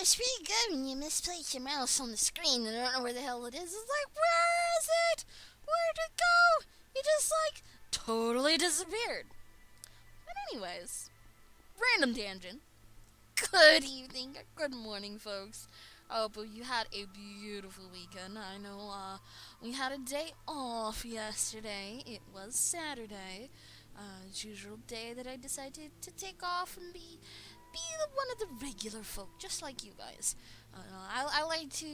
It's pretty good when you misplace your mouse on the screen and I don't know where the hell it is. It's like, where is it? Where'd it go? It just, like, totally disappeared. But anyways, random tangent. Good evening, good morning, folks. I hope you had a beautiful weekend. I know we had a day off yesterday. It was Saturday. It's usual day that I decided to take off and be one of the regular folk, just like you guys. I like to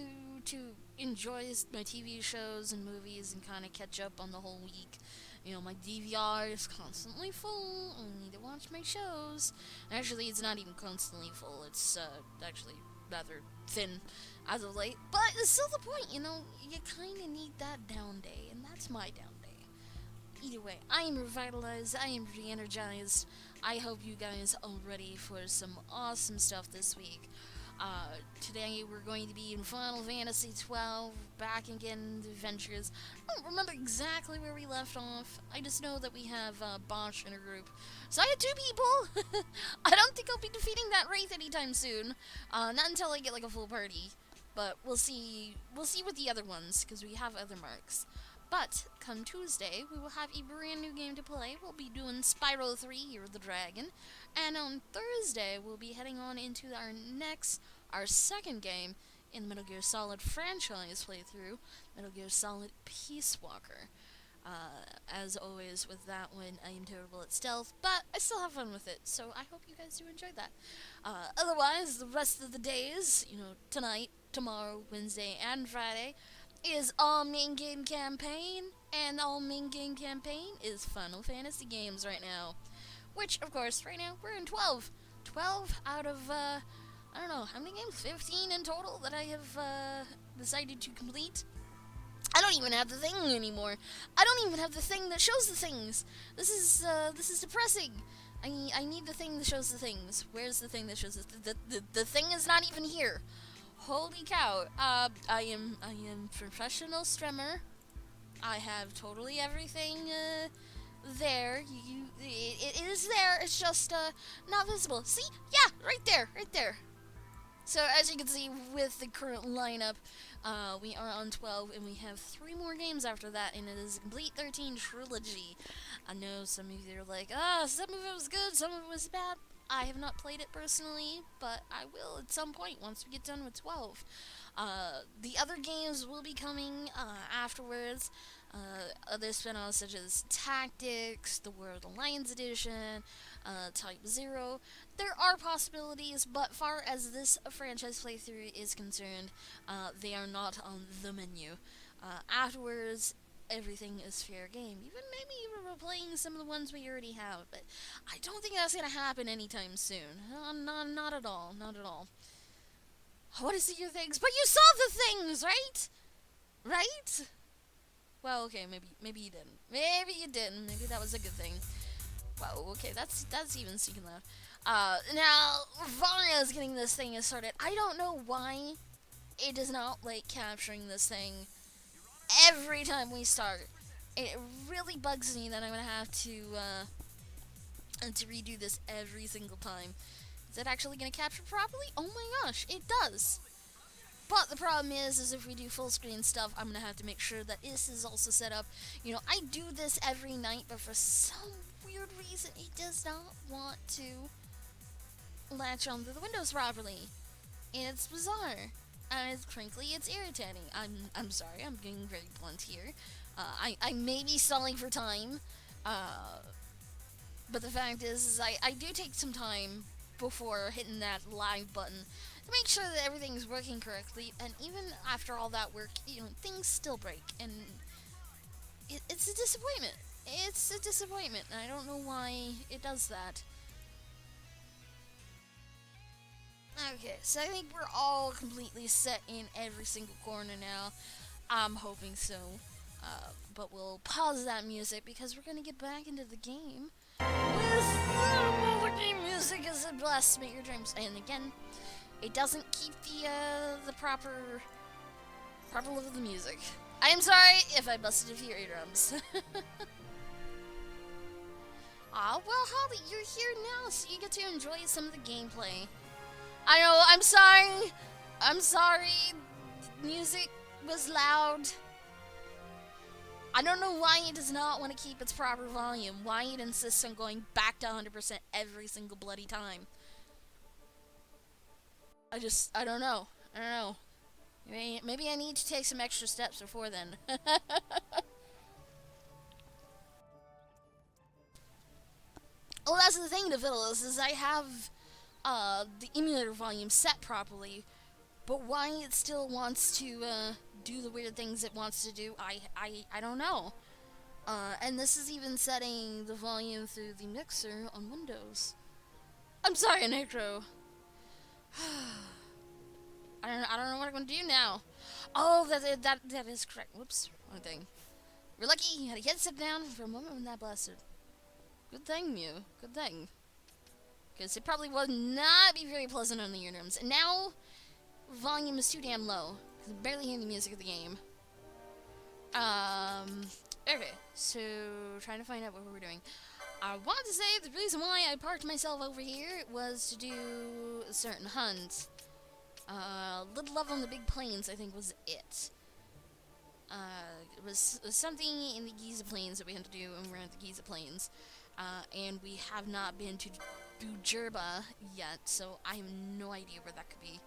enjoy my TV shows and movies and kind of catch up on the whole week. You know, my DVR is constantly full. I need to watch my shows. Actually, it's not even constantly full. It's actually rather thin as of late. But it's still the point, you know. You kind of need that down day, and that's my down day. Either way, I am revitalized. I am re-energized. I hope you guys are ready for some awesome stuff this week. Today we're going to be in Final Fantasy XII, back again the adventures. I don't remember exactly where we left off. I just know that we have Bosch in a group. So I had two people! I don't think I'll be defeating that Wraith anytime soon. Not until I get like a full party. But we'll see with the other ones, because we have other marks. But come Tuesday, we will have a brand new game to play. We'll be doing Spyro 3, Year of the Dragon. And on Thursday, we'll be heading on into our second game in the Metal Gear Solid franchise playthrough, Metal Gear Solid Peace Walker. As always, with that one, I am terrible at stealth, but I still have fun with it, so I hope you guys do enjoy that. Otherwise, the rest of the days, you know, tonight, tomorrow, Wednesday, and Friday, is all main game campaign, and all main game campaign is Final Fantasy games right now. Which, of course, right now, we're in 12. 12 out of, I don't know, how many games? 15 in total that I have, decided to complete. I don't even have the thing anymore. I don't even have the thing that shows the things. This is depressing. I need the thing that shows the things. Where's the thing that shows the thing is not even here. Holy cow. I am professional strimmer. I have totally everything, there. It is there. It's just, not visible. See? Yeah, right there. So, as you can see, with the current lineup, we are on 12, and we have 3 more games after that, and it is a complete 13 trilogy. I know some of you are like, some of it was good, some of it was bad. I have not played it personally, but I will at some point once we get done with 12. The other games will be coming afterwards. Other spin-offs such as Tactics, the World Alliance Edition, Type 0. There are possibilities, but far as this franchise playthrough is concerned, they are not on the menu. Afterwards, everything is fair game. Maybe even we're playing some of the ones we already have, but I don't think that's going to happen anytime soon. Not at all. Not at all. What is your things? But you saw the things, right? Right? Well, okay, maybe you didn't. Maybe you didn't. Maybe that was a good thing. Wow, okay, that's even speaking loud. Now, Varya is getting this thing started. I don't know why it does not like capturing this thing every time we start. It really bugs me that I'm gonna have to redo this every single time. Is it actually gonna capture properly? Oh my gosh, it does. But the problem is if we do full screen stuff, I'm gonna have to make sure that this is also set up. You know, I do this every night, but for some weird reason, it does not want to latch onto the windows properly. And it's bizarre. And it's frankly, it's irritating. I'm sorry, I'm being very blunt here. I may be stalling for time, but the fact is I do take some time before hitting that live button to make sure that everything's working correctly, and even after all that work, you know, things still break, and it's a disappointment. It's a disappointment, and I don't know why it does that. Okay, so I think we're all completely set in every single corner now. I'm hoping so. But we'll pause that music because we're gonna get back into the game with the game music as it blasts make your dreams. And again, it doesn't keep the proper level of the music. I am sorry if I busted a few eardrums. Aw, well, Holly, you're here now, so you get to enjoy some of the gameplay. I know, I'm sorry. I'm sorry. Music was loud. I don't know why it does not want to keep its proper volume. Why it insists on going back to 100% every single bloody time. I don't know. I don't know. Maybe I need to take some extra steps before then. Oh, that's the thing, the fiddles, is I have the emulator volume set properly, but why it still wants to do the weird things it wants to do, I don't know. And this is even setting the volume through the mixer on Windows. I'm sorry, Necro. I don't know what I'm gonna do now. Oh, that is correct. Whoops, wrong thing. We're lucky you had a headset down for a moment when that blasted. Good thing, Mew. Good thing. Because it probably would not be very pleasant on the eardrums. And now, volume is too damn low. Because I'm barely hearing the music of the game. Okay. So, trying to find out what we're doing. I wanted to say the reason why I parked myself over here was to do a certain hunt. Little Love on the Big Plains, I think, was it. It was something in the Giza Plains that we had to do when we were at the Giza Plains. And we have not been to Bujerba yet, so I have no idea where that could be.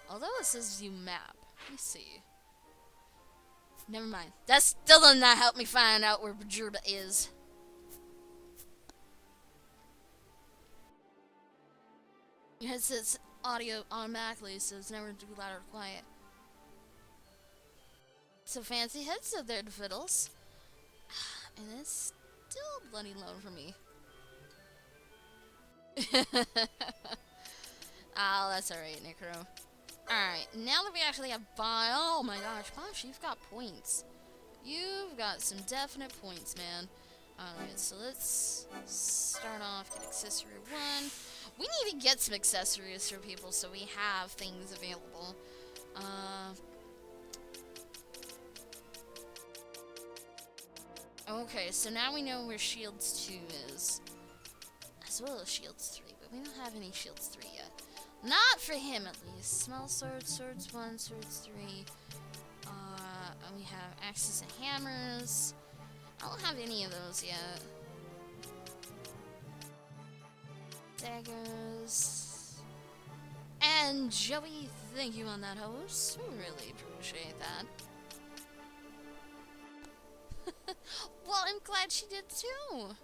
Although it says view map. Let me see. Never mind. That still does not help me find out where Bujerba is. Your headset's audio automatically, so it's never too loud or quiet. It's a fancy headset there, the fiddles. And it's still bloody low for me. Oh, that's alright, Necro. Alright, now that we actually have oh my gosh, Bosh, you've got points. You've got some definite points, man. Alright, so let's start off, get accessory 1. We need to get some accessories for people so we have things available. Okay, so now we know where Shields 2 is. As well as Shields 3, but we don't have any Shields 3 yet. Not for him, at least. Small swords, swords 1, swords 3. And we have axes and hammers. I don't have any of those yet. Daggers. And Joey, thank you on that, host. We really appreciate that. Well, I'm glad she did too.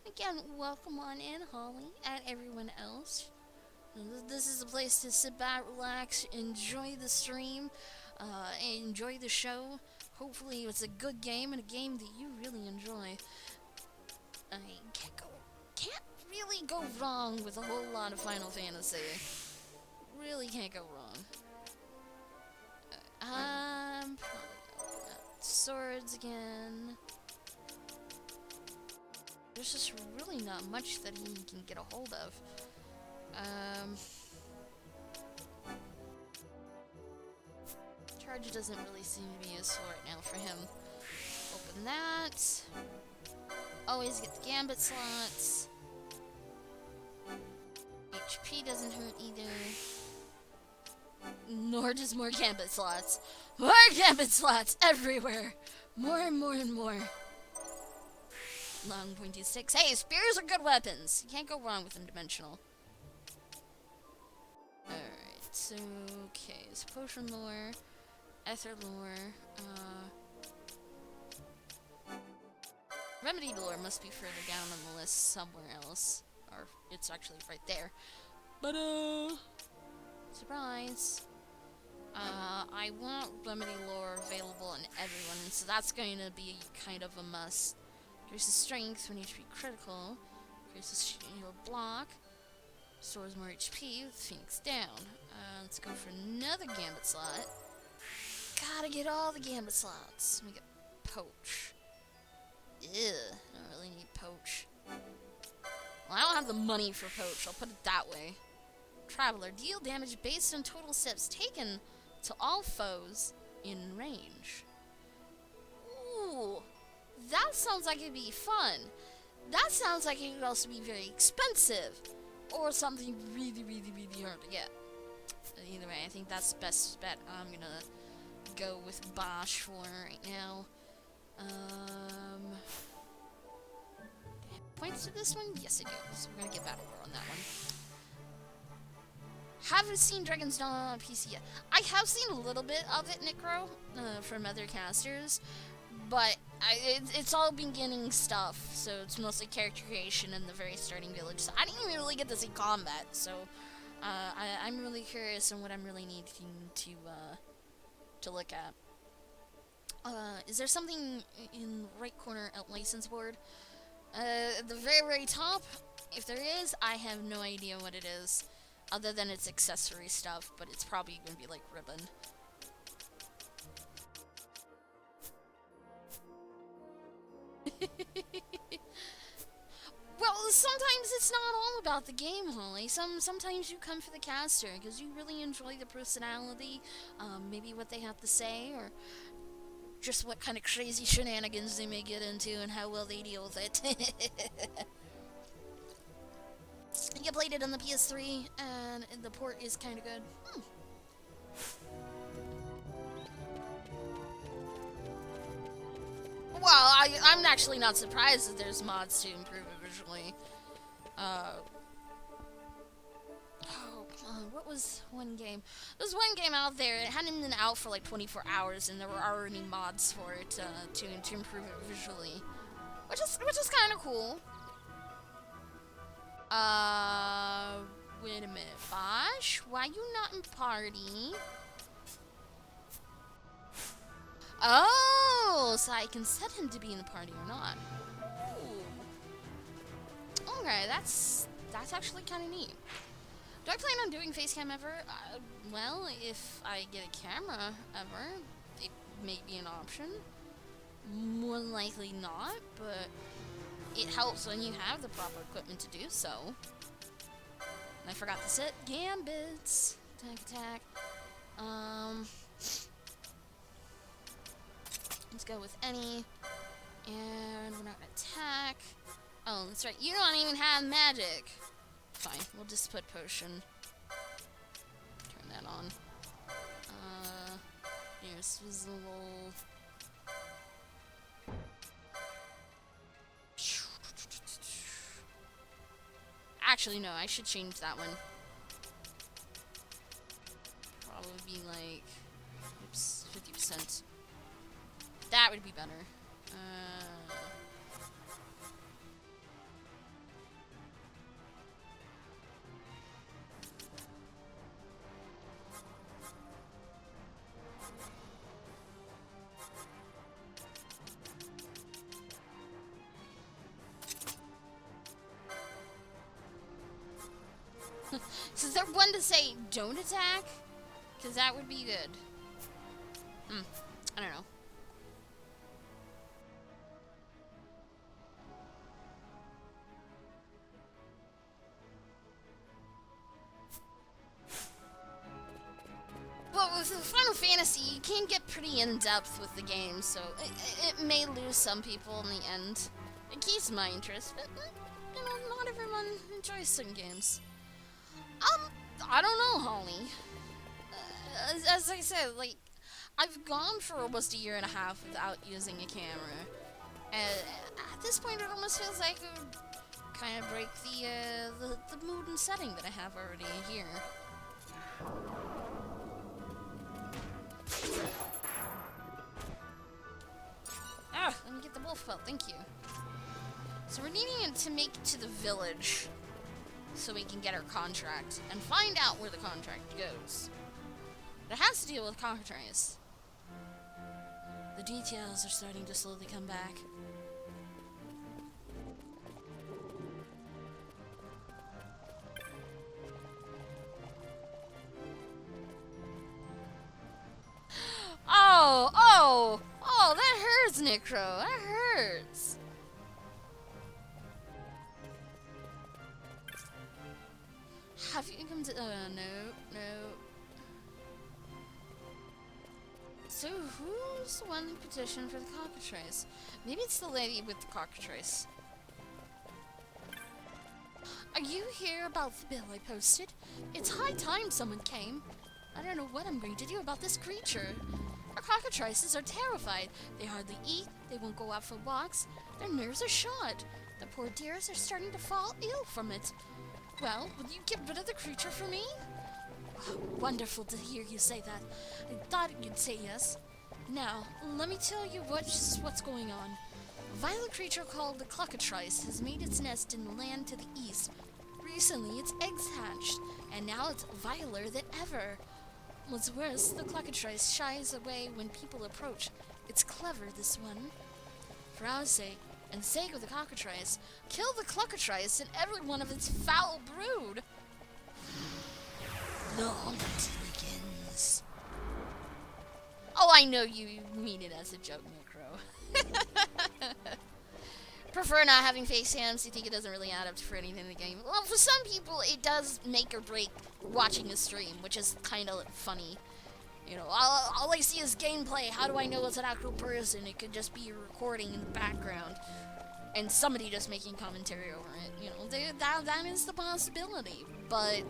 Again, welcome on in, Holly, and everyone else. This is a place to sit back, relax, enjoy the stream, enjoy the show. Hopefully it's a good game and a game that you really enjoy. I can't really go wrong with a whole lot of Final Fantasy. Really can't go wrong. Probably swords again. There's just really not much that he can get a hold of. Charge doesn't really seem to be useful right now for him. Open that. Always get the gambit slots. HP doesn't hurt either. Nor does more gambit slots. More gambit slots everywhere! More and more and more. Long pointy sticks. Hey, spears are good weapons. You can't go wrong with them dimensional. Alright, so, okay, so potion lore, ether lore, remedy lore must be further down on the list somewhere else. Or, it's actually right there. But, surprise. I want remedy lore available on everyone, so that's going to be kind of a must. Increases strength when HP critical. Increases shield block. Stores more HP with Phoenix down. Let's go for another gambit slot. Gotta get all the gambit slots. We get poach. Ew, I don't really need poach. Well, I don't have the money for poach, I'll put it that way. Traveler, deal damage based on total steps taken to all foes in range. Ooh, that sounds like it'd be fun. That sounds like it could also be very expensive. Or something really, really, really hard to get. Either way, I think that's the best bet I'm gonna go with Bosch for right now. Points to this one? Yes, I do. So we're gonna get Battle Roar on that one. Haven't seen Dragon's Dawn on PC yet. I have seen a little bit of it, Necro, from other casters, but it's all beginning stuff, so it's mostly character creation in the very starting village. So I didn't even really get to see combat, so I'm really curious on what I'm really needing to look at. Is there something in the right corner at license board? At the very, very top, if there is, I have no idea what it is, other than it's accessory stuff, but it's probably gonna be like ribbon. Well, sometimes it's not all about the game, Holly. Sometimes you come for the caster because you really enjoy the personality, maybe what they have to say, or just what kind of crazy shenanigans they may get into and how well they deal with it. You played it on the PS3, and the port is kind of good. Well, I'm actually not surprised that there's mods to improve it visually. What was one game? There was one game out there, it hadn't been out for like 24 hours, and there were already mods for it to improve it visually. Which is kind of cool. Wait a minute. Bosch, why you not in party? Oh, so I can set him to be in the party or not. Ooh. Okay, that's actually kind of neat. Do I plan on doing facecam ever? Well, if I get a camera ever, it may be an option. More likely not, but it helps when you have the proper equipment to do so. And I forgot to set gambits. Attack. Let's go with any. And we're not gonna attack. Oh, that's right. You don't even have magic. Fine, we'll just put potion. Turn that on. Here's visible. Actually, no, I should change that one. Probably be like, oops, 50%. That would be better. So is there one to say don't attack? Because that would be good. I don't know. Well, with Final Fantasy, you can get pretty in-depth with the game, so it may lose some people in the end. It keeps my interest, but, you know, not everyone enjoys certain games. I don't know, Holly. As I said, like, I've gone for almost a year and a half without using a camera. And at this point, it almost feels like it would kind of break the mood and setting that I have already here. Ah, let me get the wolf pelt, thank you. So we're needing it to make it to the village so we can get our contract and find out where the contract goes. It has to deal with cockatrice. The details are starting to slowly come back. Oh, that hurts, Necro. That hurts. Have you come to... no. So, who's the one who petitioned for the cockatrice? Maybe it's the lady with the cockatrice. Are you here about the bill I posted? It's high time someone came. I don't know what I'm going to do about this creature. Our cockatrices are terrified. They hardly eat, they won't go out for walks, their nerves are shot. The poor dears are starting to fall ill from it. Well, will you get rid of the creature for me? Wonderful to hear you say that. I thought you'd say yes. Now, let me tell you what's going on. A vile creature called the cockatrice has made its nest in the land to the east. Recently, its eggs hatched, and now it's viler than ever. What's worse, the cockatrice shies away when people approach. It's clever, this one. For our sake, and the sake of the cockatrice, kill the cockatrice and every one of its foul brood. The hunt begins. Oh, I know you mean it as a joke, Necro. Prefer not having face cams. You think it doesn't really add up for anything in the game? Well, for some people, it does make or break watching a stream, which is kind of funny. You know, all I see is gameplay. How do I know it's an actual person? It could just be a recording in the background, and somebody just making commentary over it. You know, that is the possibility, but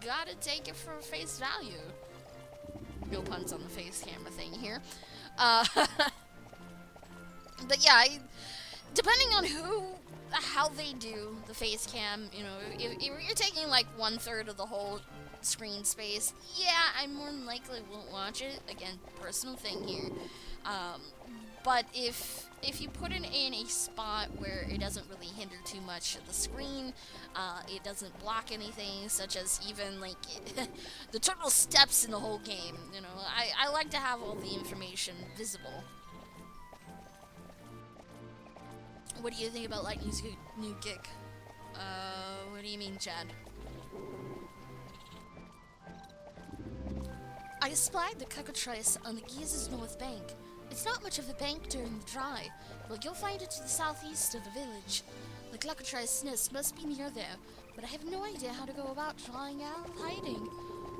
gotta take it for face value. No puns on the face camera thing here. But yeah, depending on how they do the face cam, you know, if you're taking like 1/3 of the whole screen space, yeah, I more than likely won't watch it. Again, personal thing here. But if you put it in a spot where it doesn't really hinder too much of the screen, it doesn't block anything, such as even like the turtle steps in the whole game. You know, I like to have all the information visible. What do you think about Lightning's new gig? What do you mean, Chad? I spied the cockatrice on the Giza's north bank. It's not much of a bank during the dry, but you'll find it to the southeast of the village. The cockatrice nest must be near there, but I have no idea how to go about drawing out of hiding.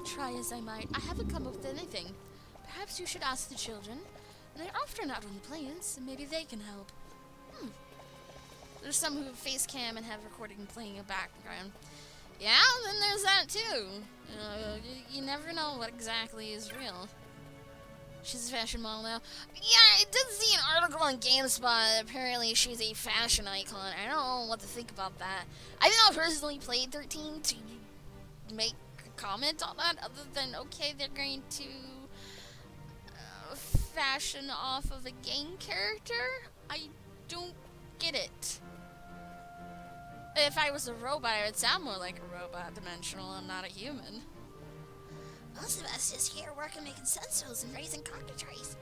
Try as I might, I haven't come up with anything. Perhaps you should ask the children. They're often out on the plains, and maybe they can help. There's some who face cam and have recording playing in background. Yeah, then there's that too. You never know what exactly is real. She's a fashion model now. Yeah, I did see an article on GameSpot. Apparently she's a fashion icon. I don't know what to think about that. I've not personally played 13 to make a comment on that, other than, okay, they're going to fashion off of a game character? I don't get it. If I was a robot, I would sound more like a robot, dimensional, and not a human. Most of us just here working making stencils and raising cockatrice.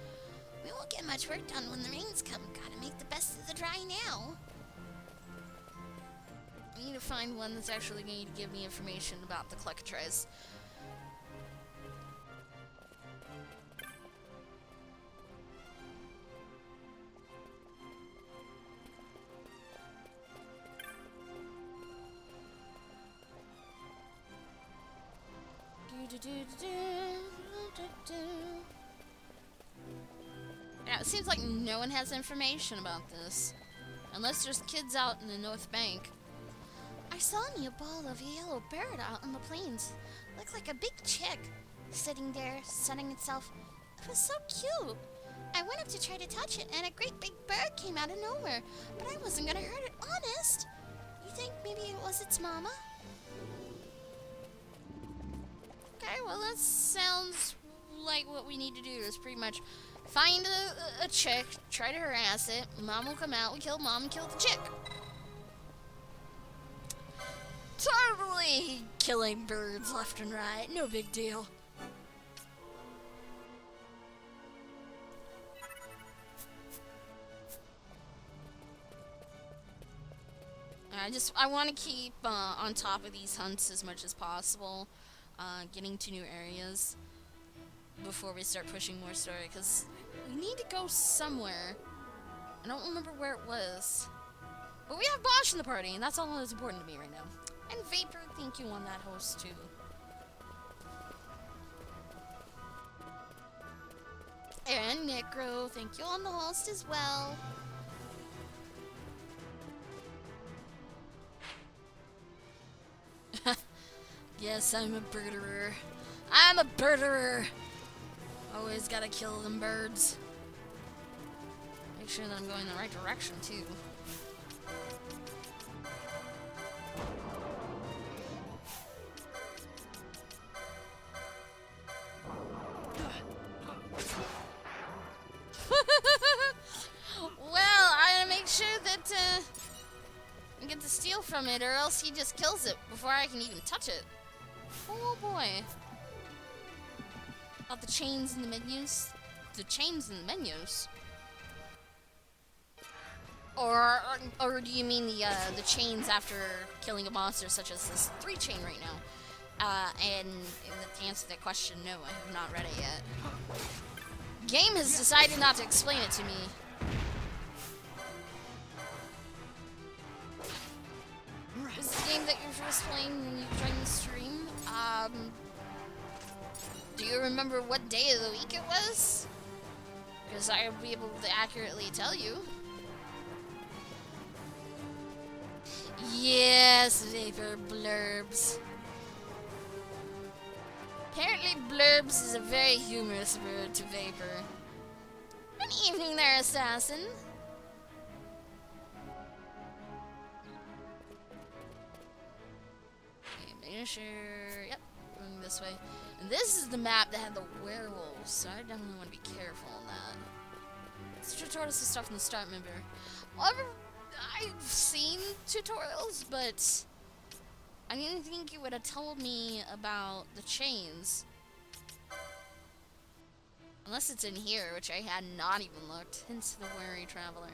We won't get much work done when the rains come. Gotta make the best of the dry now. I need to find one that's actually going to give me information about the cockatrice. Yeah, it seems like no one has information about this. Unless there's kids out in the North Bank. I saw me a ball of a yellow bird out on the plains. Looked like a big chick. Sitting there, sunning itself. It was so cute. I went up to try to touch it, and a great big bird came out of nowhere. But I wasn't gonna hurt it, honest. You think maybe it was its mama? Okay, well that sounds like what we need to do is pretty much find a chick, try to harass it, mom will come out, we kill mom and kill the chick. Totally killing birds left and right, no big deal. I want to keep on top of these hunts as much as possible. Getting to new areas before we start pushing more story, because we need to go somewhere. I don't remember where it was. But we have Bosch in the party, and that's all that's important to me right now. And Vapor, thank you on that host, too. And Necro, thank you on the host as well. Yes, I'm a birderer. I'm a birderer! Always gotta kill them birds. Make sure that I'm going in the right direction, too. Well, I gotta make sure that, I get to steal from it, or else he just kills it before I can even touch it. Oh boy. About the chains in the menus? The chains in the menus? Or do you mean the chains after killing a monster such as this 3 chain right now? And to answer that question, no, I have not read it yet. Game has decided not to explain it to me. Is the game that you're first playing when you joined the stream? Do you remember what day of the week it was? Because I would be able to accurately tell you. Yes, Vapor Blurbs. Apparently Blurbs is a very humorous word to Vapor. Good evening there, Assassin. Okay, making sure... Yep, going this way. And this is the map that had the werewolves, so I definitely want to be careful on that. It's tutorials and stuff in the start, remember. I've seen tutorials, but I didn't think you would have told me about the chains. Unless it's in here, which I had not even looked. Hence the wary traveler.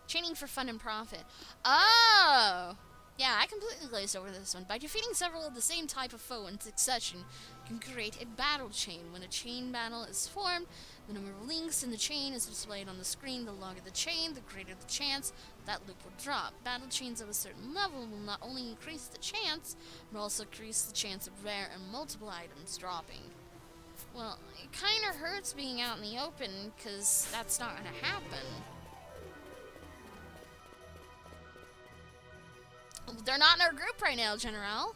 Chaining for fun and profit. Oh! Yeah, I completely glazed over this one. By defeating several of the same type of foe in succession, you can create a battle chain. When a chain battle is formed, the number of links in the chain is displayed on the screen. The longer the chain, the greater the chance that loop will drop. Battle chains of a certain level will not only increase the chance, but also increase the chance of rare and multiple items dropping. Well, it kind of hurts being out in the open, because that's not going to happen. They're not in our group right now, General.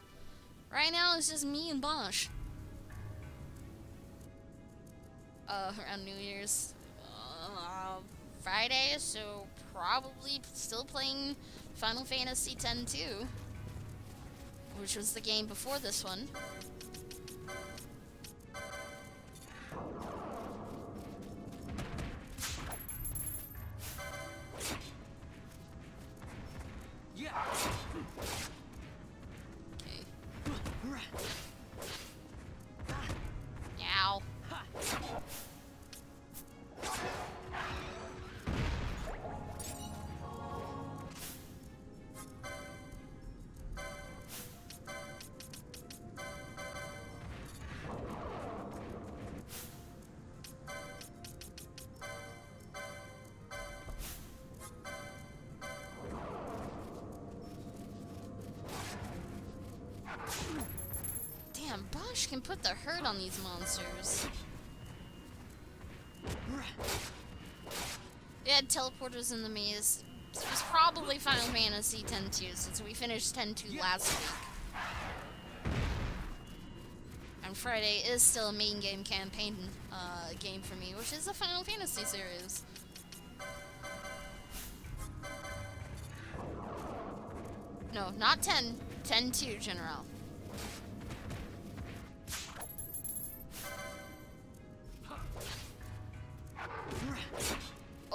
Right now, it's just me and Bosch. Around New Year's. Friday, so probably still playing Final Fantasy X-2. Which was the game before this one. Ow. Damn, Bosch can put the hurt on these monsters. We had teleporters in the maze. It was probably Final Fantasy X-2, since we finished X-2 last week. And Friday is still a main game campaign game for me, which is the Final Fantasy series. No, not 10. 10-2, General.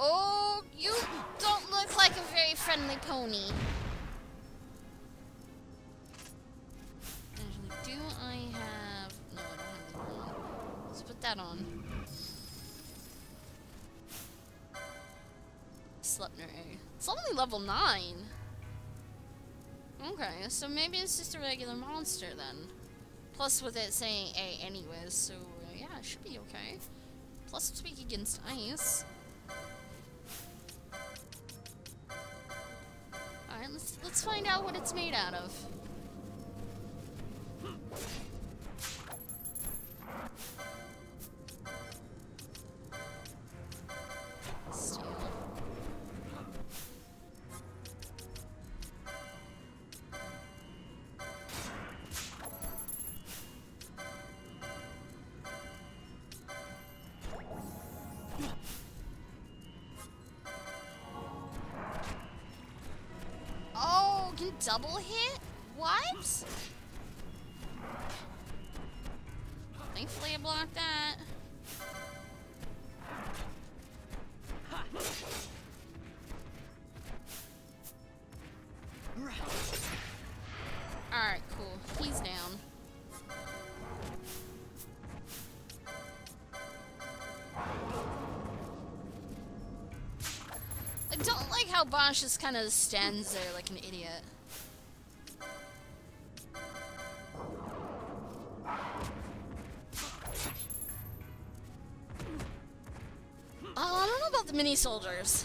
Oh, you don't look like a very friendly pony. Do I have... No, I don't have the one. Let's put that on. Sleipnir A. It's only level 9. Okay, so maybe it's just a regular monster then. Plus with it saying A anyways, so yeah, it should be okay. Plus it's weak against ice. Alright, let's find out what it's made out of. Steel. double hit? What? Thankfully I blocked that. Alright, cool. He's down. I don't like how Bosch just kind of stands there like an idiot. Oh, I don't know about the mini soldiers.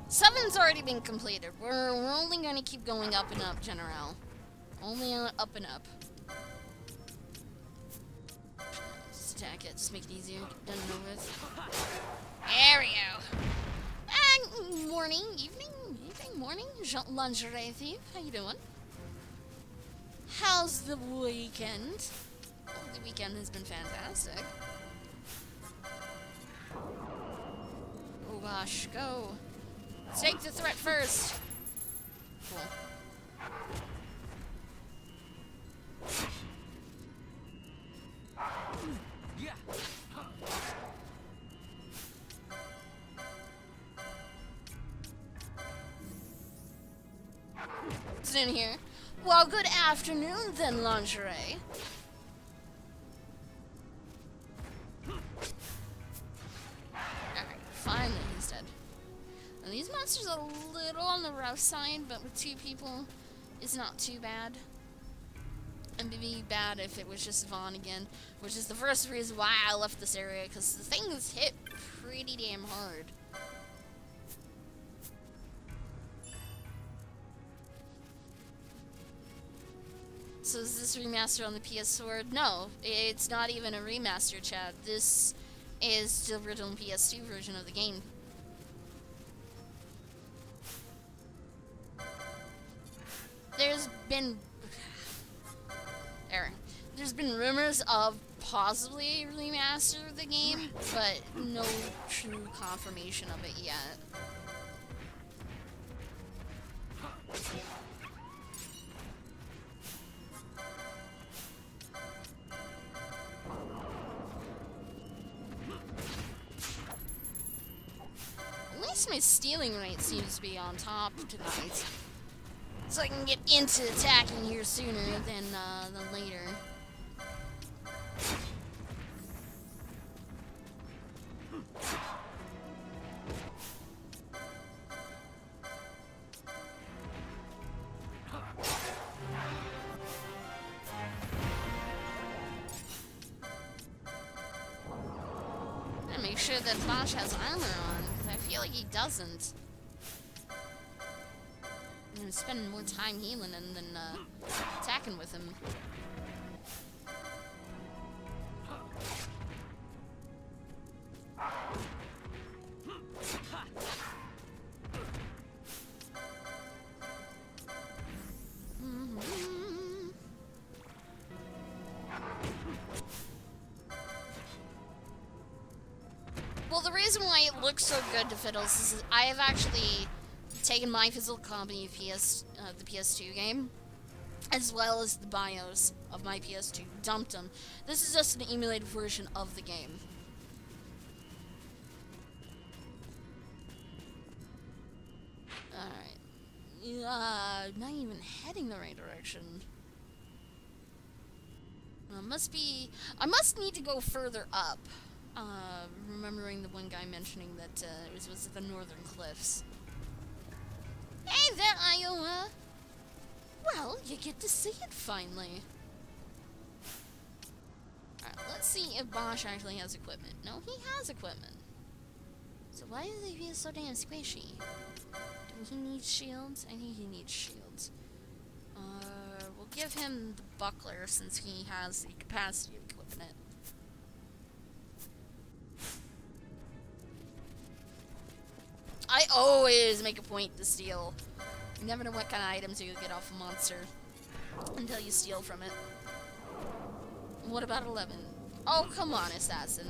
7's already been completed. We're only going to keep going up and up, General. Only up and up. Just attack it. Just make it easier. Done and over with. There we go. Morning, evening, morning. Lingerie thief. How you doing? How's the weekend? Oh, the weekend has been fantastic. Oh gosh, go. Take the threat first. Cool. Yeah. What's in here? Well, good afternoon then, lingerie. Alright, finally he's dead. And these monsters are a little on the rough side, but with 2 people, it's not too bad. And it'd be bad if it was just Vaughn again, which is the first reason why I left this area, because the things hit pretty damn hard. So is this remaster on the PS4? No, it's not even a remaster, Chad. This is the original PS2 version of the game. There's been rumors of possibly remaster of the game, but no true confirmation of it yet. At least my stealing rate seems to be on top tonight. So I can get into attacking here sooner than later. And make sure that Bosch has armor on, because I feel like he doesn't. I'm spending more time healing him than attacking with him. Well, the reason why it looks so good to Fiddles is I have actually taken my physical copy of the PS2 game, as well as the BIOS of my PS2, dumped them. This is just an emulated version of the game. Alright. Not even heading the right direction. I must need to go further up. Remembering the one guy mentioning that it was the Northern Cliffs. Hey there, Iowa! Well, you get to see it finally. Alright, let's see if Bosch actually has equipment. No, he has equipment. So why does he feel so damn squishy? Do he need shields? I think he needs shields. We'll give him the buckler since he has the capacity of equipping it. I always make a point to steal. You never know what kind of items you get off a monster until you steal from it. What about 11? Oh, come on, Assassin.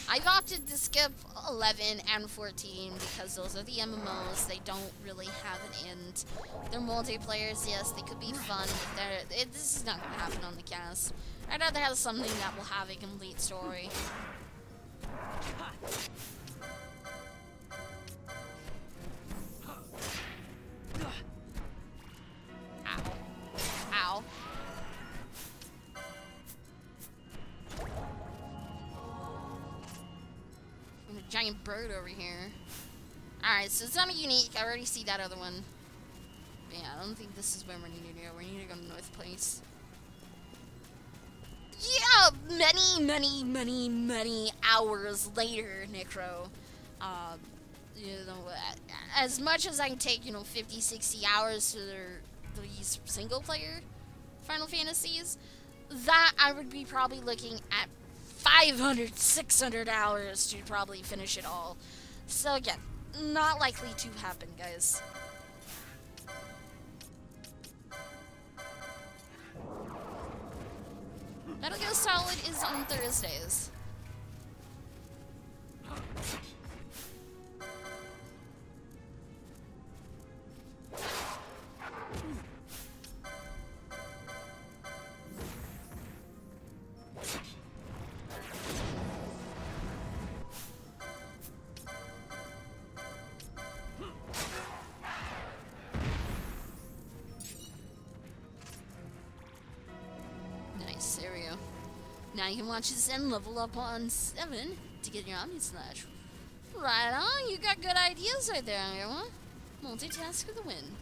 I've opted to skip 11 and 14 because those are the MMOs. They don't really have an end. They're multiplayers, yes, they could be fun, but this is not going to happen on the cast. I'd rather have something that will have a complete story. Ow. Ow. A giant bird over here. Alright, so it's not a unique. I already see that other one. But yeah, I don't think this is where we need to go. We need to go to North Place. Yeah, many hours later, Necro. You know, as much as I can take, 50, 60 hours for these single-player Final Fantasies, that I would be probably looking at 500, 600 hours to probably finish it all. So again, not likely to happen, guys. Metal Gear Solid is on Thursdays. Nice, there we go. Now you can watch this and level up on 7 to get your Omni Slash. Right on, you got good ideas right there, everyone. Multitask for the win.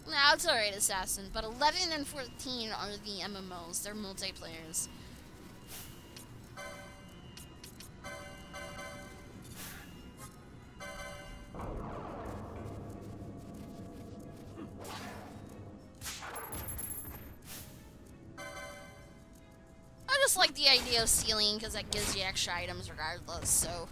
Now, it's alright, Assassin, but 11 and 14 are the MMOs. They're multiplayers. I just like the idea of stealing because that gives you extra items regardless, so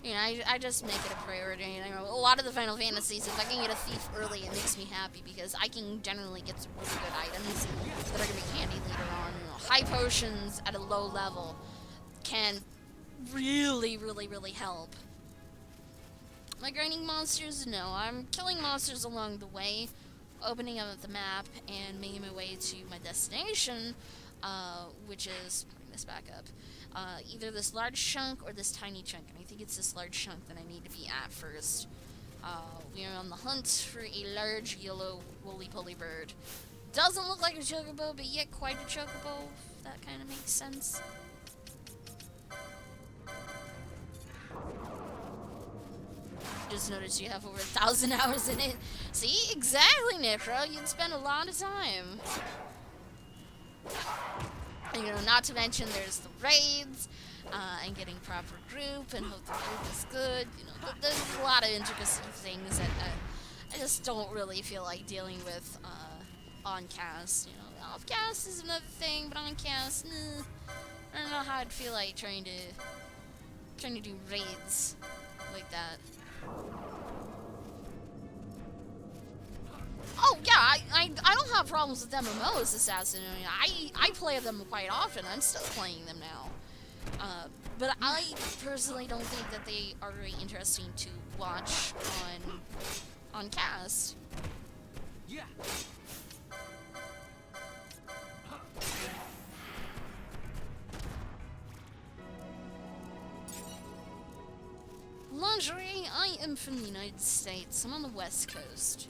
I just make it a priority. A lot of the Final Fantasies, if I can get a thief early, it makes me happy because I can generally get some really good items that are going to be handy later on. High potions at a low level can really help. Am I grinding monsters? No, I'm killing monsters along the way, opening up the map, and making my way to my destination, which is, bring this back up, either this large chunk or this tiny chunk, and I think it's this large chunk that I need to be at first. We are on the hunt for a large yellow woolly-poly bird. Doesn't look like a chocobo, but yet quite a chocobo, if that kind of makes sense. Just noticed you have over 1,000 hours in it. See? Exactly, Necro. You'd spend a lot of time. And, not to mention there's the raids, and getting proper group, and hope the group is good. There's a lot of intricacy things that I just don't really feel like dealing with on cast. Off cast is another thing, but on cast, nah. I don't know how I'd feel like trying to do raids like that. Oh yeah, I don't have problems with MMOs, Assassin. I play them quite often. I'm still playing them now. But I personally don't think that they are very interesting to watch on cast. Yeah. Lingerie, I am from the United States. I'm on the West Coast.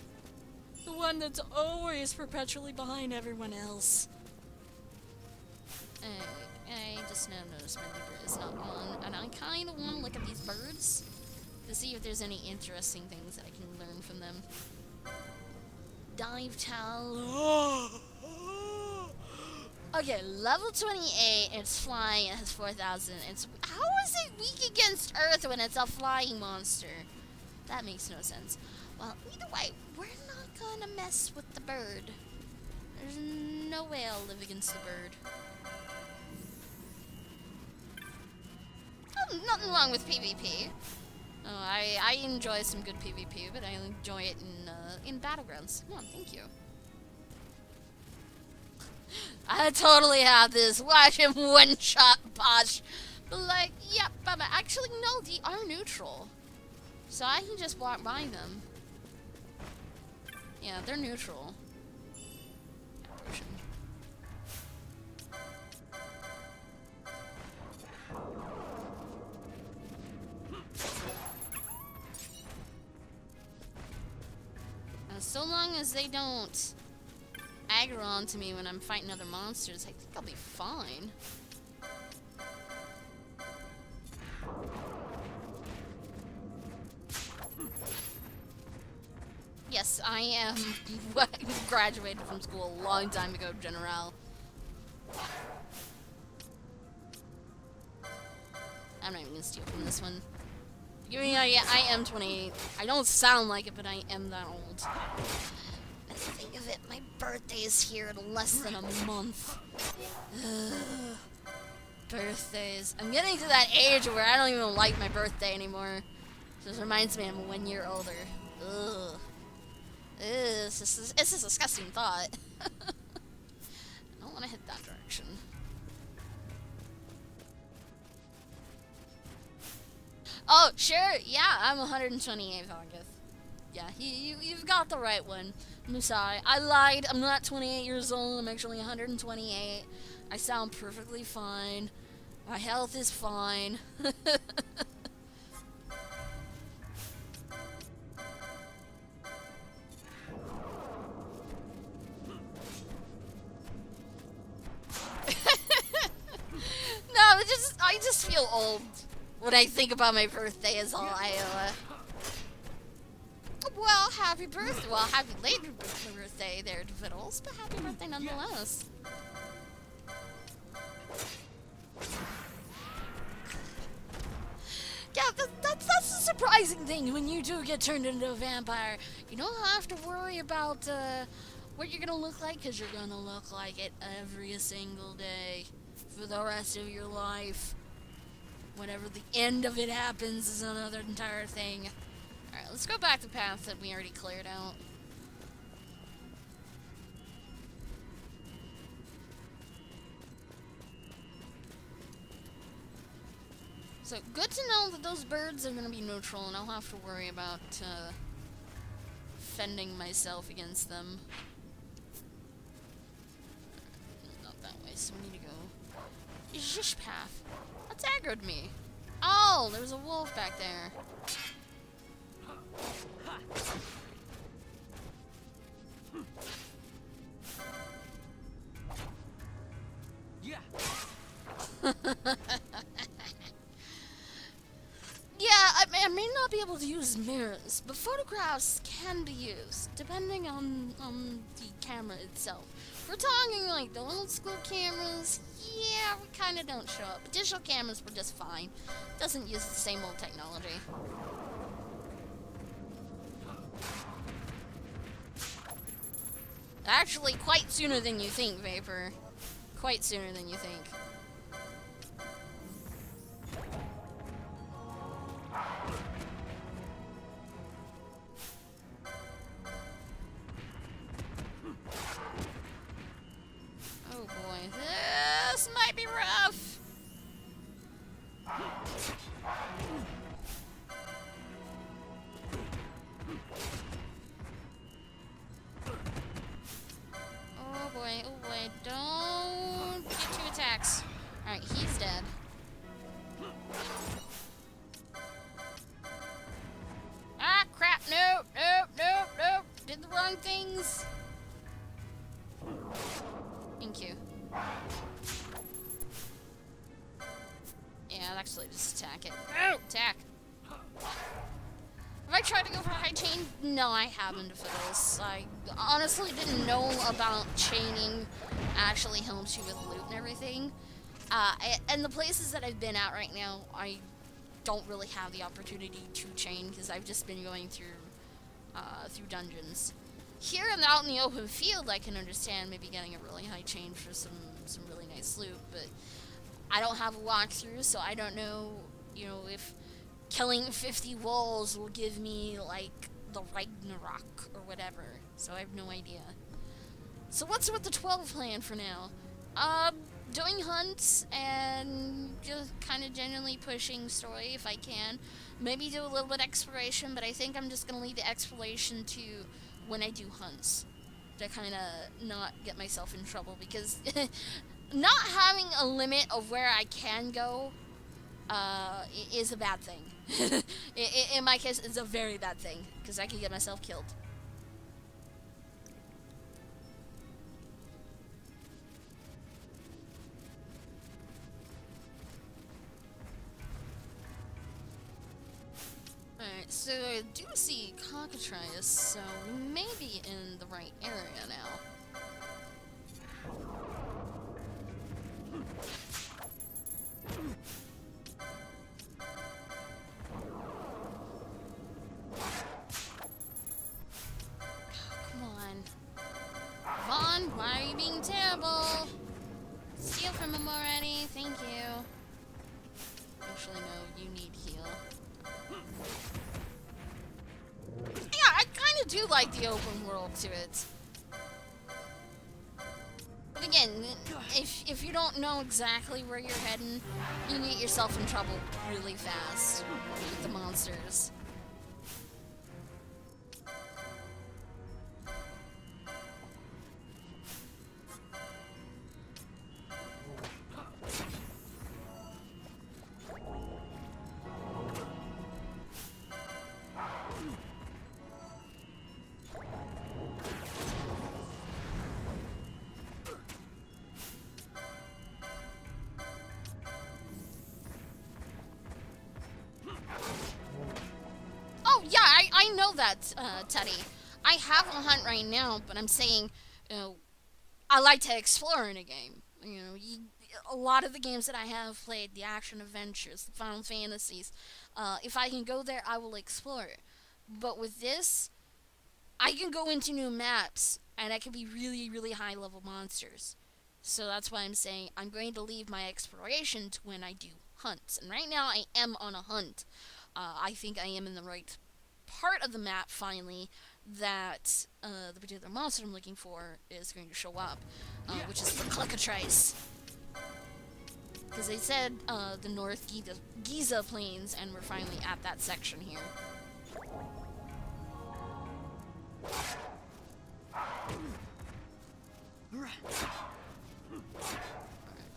The one that's always perpetually behind everyone else. I just now noticed my neighbor is not on, and I kind of want to look at these birds to see if there's any interesting things that I can learn from them. Dive towel. Okay, level 28, it's flying, it has 4,000. How is it weak against Earth when it's a flying monster? That makes no sense. Well, either way, we're not gonna mess with the bird. There's no way I'll live against the bird. Oh, nothing wrong with PvP. Oh, I enjoy some good PvP, but I enjoy it in Battlegrounds. Come on, thank you. I totally have this. Watch him one-shot Bosch. But like, yeah, but actually, no, they are neutral. So I can just walk by them. Yeah, they're neutral. Potion. Now, so long as they don't aggro onto me when I'm fighting other monsters, I think I'll be fine. Yes, I am graduated from school a long time ago, General. I'm not even gonna steal from this one. You mean, I am 28. I don't sound like it, but I am that old. Think of it, my birthday is here in less than a month. Birthdays. I'm getting to that age where I don't even like my birthday anymore. Just reminds me I'm 1 year older. Ugh. It's a disgusting thought. I don't want to hit that direction. Oh, sure, yeah, I'm 128th August. Yeah, you've got the right one. I'm sorry, I lied. I'm not 28 years old. I'm actually 128. I sound perfectly fine. My health is fine. No, I just feel old when I think about my birthday is all Well, happy birthday. Well, happy late birthday there, Fiddles, but happy birthday nonetheless. Yeah, that's the surprising thing when you do get turned into a vampire. You don't have to worry about what you're gonna look like, because you're gonna look like it every single day for the rest of your life. Whenever the end of it happens is another entire thing. Alright, let's go back the path that we already cleared out. So, good to know that those birds are going to be neutral and I'll have to worry about fending myself against them. Not that way, so we need to go. Zhish path. That's aggroed me. Oh, there's a wolf back there. Yeah. Yeah, I may not be able to use mirrors, but photographs can be used, depending on the camera itself. If we're talking like the old school cameras, yeah, we kind of don't show up. But digital cameras were just fine. Doesn't use the same old technology. Actually, quite sooner than you think, Vapor. Quite sooner than you think. Oh boy, this might be rough. Oh boy, don't get 2 attacks. Alright, he's dead. Ah, crap, nope, nope. Did the wrong things. Thank you. Yeah, I'll actually just attack it. No, attack. Have I tried to go for high chain? No, I haven't, Fiddles. I honestly didn't know about chaining actually helps you with loot and everything. And the places that I've been at right now, I don't really have the opportunity to chain because I've just been going through dungeons. Here and out in the open field, I can understand maybe getting a really high chain for some really nice loot, but I don't have a walkthrough, so I don't know, if killing 50 wolves will give me, like, the Ragnarok or whatever. So I have no idea. So what's with the 12 plan for now? Doing hunts and just kind of genuinely pushing story if I can. Maybe do a little bit of exploration, but I think I'm just gonna leave the exploration to when I do hunts to kind of not get myself in trouble, because not having a limit of where I can go is a bad thing. In my case, it's a very bad thing because I can get myself killed. Alright, so I do see cockatrice, so we may be in the right area now. Come on. Vaughn, why are you being terrible? Steal from him already, thank you. Actually, no, you need heal. Yeah, I kind of do like the open world to it. But again, if you don't know exactly where you're heading, you can get yourself in trouble really fast with the monsters. I know that, Teddy. I have a hunt right now, but I'm saying, you know, I like to explore in a game. You know, a lot of the games that I have played, the action adventures, the Final Fantasies, if I can go there, I will explore it. But with this, I can go into new maps, and I can be really, really high-level monsters. So that's why I'm saying I'm going to leave my exploration to when I do hunts. And right now, I am on a hunt. I think I am in the right part of the map, finally, that the particular monster I'm looking for is going to show up, which is the cockatrice. Because they said the North Giza Plains, and we're finally at that section here. Alright,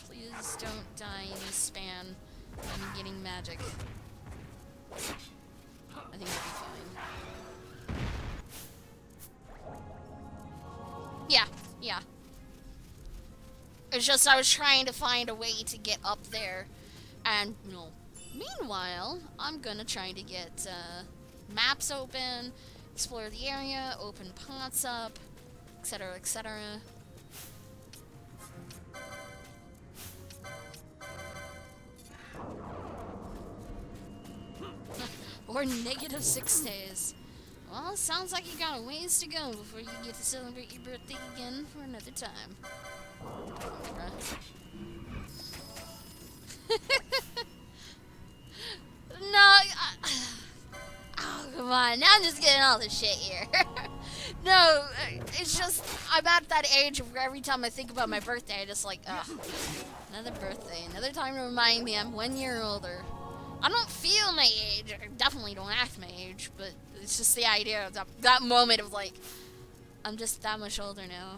please don't die in this span. I'm getting magic. I think it'll be fine. Yeah. It's just I was trying to find a way to get up there. And, you know, meanwhile, I'm gonna try to get maps open, explore the area, open pots up, etc., etc. Or -6 days. Well, sounds like you got a ways to go before you get to celebrate your birthday again for another time. No, oh, come on. Now I'm just getting all this shit here. No, it's just, I'm at that age where every time I think about my birthday, I just like, ugh, another birthday, another time to remind me I'm 1 year older. I don't feel my age. I definitely don't act my age, but it's just the idea of that moment of like, I'm just that much older now.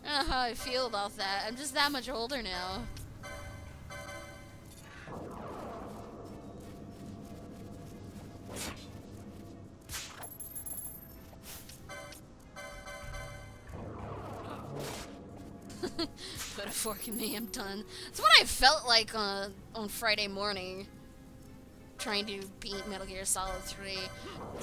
I don't know how I feel about that. I'm just that much older now. Put a fork in me, I'm done. That's what I felt like on Friday morning, trying to beat Metal Gear Solid 3.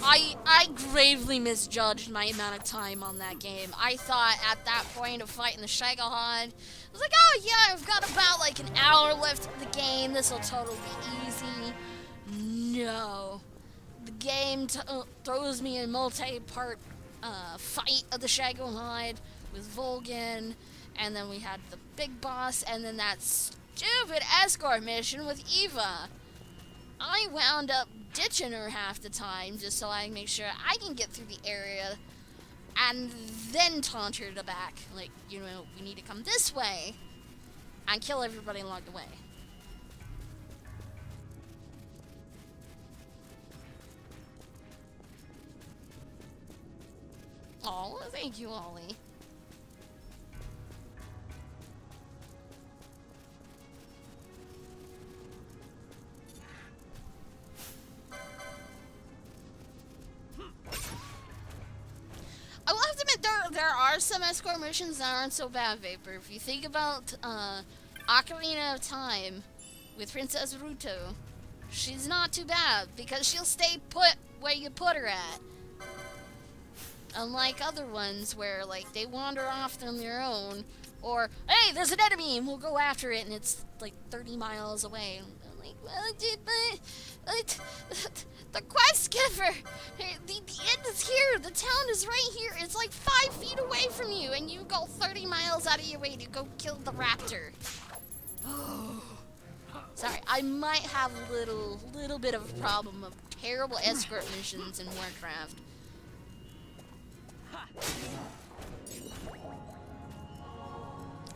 I gravely misjudged my amount of time on that game. I thought at that point of fighting the Shagohod, I was like, oh yeah, I've got about like an hour left of the game, this'll totally be easy. No. The game throws me a multi-part fight of the Shagohod with Volgin, and then we had the big boss, and then that stupid escort mission with Eva. I wound up ditching her half the time just so I can make sure I can get through the area, and then taunt her to back. Like, you know, we need to come this way. and kill everybody along the way. Oh, thank you, Ollie. I will have to admit, there are some escort missions that aren't so bad, Vapor. If you think about Ocarina of Time with Princess Ruto, she's not too bad because she'll stay put where you put her at. Unlike other ones where, like, they wander off on their own, or, hey, there's an enemy, and we'll go after it, and it's, like, 30 miles away. I'm like, well, dude, but the quest giver, the end is here, the town is right here, it's like 5 feet away from you, and you go 30 miles out of your way to go kill the raptor. Sorry, I might have a little bit of a problem of terrible escort missions in Warcraft.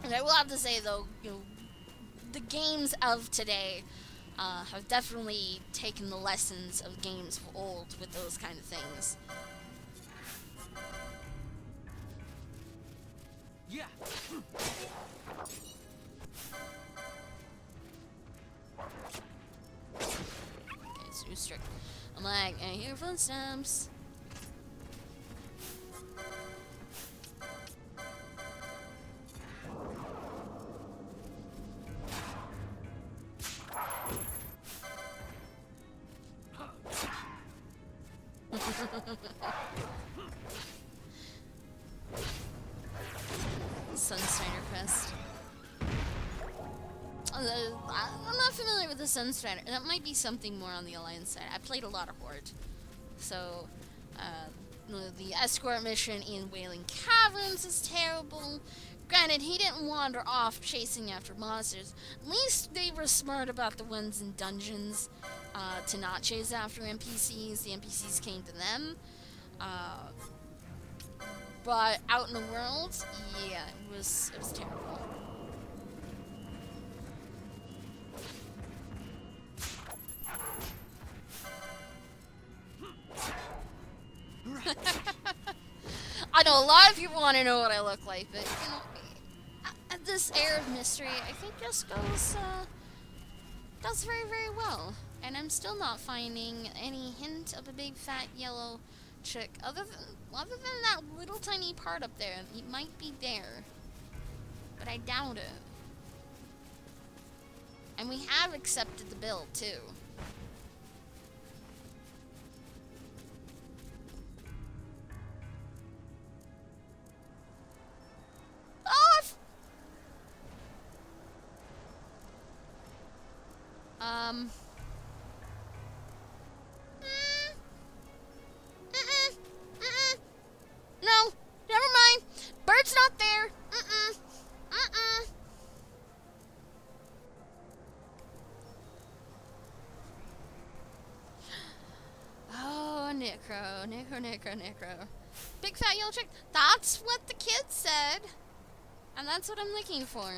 And I will have to say, though, you know, the games of today have definitely taken the lessons of games of old with those kind of things. Yeah. Okay, it's too strict. I'm like, I hear footsteps. Sunstrider Crest. I'm not familiar with the Sunstrider. That might be something more on the Alliance side. I played a lot of Horde. So, the escort mission in Wailing Caverns is terrible. Granted, he didn't wander off chasing after monsters. At least they were smart about the ones in dungeons to not chase after NPCs. The NPCs came to them. But out in the world, yeah, it was terrible. I know a lot of people want to know what I look like, but you know, this air of mystery, I think, just does very, very well. And I'm still not finding any hint of a big fat yellow chick, other than that little tiny part up there. It might be there, but I doubt it. And we have accepted the build too. No, never mind. Bird's not there. Oh, Necro. Big fat yellow chick. That's what the kid said. And that's what I'm looking for.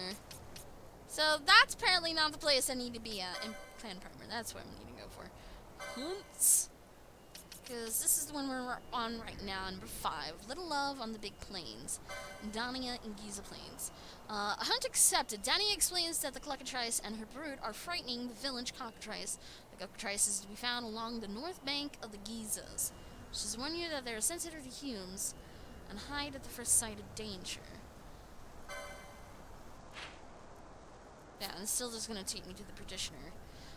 So that's apparently not the place I need to be at in Clan Primer. That's what I'm needing to go for. Hunts. Because this is the one we're on right now, number 5. Little Love on the Big Plains. Dania and Giza Plains. A hunt accepted. Dania explains that the Cluckatrice and her brood are frightening the village cockatrice. The cockatrice is to be found along the north bank of the Gizas. She's warned you that they are sensitive to humans and hide at the first sight of danger. Yeah, and it's still just going to take me to the Petitioner.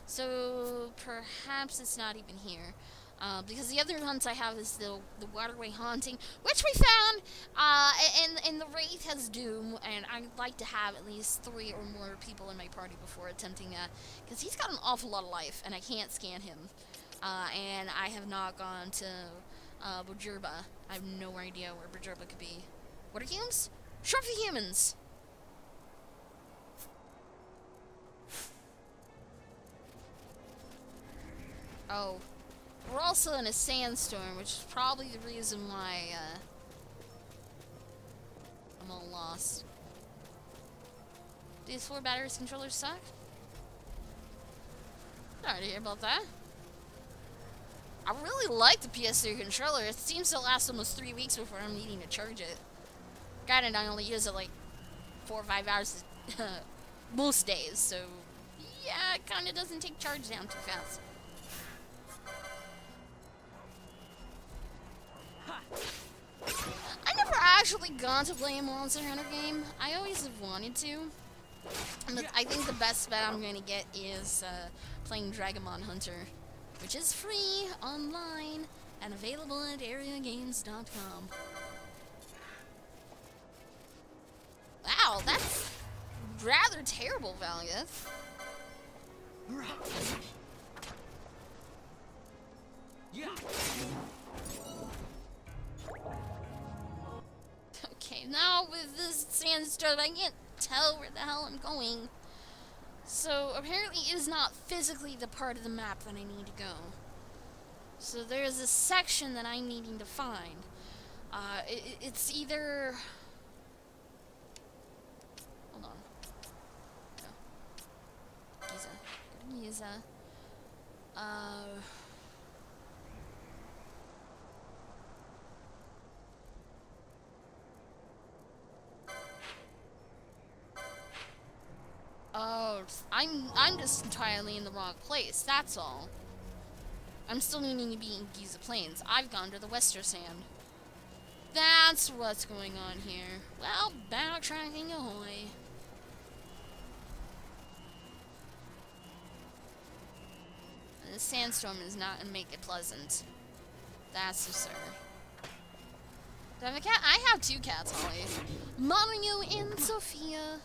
So, perhaps it's not even here. Because the other hunts I have is the Waterway Haunting, which we found in the Wraith Has Doom, and I'd like to have at least 3 or more people in my party before attempting that, because he's got an awful lot of life, and I can't scan him. And I have not gone to Bajurba. I have no idea where Bajurba could be. What are humans? Short for humans! Oh. We're also in a sandstorm, which is probably the reason why, I'm all lost. These 4 batteries controllers suck? Sorry to hear about that. I really like the PS3 controller. It seems to last almost 3 weeks before I'm needing to charge it. Granted, I only use it like 4 or 5 hours most days, so yeah, it kind of doesn't take charge down too fast. I never actually gone to play a Monster Hunter game. I always have wanted to. But I think the best bet I'm going to get is playing Dragonmon Hunter, which is free, online, and available at areagames.com. Wow, that's rather terrible, Valiant. Okay, now with this sandstorm, I can't tell where the hell I'm going. So, apparently it is not physically the part of the map that I need to go. So there's a section that I'm needing to find. It's either... Hold on. No. Giza. Go to Giza. Oh, I'm just entirely in the wrong place, that's all. I'm still needing to be in Giza Plains. I've gone to the Western Sand. That's what's going on here. Well, backtracking ahoy. The sandstorm is not gonna make it pleasant. That's for sure. Do I have a cat? I have 2 cats, Holly. Mario and Sophia.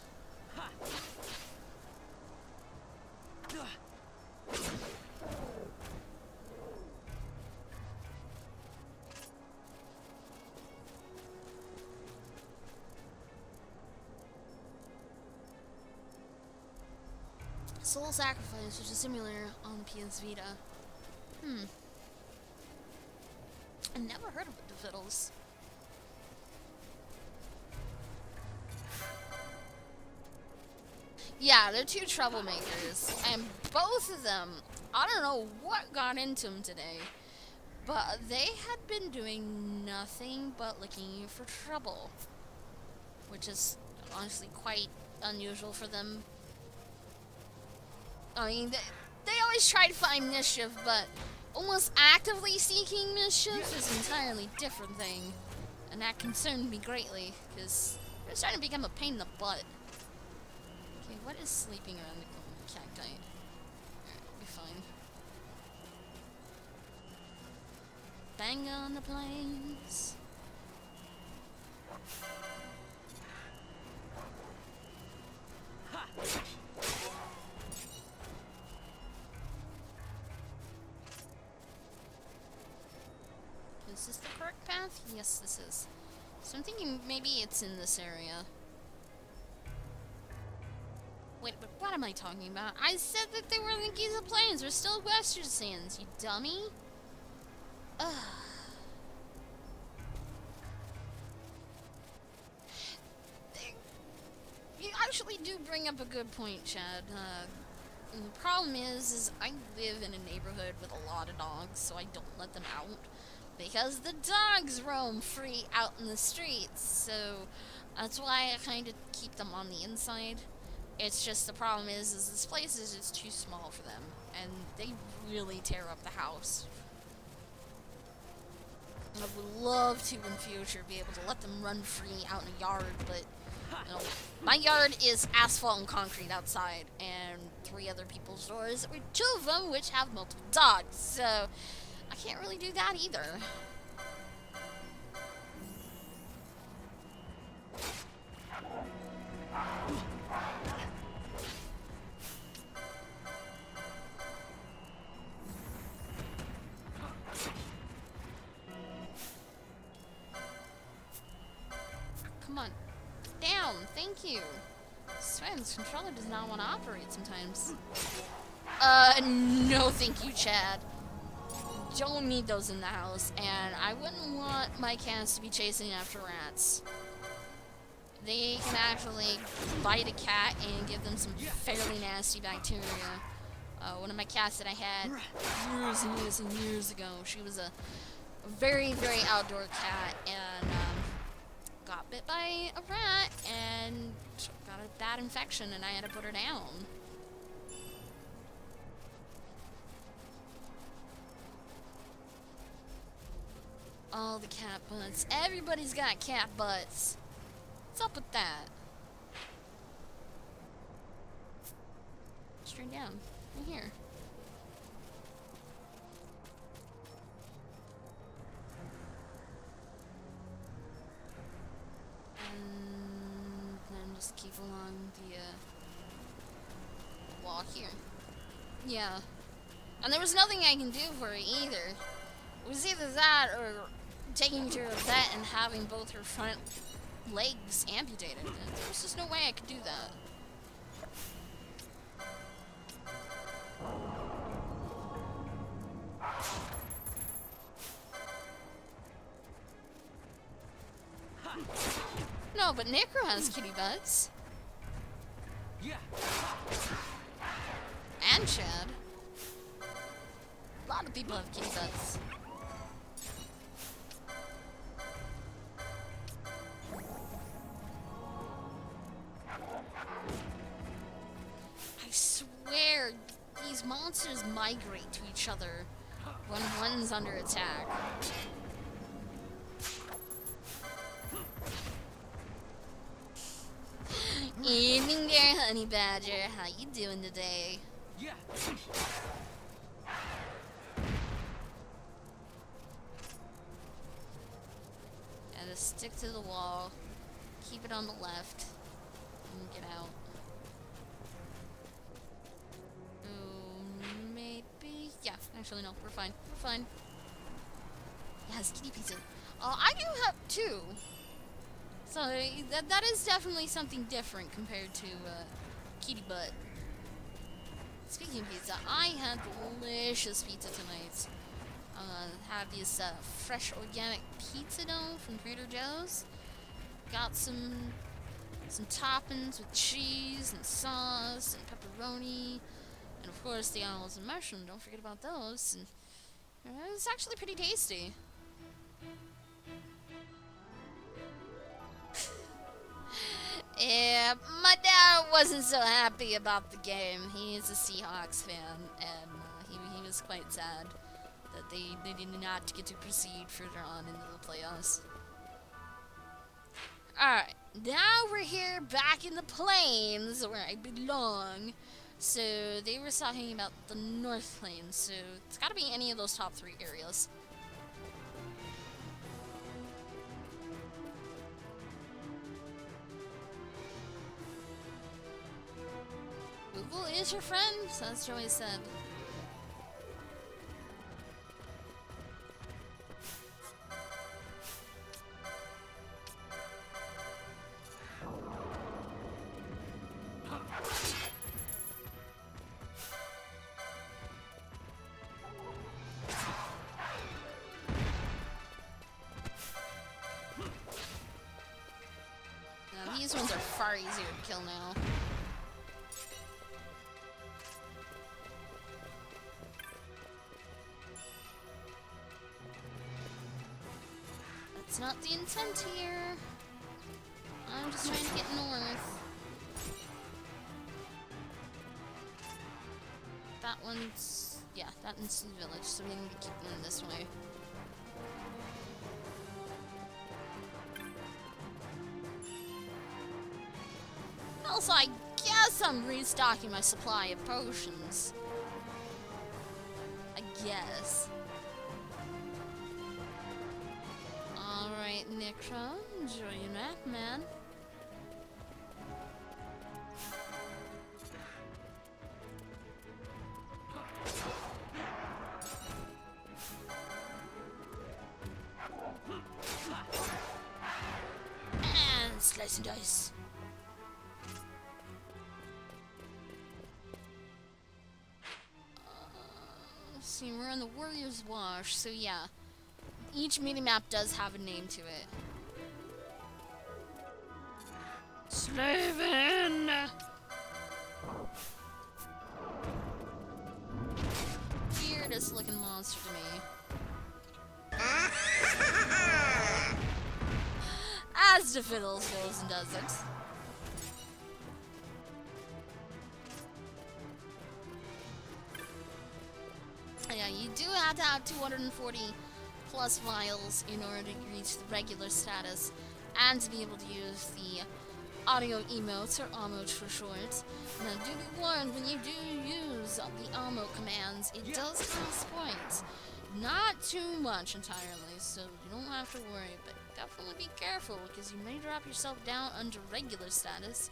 Soul Sacrifice, which is a simulator on the PS Vita. I never heard of the Fiddles. Yeah, they're 2 troublemakers, and both of them, I don't know what got into them today, but they had been doing nothing but looking for trouble, which is honestly quite unusual for them. I mean, they always try to find mischief, but almost actively seeking mischief is an entirely different thing, and that concerned me greatly, because they're starting to become a pain in the butt. Okay, what is sleeping around the cacti? Alright, we'll be fine. Bang on the plains. Is this the correct path? Yes, this is. So I'm thinking maybe it's in this area. Wait, but what am I talking about? I said that they were in the Giza Plains. They're still Western Sands, you dummy. Ugh. You actually do bring up a good point, Chad. And the problem is I live in a neighborhood with a lot of dogs, so I don't let them out. Because the dogs roam free out in the streets, so that's why I kind of keep them on the inside. It's just the problem is this place is just too small for them, and they really tear up the house. I would love to, in future, be able to let them run free out in the yard, but, you know, my yard is asphalt and concrete outside, and 3 other people's doors, or 2 of them, which have multiple dogs, so I can't really do that either. Come on. Down. Thank you. Swear, this controller does not want to operate sometimes. No thank you, Chad. Don't need those in the house, and I wouldn't want my cats to be chasing after rats. they can actually bite a cat and give them some fairly nasty bacteria. One of my cats that I had years and years and years ago, she was a very, very outdoor cat, and got bit by a rat and got a bad infection, and I had to put her down. All the cat butts. Everybody's got cat butts. What's up with that? Straight down. Right here. And then just keep along the wall here. Yeah. And there was nothing I can do for her either. It was either that or taking her to a vet and having both her front legs amputated. There was just no way I could do that. No, but Necro has kitty butts. Yeah. And Chad. A lot of people have kitty butts. I swear, these monsters migrate to each other when one's under attack. Evening there, honey badger. How you doing today? Yeah. And just stick to the wall. Keep it on the left. And get out. Oh, maybe. Yeah, actually, no. We're fine. We're fine. Yes, kitty pizza. I do have two. So that is definitely something different compared to kitty butt. Speaking of pizza, I had delicious pizza tonight. Had this fresh organic pizza dough from Trader Joe's. Got some toppings with cheese and sauce and pepperoni, and of course the olives and mushroom. Don't forget about those. And it's actually pretty tasty. Yeah, my dad wasn't so happy about the game. He is a Seahawks fan, and he was quite sad that they did not get to proceed further on into the playoffs. Alright, now we're here back in the plains where I belong. So they were talking about the North Plains, so it's gotta be any of those top 3 areas. Google is your friend, so that's Joey said. Now these ones are far easier to kill now. That's not the intent here. I'm just trying to get north. That one's... yeah, that one's the village, so we need to keep going this way. Also, I guess I'm restocking my supply of potions. I guess. Alright, Necro, enjoy your nap, man. And slice and dice. See, we're on the Warrior's Wash, so yeah. Each mini-map does have a name to it. Flavin! Weirdest looking monster to me. As the fiddles goes and does it. Yeah, you do have to have 240 plus vials in order to reach the regular status and to be able to use the audio emotes, or emotes for short. Now, do be warned, when you do use the emote commands, it does cost points. Not too much entirely, so you don't have to worry, but definitely be careful, because you may drop yourself down under regular status,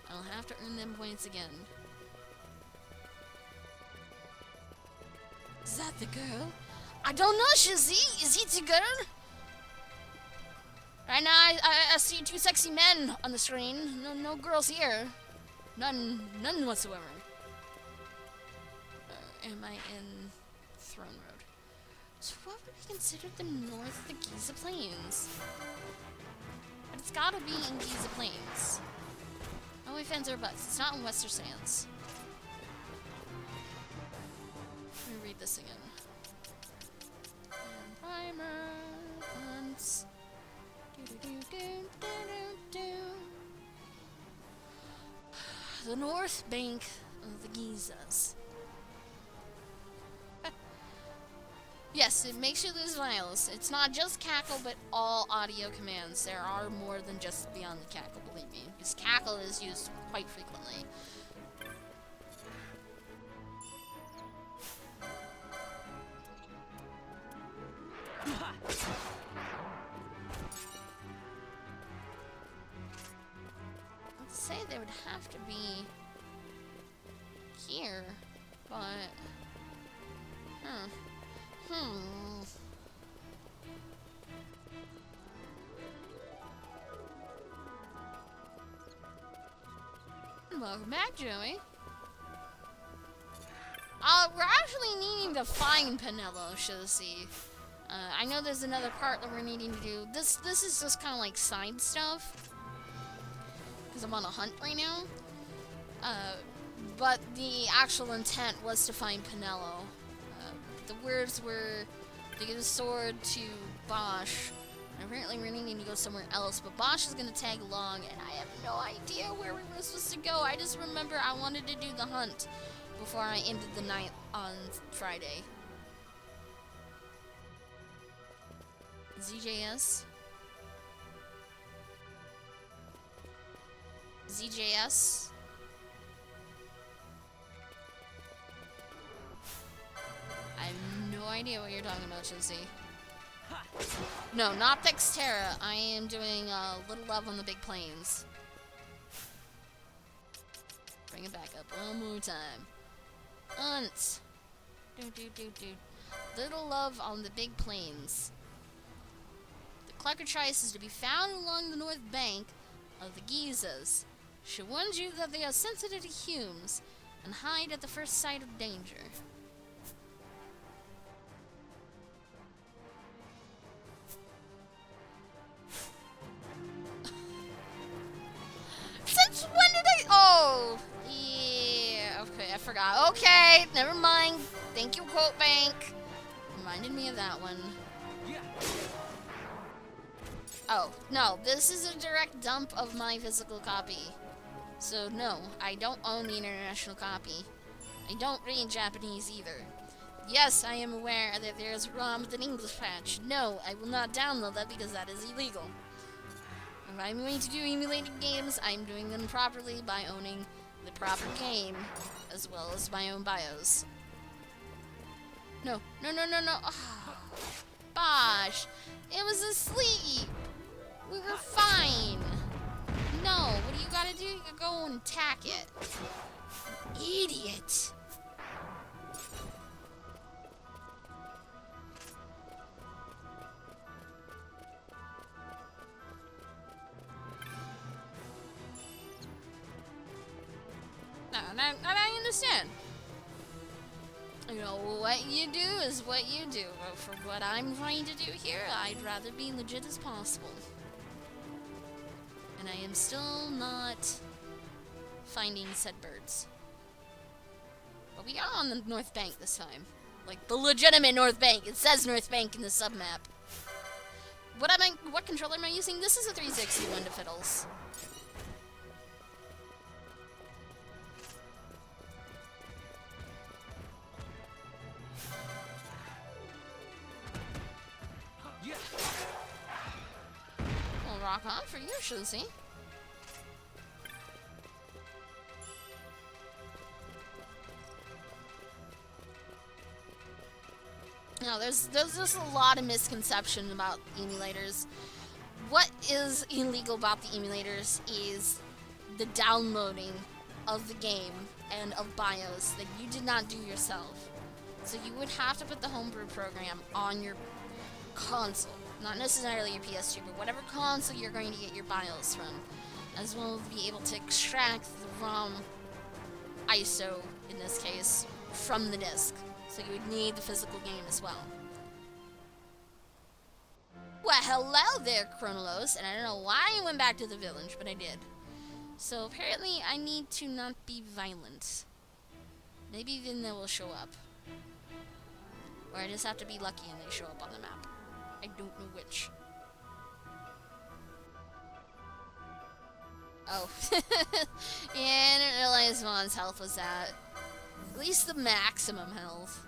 and you'll have to earn them points again. Is that the girl? I don't know, Shizzy. Is it the girl? Right now, I see two sexy men on the screen. No girls here. None whatsoever. Am I in Throne Road? So what would be considered the north of the Giza Plains? But it's gotta be in Giza Plains. Oh, we fans our butts. It's not in Western Sands. Let me read this again. And primer hunts. The north bank of the Gizas. Yes, it makes you lose vials. It's not just cackle, but all audio commands. There are more than just beyond the cackle, believe me. Because cackle is used quite frequently. Let's say they would have to be here, but Welcome back, Joey. We're actually needing to find Penelo, Shizzy. I know there's another part that we're needing to do. This is just kind of like side stuff, because I'm on a hunt right now. But the actual intent was to find Penelo. The words were to get a sword to Bosch. And apparently we're needing to go somewhere else, but Bosch is going to tag along, and I have no idea where we were supposed to go. I just remember I wanted to do the hunt before I ended the night on Friday. ZJS? ZJS? I have no idea what you're talking about, Shizzy. No, not Dexterra. I am doing Little Love on the Big Plains. Bring it back up one more time. Hunt. Little Love on the Big Plains. The Cluckertrice is to be found along the north bank of the Gizas. She warns you that they are sensitive to humans and hide at the first sight of danger. Since when did I... Oh! Yeah, okay, I forgot. Okay, never mind. Thank you, Quote Bank. Reminded me of that one. Yeah. Oh, no, this is a direct dump of my physical copy. So, no, I don't own the international copy. I don't read Japanese either. Yes, I am aware that there is ROM with an English patch. No, I will not download that because that is illegal. If I'm going to do emulated games, I'm doing them properly by owning the proper game, as well as my own BIOS. No. Oh, Bosh, it was asleep. We were fine. No, what do you gotta do? You gotta go and attack it. Idiot. And I understand. You know, what you do is what you do. But for what I'm trying to do here, I'd rather be legit as possible. and I am still not finding said birds. But we are on the North Bank this time. Like, the legitimate North Bank. It says North Bank in the submap. What controller am I using? This is a 360 one to fiddles. Yeah. Well, rock on for you, Shizzy. No, there's just a lot of misconception about emulators. What is illegal about the emulators is the downloading of the game and of BIOS that you did not do yourself. So you would have to put the homebrew program on your console. Not necessarily your PS2, but whatever console you're going to get your BIOS from. As well as be able to extract the ROM ISO, in this case, from the disc. So you would need the physical game as well. Well, hello there, Chronolos, and I don't know why I went back to the village, but I did. So apparently I need to not be violent. Maybe then they will show up. Or I just have to be lucky and they show up on the map. I don't know which. Oh. Yeah, I didn't realize Vaughn's health was at least the maximum health.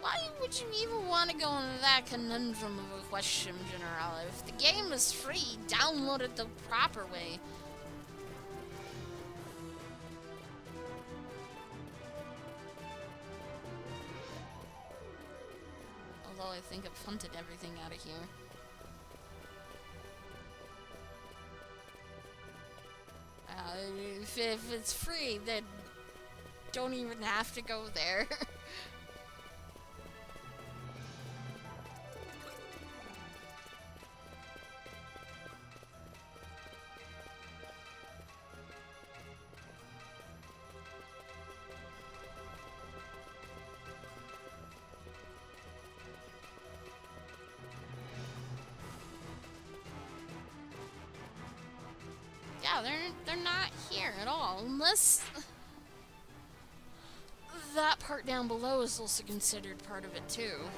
Why would you even want to go into that conundrum of a question, General? If the game is free, download it the proper way. Although I think I've hunted everything out of here. If it's free, then don't even have to go there. Yeah, they're not here at all, unless that part down below is also considered part of it too.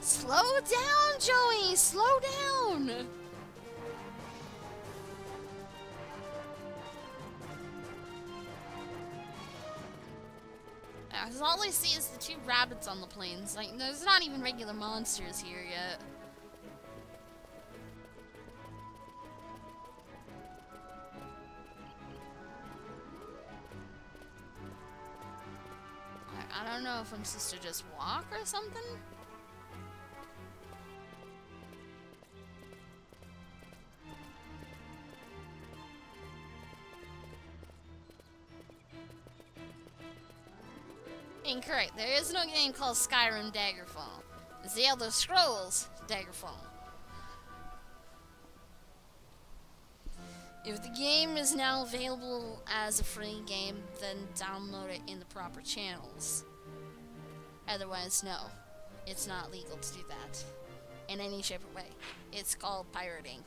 Slow down, Joey! Slow down! Because all I see is the two rabbits on the plains. Like, there's not even regular monsters here yet. I don't know if I'm supposed to just walk or something. Incorrect. There is no game called Skyrim Daggerfall. It's the Elder Scrolls Daggerfall. If the game is now available as a free game, then download it in the proper channels. Otherwise, no. It's not legal to do that. In any shape or way. It's called pirating.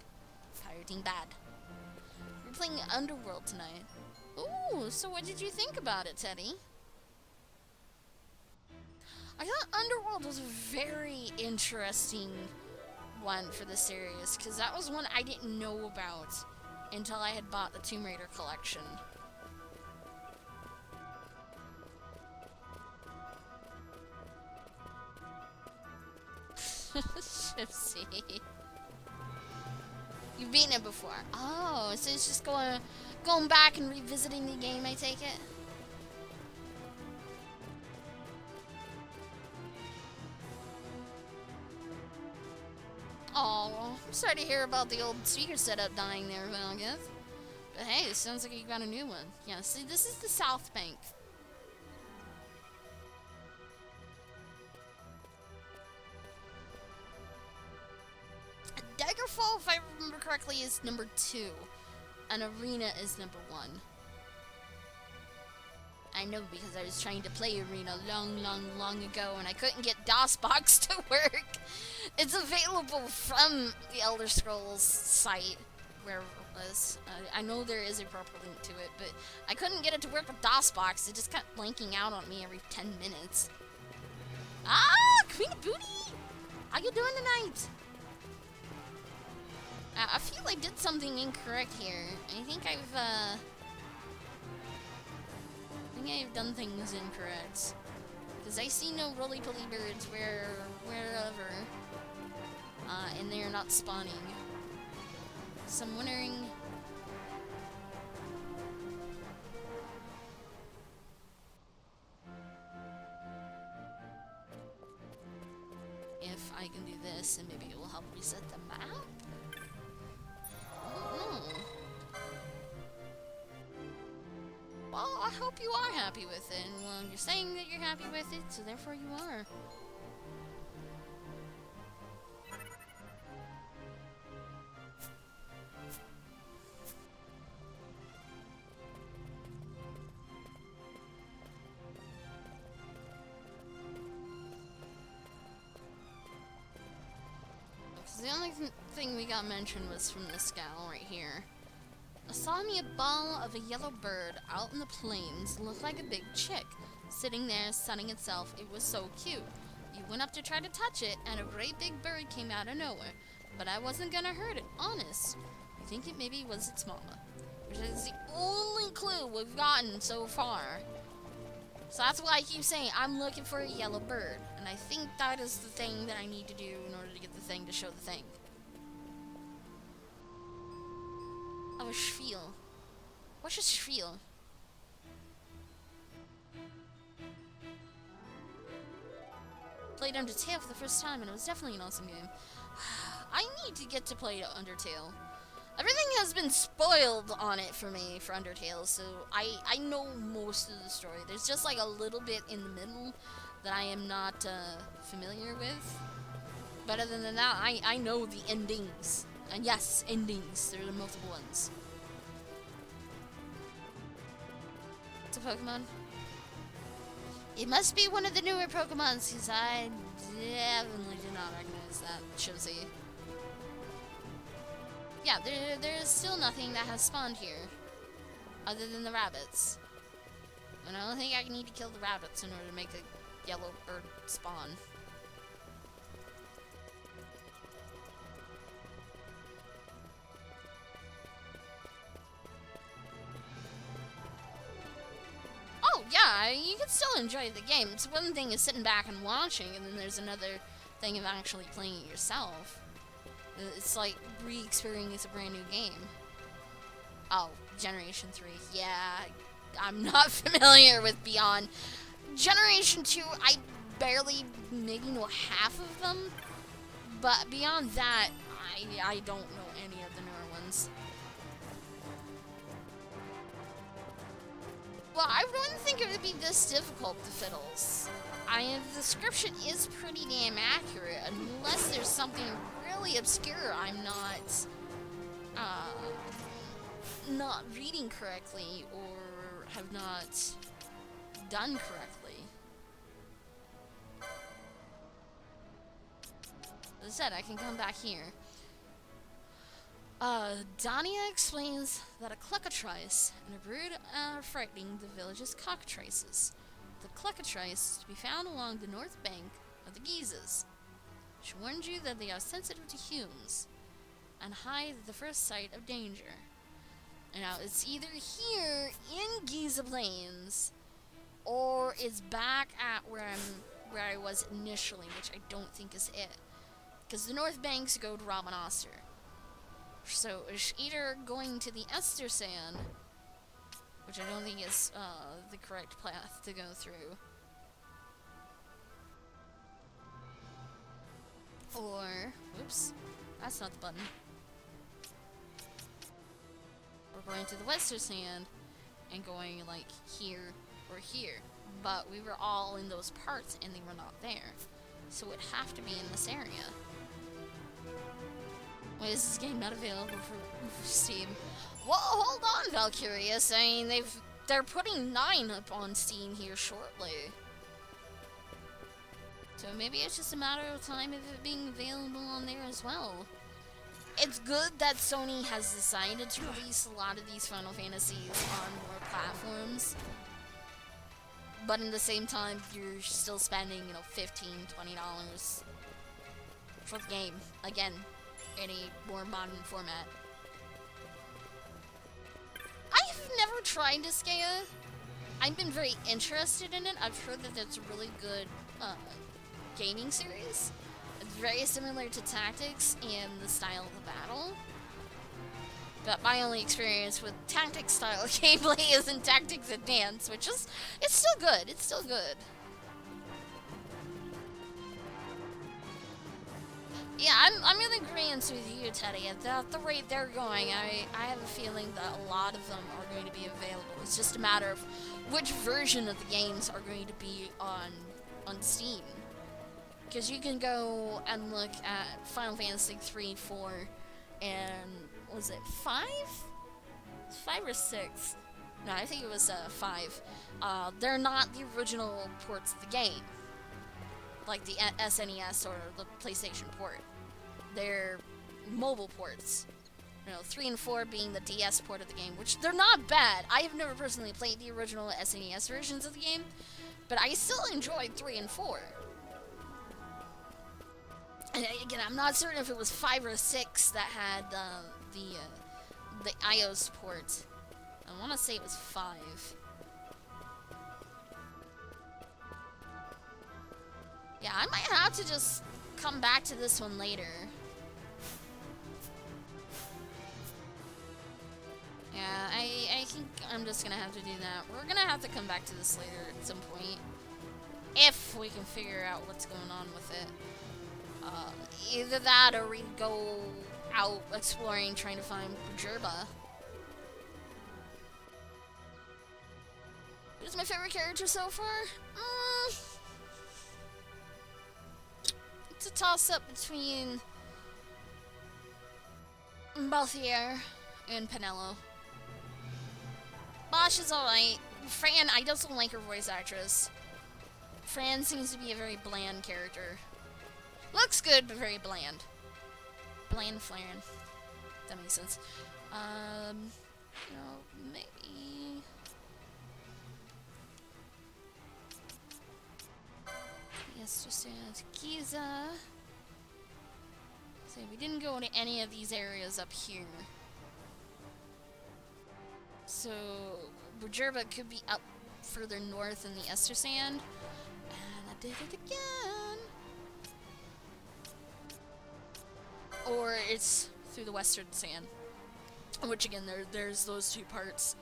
Pirating bad. We're playing Underworld tonight. Ooh, so what did you think about it, Teddy? I thought Underworld was a very interesting one for the series, because that was one I didn't know about until I had bought the Tomb Raider collection. Shipsy. You've beaten it before. Oh, so it's just going back and revisiting the game, I take it? Oh, I'm sorry to hear about the old speaker setup dying there, Valgith. But hey, it sounds like you got a new one. Yeah, see, this is the South Bank. Daggerfall, if correctly is number 2. An arena is number 1. I know because I was trying to play Arena long ago and I couldn't get DOSBox to work. It's available from the Elder Scrolls site, where it was. I know there is a proper link to it, but I couldn't get it to work with DOSBox. It just kept blanking out on me every 10 minutes. Ah, Queen of Booty! How you doing tonight? I feel I did something incorrect here. I think I've done things incorrect. Because I see no roly-poly birds wherever. And they are not spawning. So I'm wondering... if I can do this, and maybe it will help reset the map? I don't know. Well, I hope you are happy with it. And, well, you're saying that you're happy with it, so therefore you are. The only thing we got mentioned was from this gal right here. I saw me a ball of a yellow bird out in the plains, looked like a big chick, sitting there sunning itself. It was so cute. You went up to try to touch it, and a great big bird came out of nowhere. But I wasn't gonna hurt it, honest. I think it maybe was its mama, which is the only clue we've gotten so far. So that's why I keep saying I'm looking for a yellow bird, and I think that is the thing that I need to do in order to get the thing to show the thing. Oh, a spiel. What's a spiel? Played Undertale for the first time, and it was definitely an awesome game. I need to get to play Undertale. Everything has been spoiled on it for me for Undertale, so I know most of the story. There's just like a little bit in the middle that I am not familiar with. But other than that, I know the endings. And yes, endings. There are multiple ones. It's a Pokemon. It must be one of the newer Pokemons, because I definitely did not recognize that Chosy. Yeah, there is still nothing that has spawned here, other than the rabbits. And I don't think I need to kill the rabbits in order to make a yellow bird spawn. Oh, yeah, you can still enjoy the game. It's one thing is sitting back and watching, and then there's another thing of actually playing it yourself. It's like re-experiencing a brand new game. Oh, Generation 3. Yeah, I'm not familiar with Beyond. Generation 2, I barely maybe know half of them. But beyond that, I don't know any of the newer ones. Well, I wouldn't think it would be this difficult, the fiddles. The description is pretty damn accurate, unless there's something really obscure I'm not reading correctly or have not done correctly. As I said, I can come back here. Dania explains that a cluckatrice and a brood are frightening the village's cockatrices. The cluckatrice is to be found along the north bank of the Geezes. She warns you that they are sensitive to humans and hide at the first sight of danger. And now it's either here in Giza Plains or it's back at where I was initially, which I don't think is it. Because the north banks go to Ramanaster. So it's either going to the Ester Sand, which I don't think is the correct path to go through, or, whoops, that's not the button. We're going to the Western Sand and going like here or here, but we were all in those parts and they were not there, so it would have to be in this area. Why is this game not available for Steam? Well, hold on, Valkyrius. I mean, they're putting 9 up on Steam here shortly. So maybe it's just a matter of time of it being available on there as well. It's good that Sony has decided to release a lot of these Final Fantasies on more platforms. But in the same time, you're still spending, you know, $15, $20 for the game. Again, in a more modern format. I've never tried Disgaea. I've been very interested in it. I've heard that it's a really good gaming series. It's very similar to Tactics in the style of the battle. But my only experience with Tactics style gameplay is in Tactics Advance, which is, it's still good. It's still good. Yeah, I'm in agreement with you, Teddy. At the rate they're going, I have a feeling that a lot of them are going to be available. It's just a matter of which version of the games are going to be on Steam. Because you can go and look at Final Fantasy 3, 4, and was it 5? 5 or 6? No, I think it was 5. They're not the original ports of the game, like the SNES or the PlayStation port. They're mobile ports. You know, 3 and 4 being the DS port of the game, which they're not bad. I have never personally played the original SNES versions of the game, but I still enjoyed 3 and 4. And again, I'm not certain if it was 5 or 6 that had the iOS port. I want to say it was 5. Yeah, I might have to just come back to this one later. Yeah, I think I'm just gonna have to do that. We're gonna have to come back to this later at some point. If we can figure out what's going on with it. Either that or we go out exploring, trying to find Bujerba. Who's my favorite character so far? It's a toss-up between Balthier and Penelo. Bosch is alright. Fran, I just don't like her voice actress. Fran seems to be a very bland character. Looks good, but very bland. Bland Flan. That makes sense. You know, maybe... Yes, just Giza. So we didn't go into any of these areas up here. So, Bujerba could be up further north in the Ester Sand. And I did it again! Or it's through the Western Sand. Which again, there's those two parts.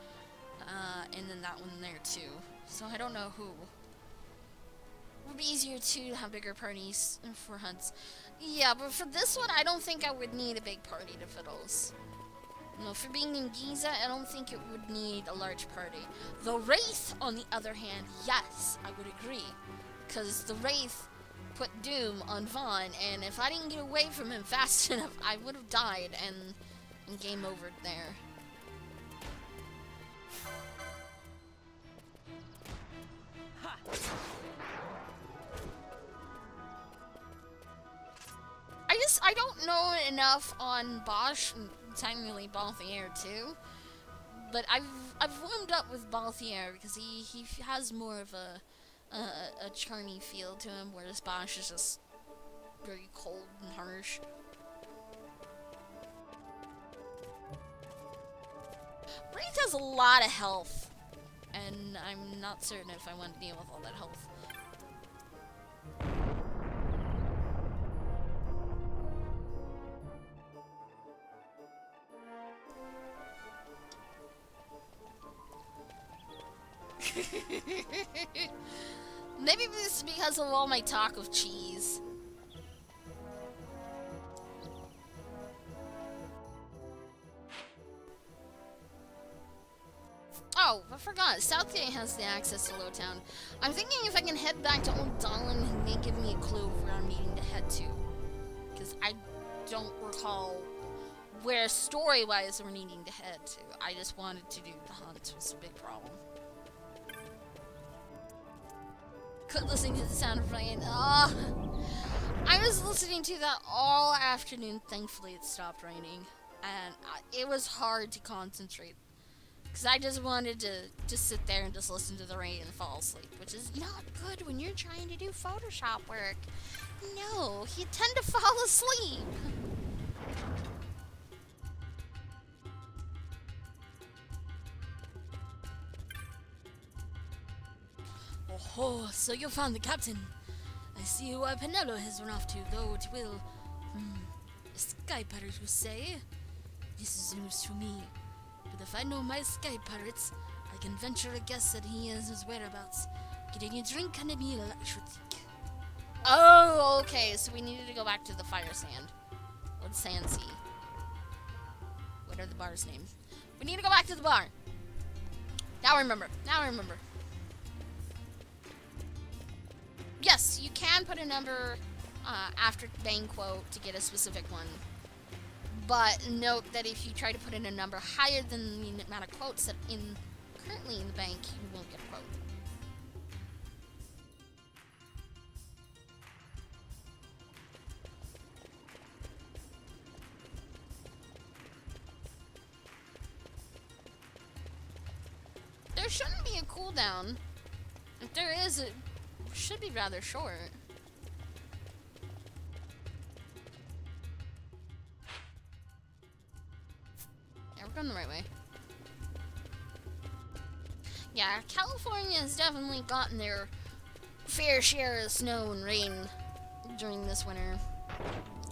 And then that one there too. So I don't know who. It would be easier to have bigger parties for hunts. Yeah, but for this one, I don't think I would need a big party to fiddles. No, for being in Giza, I don't think it would need a large party. The Wraith, on the other hand, yes, I would agree. Because the Wraith put Doom on Vaughn, and if I didn't get away from him fast enough, I would have died, and game over there. I don't know enough on Bosch, and technically Balthier too, but I've warmed up with Balthier because he has more of a charmy feel to him, whereas Bosch is just very cold and harsh. Wraith has a lot of health, and I'm not certain if I want to deal with all that health. Maybe this is because of all my talk of cheese. Oh, I forgot. Southgate has the access to Lowtown. I'm thinking if I can head back to Old Dahlin, he may give me a clue of where I'm needing to head to. Because I don't recall where story-wise we're needing to head to. I just wanted to do the hunt was a big problem. Listening to the sound of rain. I was listening to that all afternoon. Thankfully, it stopped raining, and it was hard to concentrate because I just wanted to just sit there and just listen to the rain and fall asleep, which is not good when you're trying to do Photoshop work. No, you tend to fall asleep. Oh, so you found the captain. I see why Penelope has run off to, though it will... a sky pirate, you say? This is news to me. But if I know my sky pirates, I can venture a guess that he is his whereabouts. Getting a drink and a meal, I should think. Oh, okay, so we needed to go back to the fire sand. Or the sand sea. What are the bar's names? We need to go back to the bar. Now I remember. Yes, you can put a number after main quote to get a specific one. But note that if you try to put in a number higher than the amount of quotes that currently in the bank, you won't get a quote. There shouldn't be a cooldown. If there is, it should be rather short. Yeah, we're going the right way. Yeah, California has definitely gotten their fair share of snow and rain during this winter.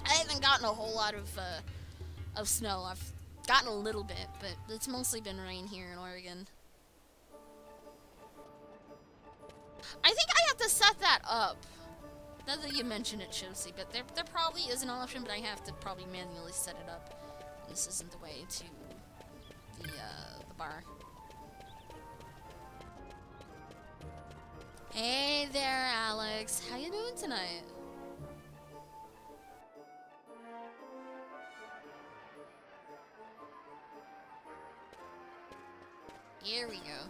I haven't gotten a whole lot of snow. I've gotten a little bit, but it's mostly been rain here in Oregon. I think I have to set that up. Now that you mention it, Josie, but there probably is an option, but I have to probably manually set it up. This isn't the way to the bar. Hey there, Alex. How you doing tonight? Here we go.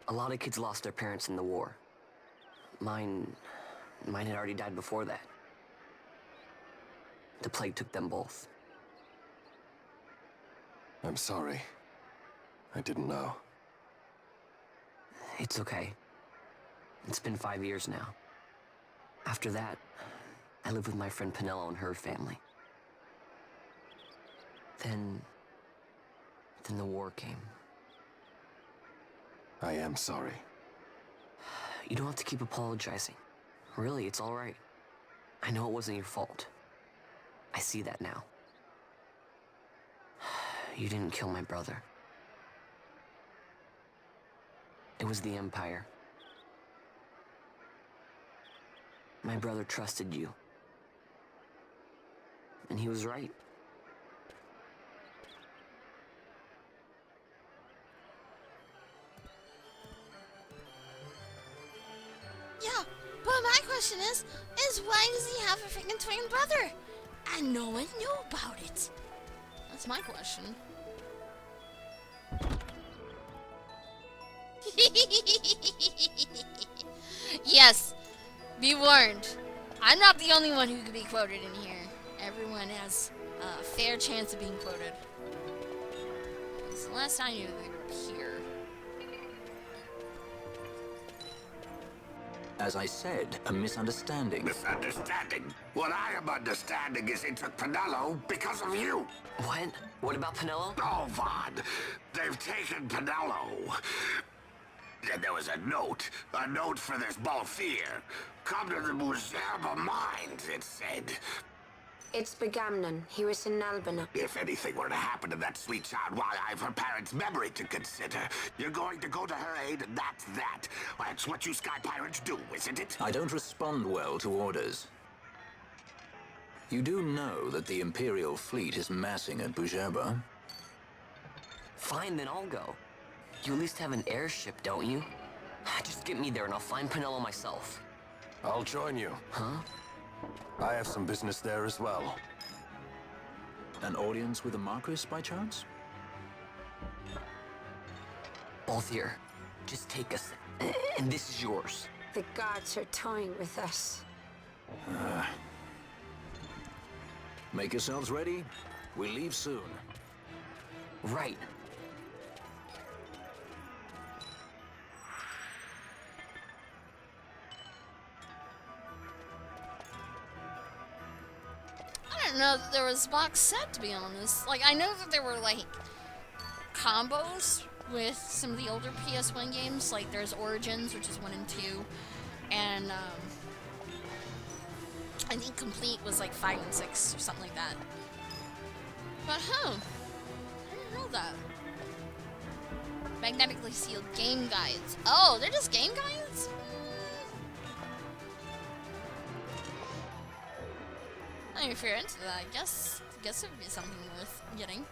A lot of kids lost their parents in the war. Mine had already died before that. The plague took them both. I'm sorry. I didn't know. It's okay. It's been 5 years now. After that, I lived with my friend Pinello and her family. Then the war came. I am sorry. You don't have to keep apologizing. Really, it's all right. I know it wasn't your fault. I see that now. You didn't kill my brother. It was the Empire. My brother trusted you. And he was right. Yeah, but my question is why does he have a freaking twin brother? And no one knew about it. That's my question. Yes, be warned. I'm not the only one who could be quoted in here. Everyone has a fair chance of being quoted. So last I knew they were here. As I said, a misunderstanding. Misunderstanding? What I am understanding is they took Pinello because of you. What? What about Pinello? Oh, Vaughn, they've taken Pinello. And there was a note for this Balthier. Come to the Museum of Mines, it said. It's Begamnon. He was in Albina. If anything were to happen to that sweet child while I have her parents' memory to consider, you're going to go to her aid, and that's that. That's what you Sky Pirates do, isn't it? I don't respond well to orders. You do know that the Imperial fleet is massing at Bujaba? Fine, then I'll go. You at least have an airship, don't you? Just get me there and I'll find Pinello myself. I'll join you. Huh? I have some business there as well. An audience with the Marquis, by chance? Both here. Just take us, and this is yours. The guards are toying with us. Make yourselves ready. We leave soon. Right. I didn't know that there was a box set, to be honest. Like, I know that there were, like, combos with some of the older PS1 games. Like, there's Origins, which is 1 and 2. And, I think Complete was, like, 5 and 6, or something like that. But, I didn't know that. Magnetically sealed game guides. Oh, they're just game guides? I mean, if you're into that, I guess it would be something worth getting.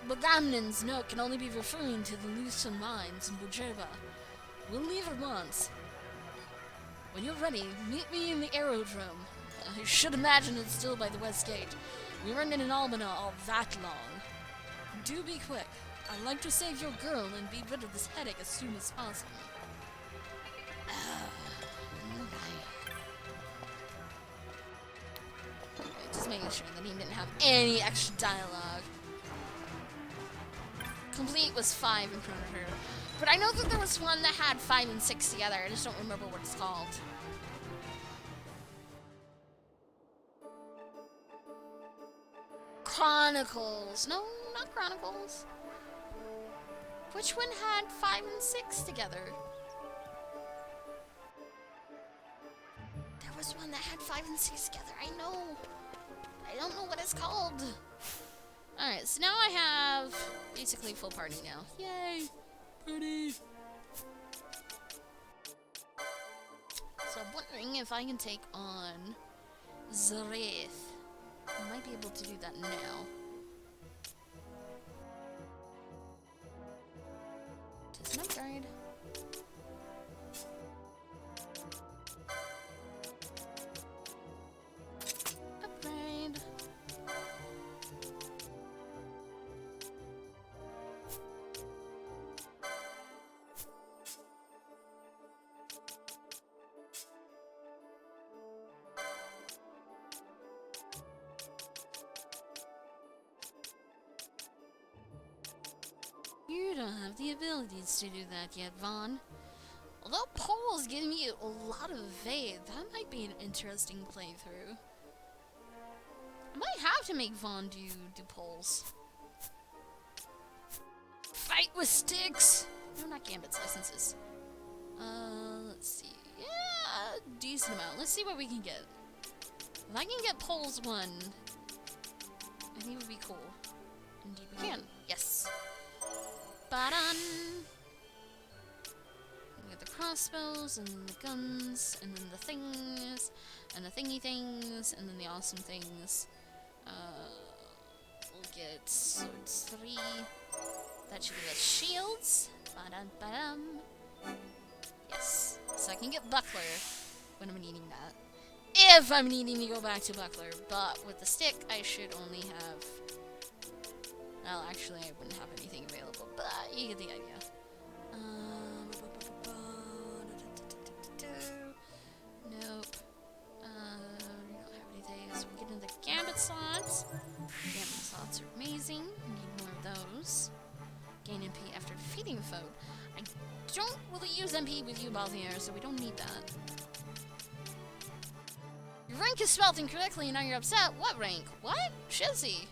Bogamnin's note can only be referring to the Lucian mines in Bujerba. We'll leave at once. When you're ready, meet me in the aerodrome. I should imagine it's still by the west gate. We weren't in Albina all that long. Do be quick. I'd like to save your girl and be rid of this headache as soon as possible. Just making sure that he didn't have any extra dialogue. Complete was 5 in front of her. But I know that there was one that had 5 and 6 together. I just don't remember what it's called. Chronicles. No, not Chronicles. Which one had 5 and 6 together? There was one that had 5 and 6 together. I know. I don't know what it's called. Alright, so now I have basically full party now. Yay! Party! So I'm wondering if I can take on Zareth. I might be able to do that now. Just an upgrade. Upgrade. You don't have the abilities to do that yet, Vaughn. Although Pole is giving you a lot of evade, that might be an interesting playthrough. I might have to make Vaughn do poles. Fight with sticks! No, not Gambit's licenses. Let's see. Yeah, decent amount. Let's see what we can get. If I can get poles 1, I think it would be cool. Indeed we can. Yes. Ba-dun! We got the crossbows, and the guns, and then the things, and the thingy things, and then the awesome things. We'll get swords 3. That should give us shields. Ba-dun, ba-dum. Yes. So I can get buckler when I'm needing that. If I'm needing to go back to buckler, but with the stick, I should only have... Well, actually, I wouldn't have anything available, but you get the idea. Nope. We don't have anything, so we'll get into the gambit slots. Gambit slots are amazing. We need more of those. Gain MP after defeating a foe. I don't really use MP with you, Balthier, so we don't need that. Your rank is spelled incorrectly and now you're upset. What rank? What? Shizzy.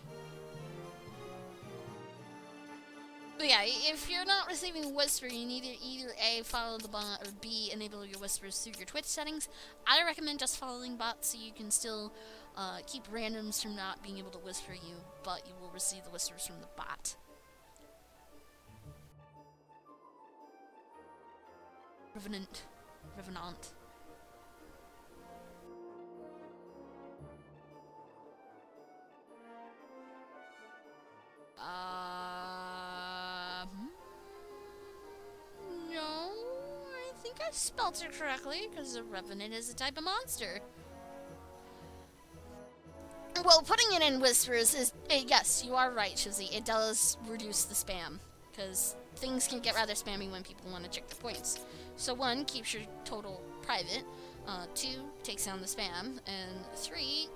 But yeah, if you're not receiving a whisper, you need to either A, follow the bot, or B, enable your whispers through your Twitch settings. I recommend just following bots so you can still keep randoms from not being able to whisper you, but you will receive the whispers from the bot. Revenant. No, I think I I spelt it correctly, because a revenant is a type of monster. Well, putting it in whispers is... yes, you are right, Shizzy. It does reduce the spam. Because things can get rather spammy when people want to check the points. So 1, keeps your total private. 2, takes down the spam. And 3...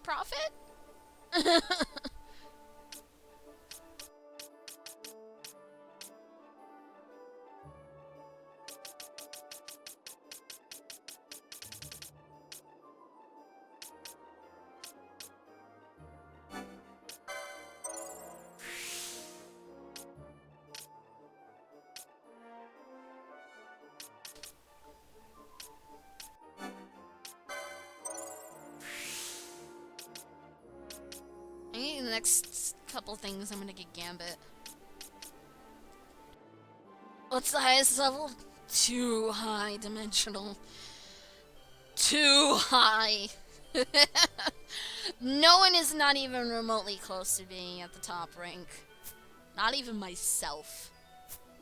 profit? I think the next couple things I'm gonna get Gambit. What's the highest level? Too high dimensional. Too high. No one is not even remotely close to being at the top rank. Not even myself.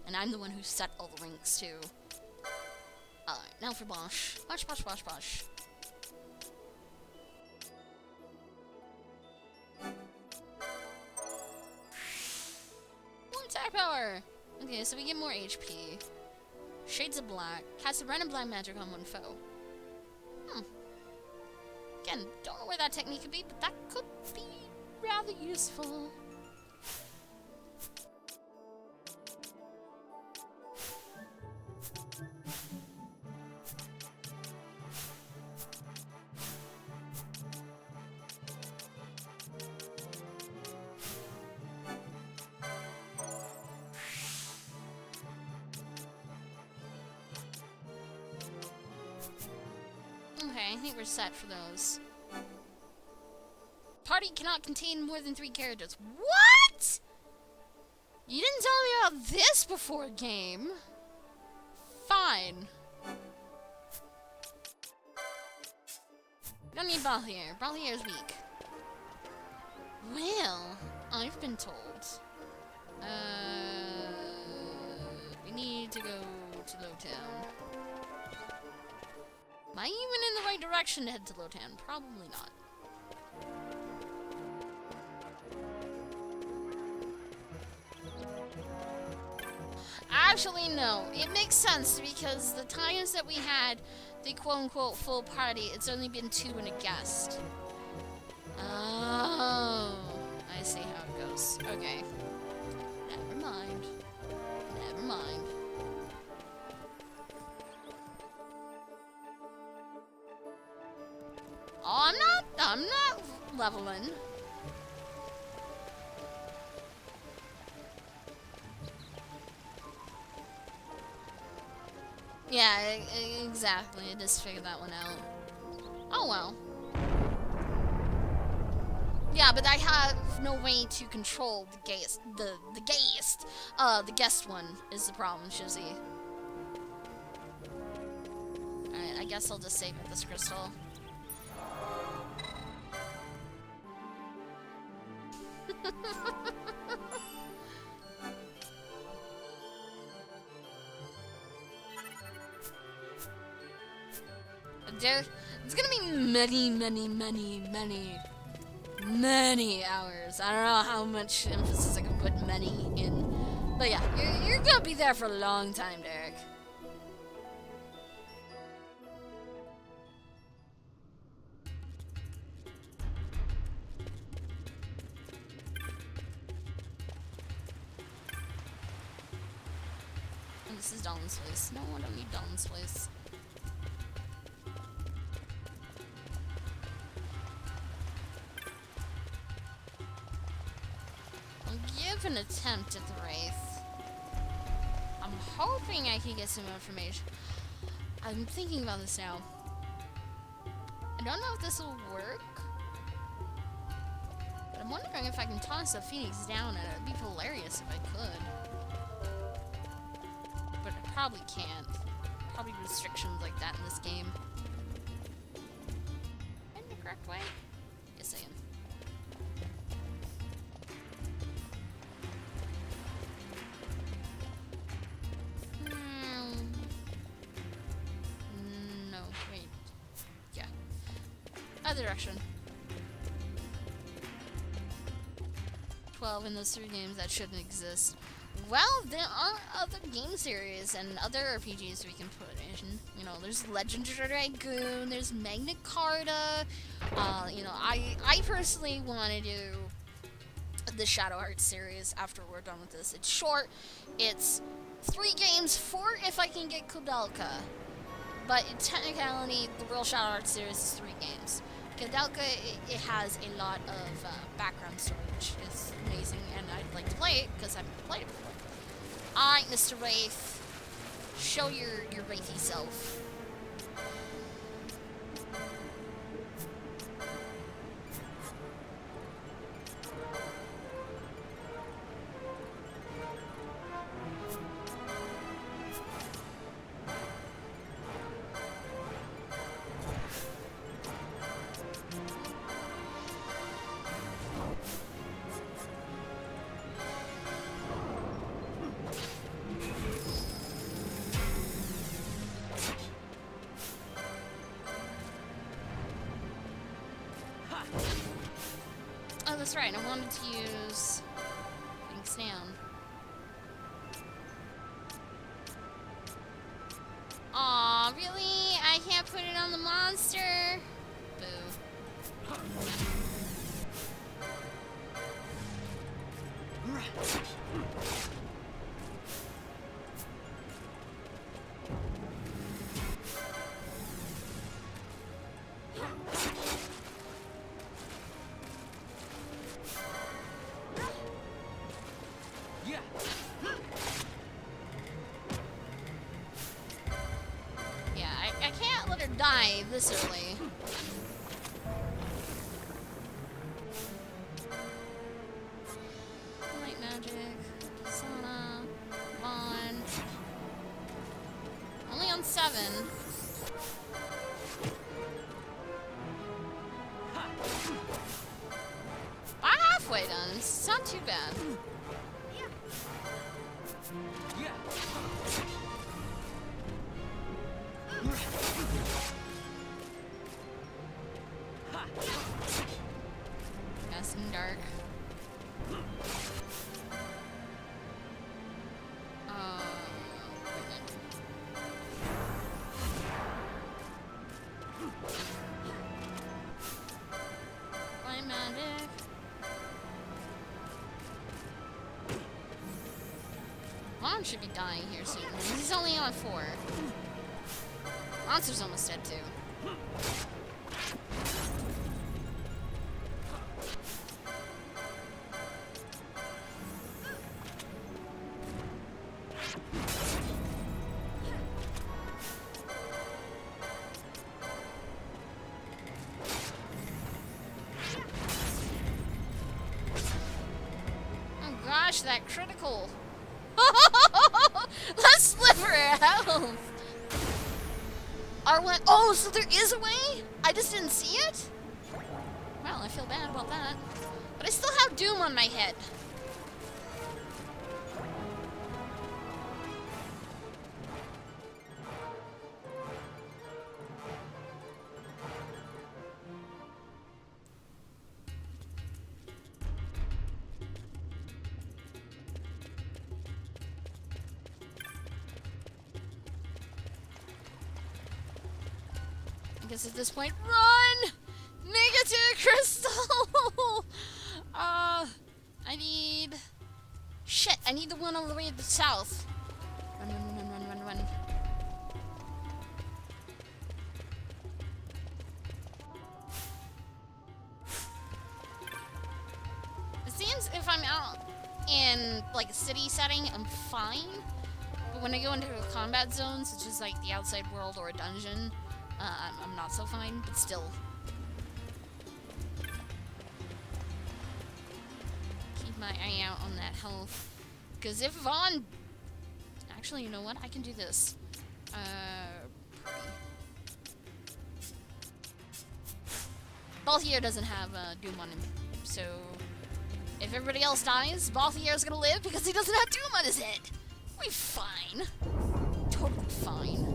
And I'm the one who set all the ranks too. Alright, now for Bosch. Bosch, Bosch, Bosch, Bosch. More attack power! Okay, so we get more HP. Shades of Black. Cast a random black magic on one foe. Again, don't know where that technique could be, but that could be rather useful. Okay, I think we're set for those. Party cannot contain more than 3 characters. What?! You didn't tell me about this before game. Fine. We don't need Balthier. Balthier is weak. Well, I've been told. We need to go to Lowtown. Am I even in the right direction to head to Lowtown? Probably not. Actually, no. It makes sense because the times that we had the quote-unquote full party, it's only been 2 and a guest. Oh, I see how it goes. Okay. Never mind. Never mind. Oh, I'm not leveling. Yeah, exactly. I just figured that one out. Oh well. Yeah, but I have no way to control the guest. The guest one is the problem, Shizzy. Alright, I guess I'll just save it this crystal. It's gonna be many hours. I don't know how much emphasis I can put many in. But yeah, you're gonna be there for a long time, Derek. And this is Dawn's place. No, I don't need Dawn's place. Give an attempt at the Wraith. I'm hoping I can get some information. I'm thinking about this now. I don't know if this will work, but I'm wondering if I can toss a Phoenix down, and it'd be hilarious if I could. But I probably can't. Probably restrictions like that in this game. In the correct way? Yes, I am. Other direction. 12 in those 3 games that shouldn't exist. Well, there are other game series and other RPGs we can put in. You know, there's Legend of Dragoon, there's Magna Carta. You know, I personally want to do the Shadow Hearts series after we're done with this. It's short. It's 3 games, 4 if I can get Kudelka. But in technicality, the real Shadow Hearts series is 3 games. Kudelka, it has a lot of background story, which is amazing, and I'd like to play it, because I've never played it before. Alright, Mr. Wraith. Show your wraithy self. Oh, that's right. I wanted to use things down. Aw, really? I can't put it on the monster? Boo. Yeah. Yeah, I can't let her die this early. Light magic, sauna, bond. Only on 7. I'm halfway done. It's not too bad. Yeah. Yes, and dark. Light magic. Mom should be dying here soon. He's only on 4. Monster's almost dead too. Oh gosh, that critical. Let's sliver health. R1. Oh, so there is a way? I just didn't see it? Well, I feel bad about that. But I still have Doom on my head. I guess at this point, run! Negative crystal! I need... Shit, I need the one all the way to the south. Run, run, run, run, run, run. It seems if I'm out in, like, a city setting, I'm fine. But when I go into a combat zone, such as, like, the outside world or a dungeon, I'm not so fine, but still. Keep my eye out on that health. Because if Vaughn... Actually, you know what? I can do this. Balthier doesn't have Doom on him. So, if everybody else dies, Balthier's gonna live because he doesn't have Doom on his head. We're fine. Totally fine.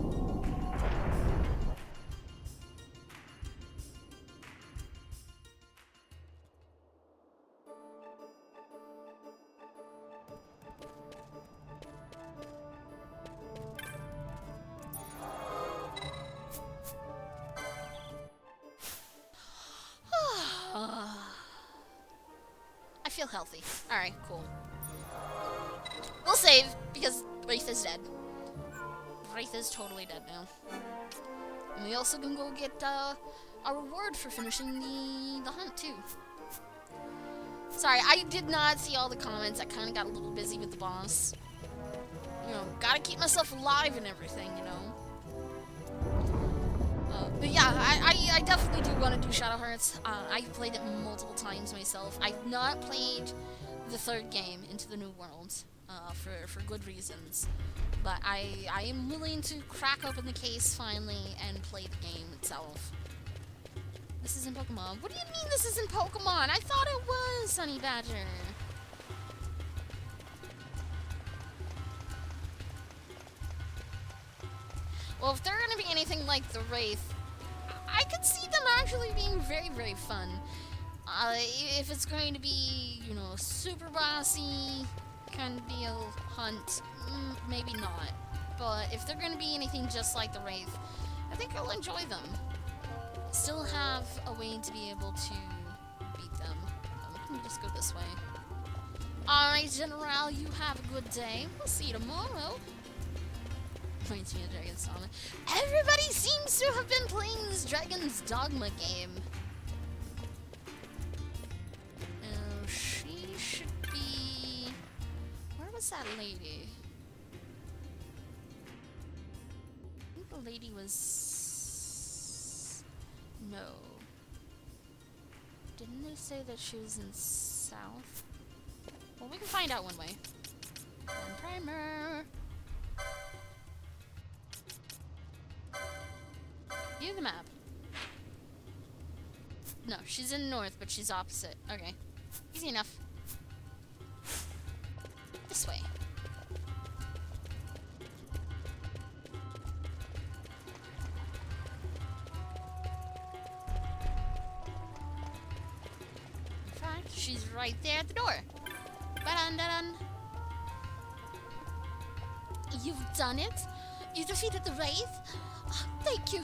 feel healthy. Alright, cool. We'll save, because Wraith is dead. Wraith is totally dead now. And we also can go get a reward for finishing the hunt, too. Sorry, I did not see all the comments. I kind of got a little busy with the boss. You know, gotta keep myself alive and everything, you know. But yeah, I definitely do want to do Shadow Hearts. I've played it multiple times myself. I've not played the 3rd game, Into the New World, for good reasons. But I am willing to crack open the case finally and play the game itself. This isn't Pokemon. What do you mean this isn't Pokemon? I thought it was Honey Badger. Well, if they're gonna be anything like the Wraith, I could see them actually being very, very fun. If it's going to be, you know, super bossy kind of deal, hunt, maybe not. But if they're going to be anything just like the Wraith, I think I'll enjoy them. Still have a way to be able to beat them. Let me just go this way. Alright, General, you have a good day. We'll see you tomorrow. Reminds me of Dragon's Dogma. Everybody seems to have been playing this Dragon's Dogma game. Now, she should be... Where was that lady? I think the lady was... No. Didn't they say that she was in South? Well, we can find out one way. And primer! View the map. No, she's in north, but she's opposite. Okay. Easy enough. This way. In fact, she's right there at the door. Ba-dun-da-dun. You've done it? You defeated the Wraith? Oh, thank you.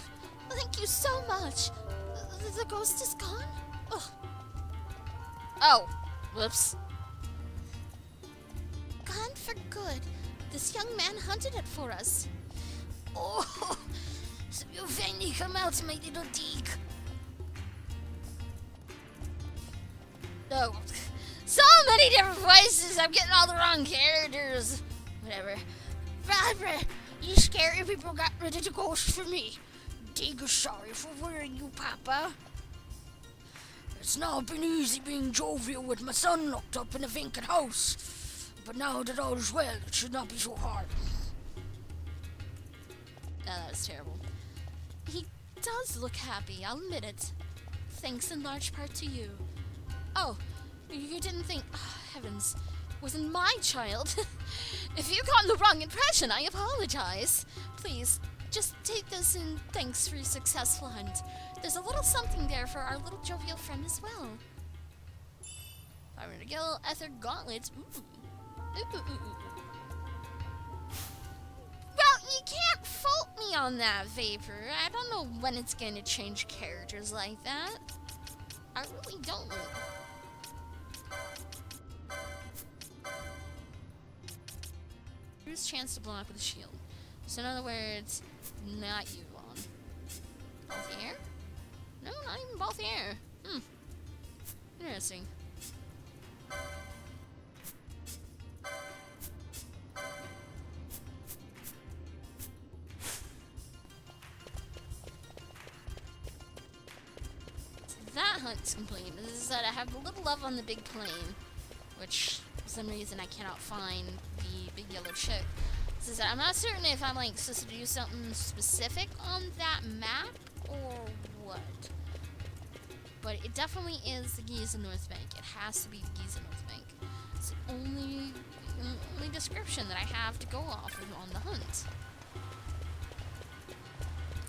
Thank you so much. The ghost is gone? Oh. Oh. Whoops. Gone for good. This young man hunted it for us. Oh. So you finally come out, my little dig. Oh. So many different voices. I'm getting all the wrong characters. Whatever. Barbara, you scary people got rid of the ghost for me. Dig is sorry for worrying you, Papa. It's not been easy being jovial with my son locked up in a vacant house. But now that all is well, it should not be so hard. That was terrible. He does look happy, I'll admit it. Thanks in large part to you. Oh, you didn't think... Oh, heavens. Wasn't my child. If you got the wrong impression, I apologize. Please, just take this in thanks for your successful hunt. There's a little something there for our little jovial friend as well. I'm gonna go Ether Gauntlets. Ooh. Ooh, ooh, ooh, ooh. Well, you can't fault me on that, Vapor. I don't know when it's gonna change characters like that. I really don't. Here's chance to block with a shield. So in other words, not you, Vaughn. Both here? No, not even both here. Interesting. So that hunt's complete. This is that I have a little love on the big plane, which for some reason I cannot find the big yellow chick. This is that I'm not certain if I'm like supposed to do something specific on that map or what. But it definitely is the Giza North Bank. It has to be the Giza North Bank. It's the only description that I have to go off of on the hunt.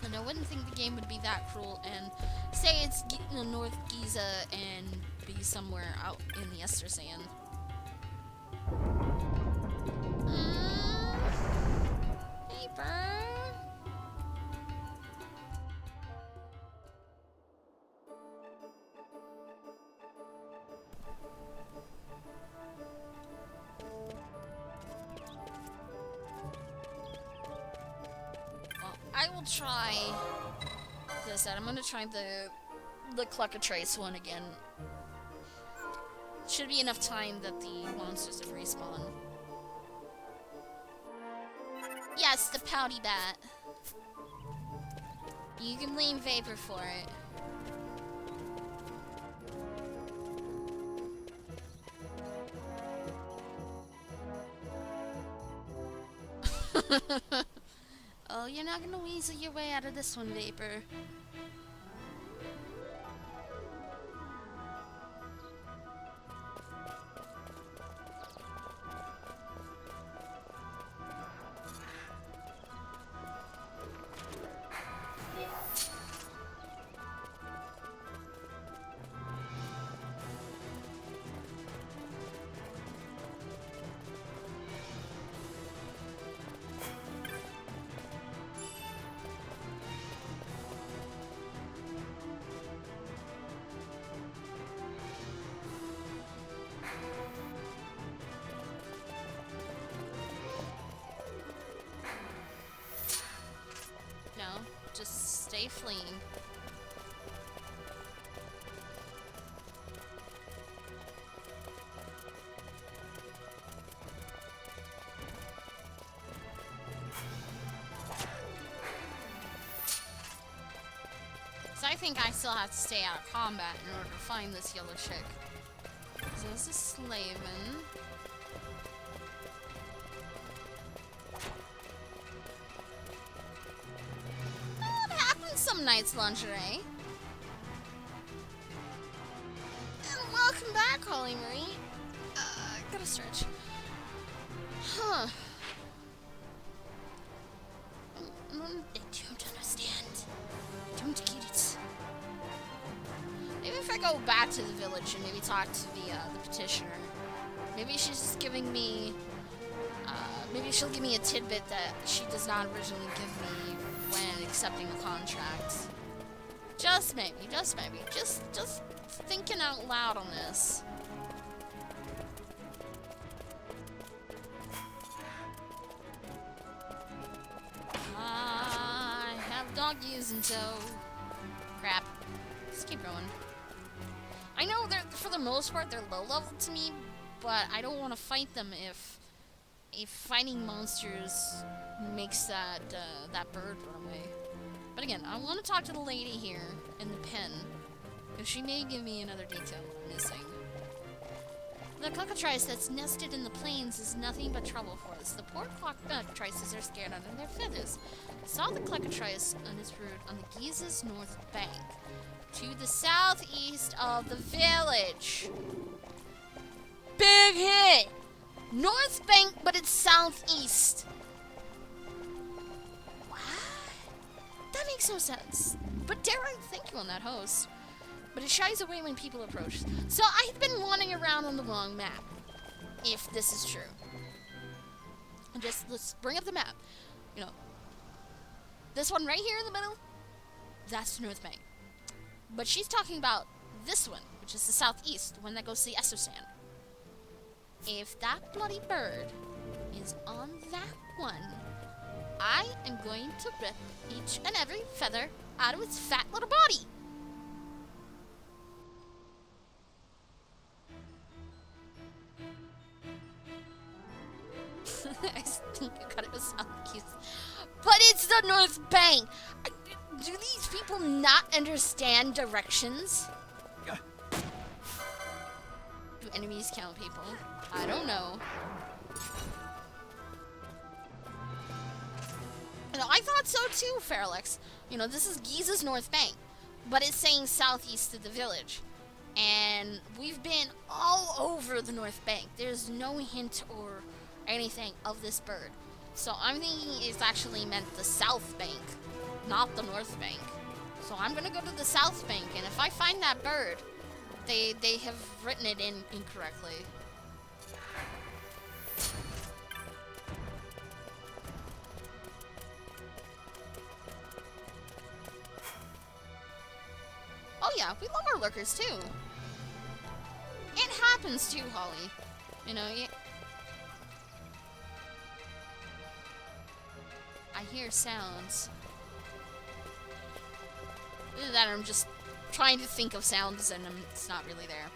And I wouldn't think the game would be that cruel and say it's North Giza and be somewhere out in the Ester Sand. Paper. I will try this out. I'm gonna try the Cluckatrace one again. Should be enough time that the monsters have respawned. Yes, the pouty bat. You can blame Vapor for it. Oh, you're not gonna weasel your way out of this one, Vapor. Just stay fleeing. So I think I still have to stay out of combat in order to find this yellow chick. So this is Slaven. Some Knight's lingerie. And welcome back, Holly Marie. Gotta stretch. Huh. I don't understand. Don't get it. Maybe if I go back to the village and maybe talk to the petitioner. Maybe she's just giving me, maybe she'll give me a tidbit that she does not originally give me when accepting a contract. Just maybe, just maybe. Just thinking out loud on this. I have doggies in tow. Crap. Just keep going. I know they're, for the most part, they're low level to me, but I don't want to fight them if fighting monsters makes that bird run away. But again, I want to talk to the lady here in the pen, because she may give me another detail I'm missing. The cockatrice that's nested in the plains is nothing but trouble for us. The poor cockatrices are scared out of their feathers. I saw the cockatrice on its route on the Giza's north bank, to the southeast of the village. Big hit! North bank, but it's southeast. What? That makes no sense. But dare I thank you on that, host. But it shies away when people approach. So I've been wandering around on the wrong map, if this is true. And just, let's bring up the map. You know, this one right here in the middle, that's North Bank. But she's talking about this one, which is the southeast, the one that goes to the XII. If that bloody bird is on that one, I am going to rip each and every feather out of its fat little body. I think you got it with southeast. But it's the North Bank! Do these people not understand directions? Do enemies count people? I don't know. You know, I thought so too, Faralex. You know, this is Giza's North Bank, but it's saying southeast of the village. And we've been all over the North Bank. There's no hint or anything of this bird. So I'm thinking it's actually meant the South Bank, not the North Bank. So I'm gonna go to the South Bank, and if I find that bird, they have written it in incorrectly. Oh yeah, we love our lurkers too. It happens too, Holly. You know, I hear sounds. Either that or I'm just trying to think of sounds and it's not really there.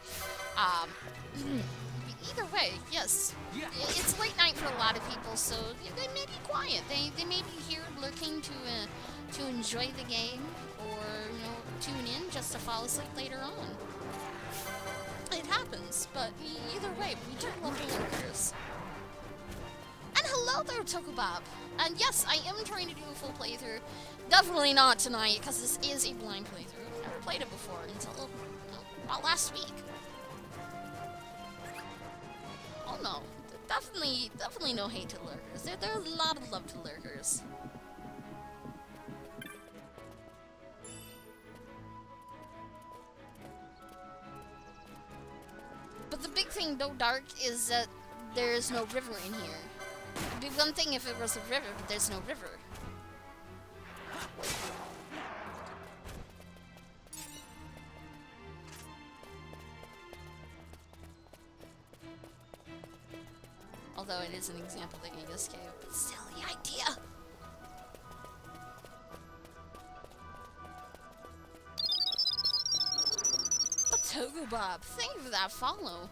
Either way, yes. It's late night for a lot of people, so they may be quiet. They may be here looking to enjoy the game, or tune in just to fall asleep later on. It happens, but either way, we do love the lurkers. And hello there, Tokubob. And yes, I am trying to do a full playthrough. Definitely not tonight, because this is a blind playthrough. I've never played it before until about last week. Oh no, definitely no hate to lurkers. There's a lot of love to lurkers. But the big thing, though, Dark, is that there's no river in here. It'd be one thing if it was a river, but there's no river. Although it is an example that you just gave, but silly idea. But Tokubob, thank you for that follow.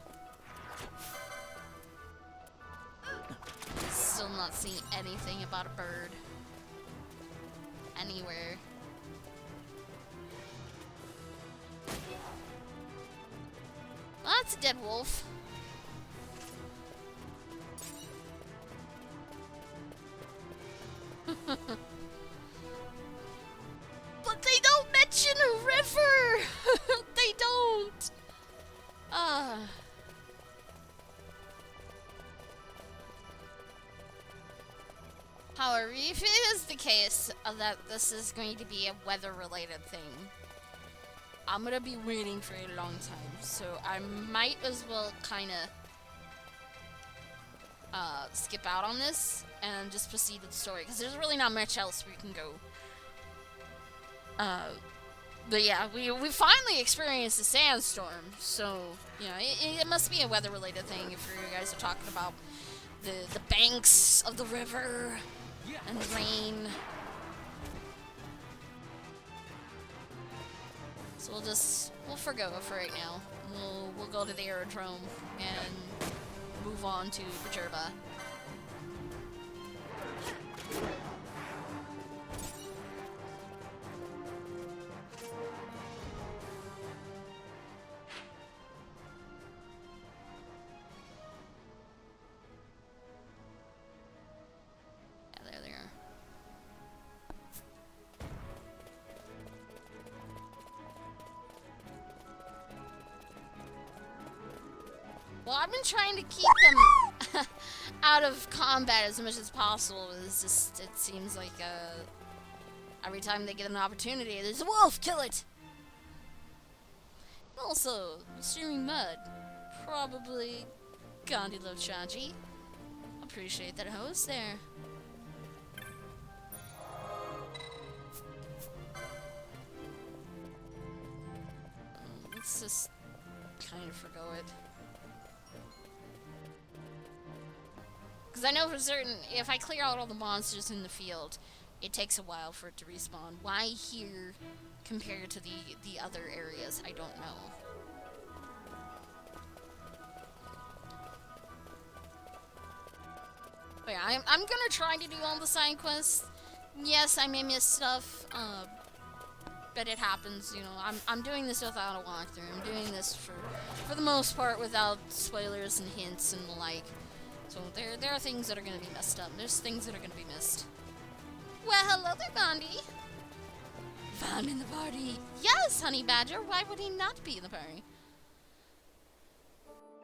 Still not seeing anything about a bird. Anywhere. Well, that's a dead wolf. But they don't mention a river! They don't! However, if it is the case that this is going to be a weather-related thing, I'm gonna be waiting for a long time, so I might as well kinda skip out on this and just proceed with the story, because there's really not much else we can go. But yeah, we finally experienced a sandstorm, so, it must be a weather-related thing if you guys are talking about the banks of the river and the rain. So we'll forgo it for right now. We'll go to the aerodrome and move on to Bajerba. Yeah, there they are. Well, I've been trying to keep them out of combat as much as possible. It's just, it seems like every time they get an opportunity, there's a wolf, kill it! Also, streaming mud. Probably Gandhi Love Chachi. Appreciate that host there. Let's just kind of forgo it. Because I know for certain, if I clear out all the monsters in the field, it takes a while for it to respawn. Why here compared to the other areas, I don't know. But yeah, I'm gonna try to do all the side quests. Yes, I may miss stuff, but it happens, I'm doing this without a walkthrough. I'm doing this for the most part without spoilers and hints and the like. So there are things that are going to be messed up. There's things that are going to be missed. Well, hello there, Gandhi. Found in the party. Yes, Honey Badger. Why would he not be in the party?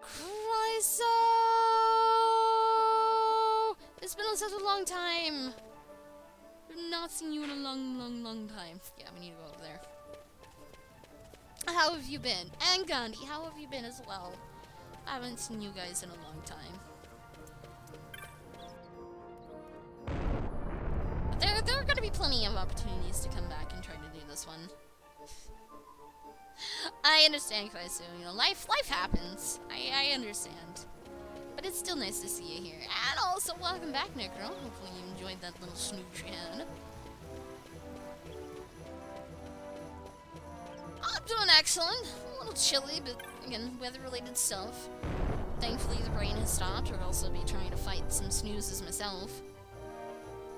Chryso! It's been such a long time. I've not seen you in a long time. Yeah, we need to go over there. How have you been? And Gandhi, how have you been as well? I haven't seen you guys in a long time. There are going to be plenty of opportunities to come back and try to do this one. I understand, Kwaisu. Life happens. I understand. But it's still nice to see you here. And also, welcome back, Necro. Hopefully you enjoyed that little snooch you had. I'm doing excellent. A little chilly, but again, weather-related stuff. Thankfully, the rain has stopped, or else I'll be trying to fight some snoozes myself.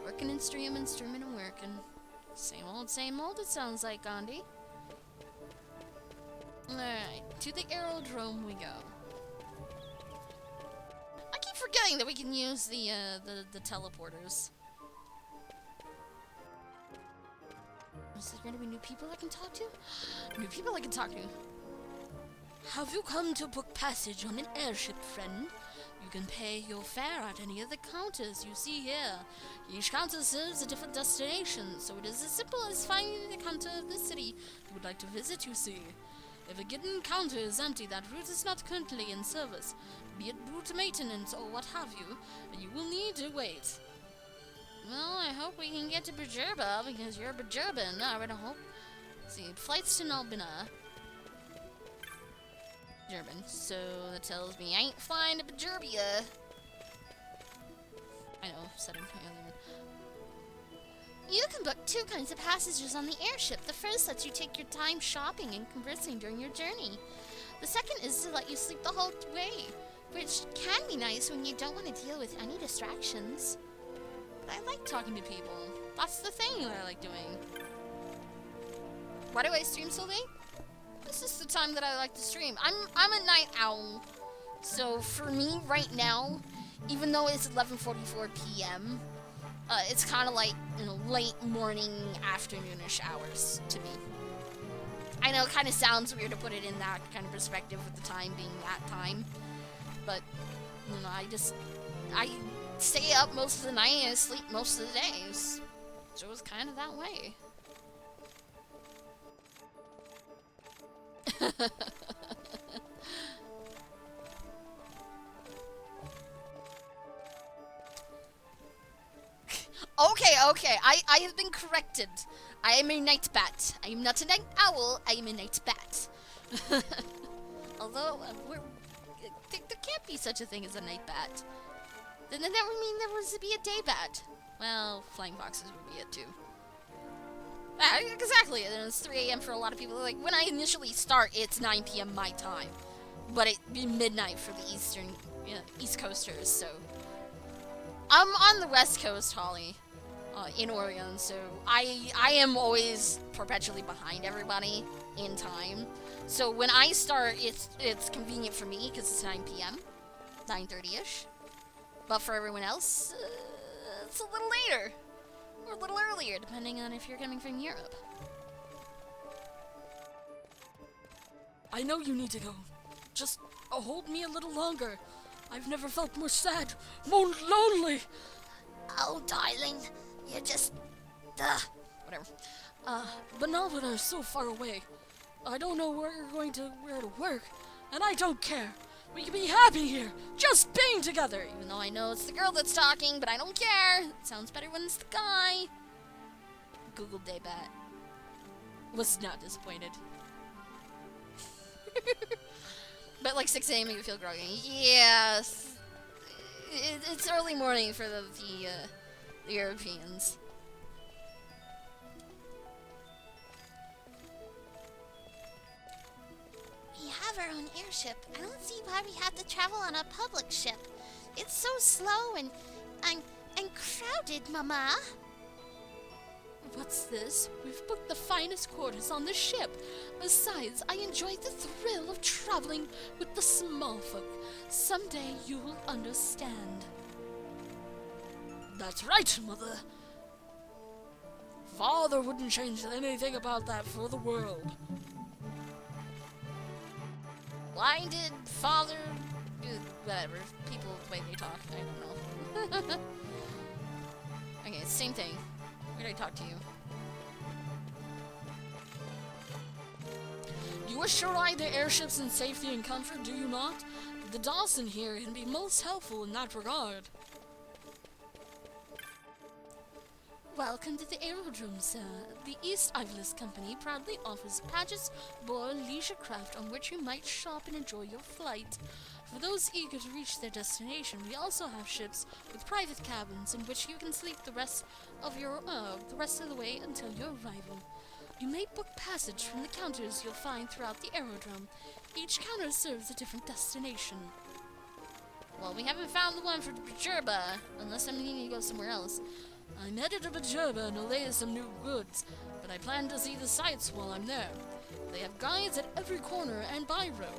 Working and streaming and working. Same old, it sounds like, Gandhi. Alright, to the aerodrome we go. I keep forgetting that we can use the teleporters. Is there gonna be new people I can talk to? New people I can talk to. Have you come to book passage on an airship, friend? You can pay your fare at any of the counters you see here. Each counter serves a different destination, so it is as simple as finding the counter of the city you would like to visit, you see. If a given counter is empty, that route is not currently in service, be it route maintenance or what have you, and you will need to wait. Well, I hope we can get to Bajerba, because you're Bajerban, I hope. Let's see, flights to Nalbina. German, so that tells me I ain't flying to Bajerbia. I know, setting alien. You can book two kinds of passages on the airship. The first lets you take your time shopping and conversing during your journey. The second is to let you sleep the whole way, which can be nice when you don't want to deal with any distractions. But I like talking to people. That's the thing that I like doing. Why do I stream so late? This is the time that I like to stream. I'm a night owl, so for me right now, even though it's 11:44 p.m., it's kind of like, you know, late morning, afternoonish hours to me. I know it kind of sounds weird to put it in that kind of perspective with the time being that time, but you know, I stay up most of the night and I sleep most of the days, so it's kind of that way. Okay, I have been corrected. I am a night bat. I am not a night owl, I am a night bat. Although, there can't be such a thing as a night bat. Then that would mean there was to be a day bat. Well, flying foxes would be it too. Exactly, and it's 3 a.m. for a lot of people. Like, when I initially start, it's 9 p.m. my time. But it'd be midnight for the East Coasters, so... I'm on the West Coast, Holly, in Oregon, so I am always perpetually behind everybody in time. So when I start, it's convenient for me, because it's 9 p.m., 9:30-ish. But for everyone else, it's a little later. Or a little earlier, depending on if you're coming from Europe. I know you need to go. Just hold me a little longer. I've never felt more sad, more lonely. Oh, darling, you're just... whatever. But now that I'm so far away, I don't know where to work, and I don't care. We can be happy here, just being together. Even though I know it's the girl that's talking, but I don't care. It sounds better when it's the guy. Google Daybat. Was not disappointed. But like 6 a.m. you feel groggy. Yes. It's early morning for the Europeans. We have our own airship. I don't see why we have to travel on a public ship. It's so slow and crowded, Mama. What's this? We've booked the finest quarters on the ship. Besides, I enjoy the thrill of traveling with the small folk. Someday you'll understand. That's right, Mother. Father wouldn't change anything about that for the world. Why did Father do whatever? People, the way they talk, I don't know. Okay, same thing. Where did I talk to you? You assure ride the airships in safety and comfort, do you not? The Dawson here can be most helpful in that regard. Welcome to the aerodrome, sir. The East Ivilis Company proudly offers pageants, aboard leisure craft on which you might shop and enjoy your flight. For those eager to reach their destination, we also have ships with private cabins in which you can sleep the rest of the way until your arrival. You may book passage from the counters you'll find throughout the aerodrome. Each counter serves a different destination. Well, we haven't found the one for Bajerba, unless I'm needing to go somewhere else. I'm headed to Bajerba and allay some new goods, but I plan to see the sights while I'm there. They have guides at every corner and by road.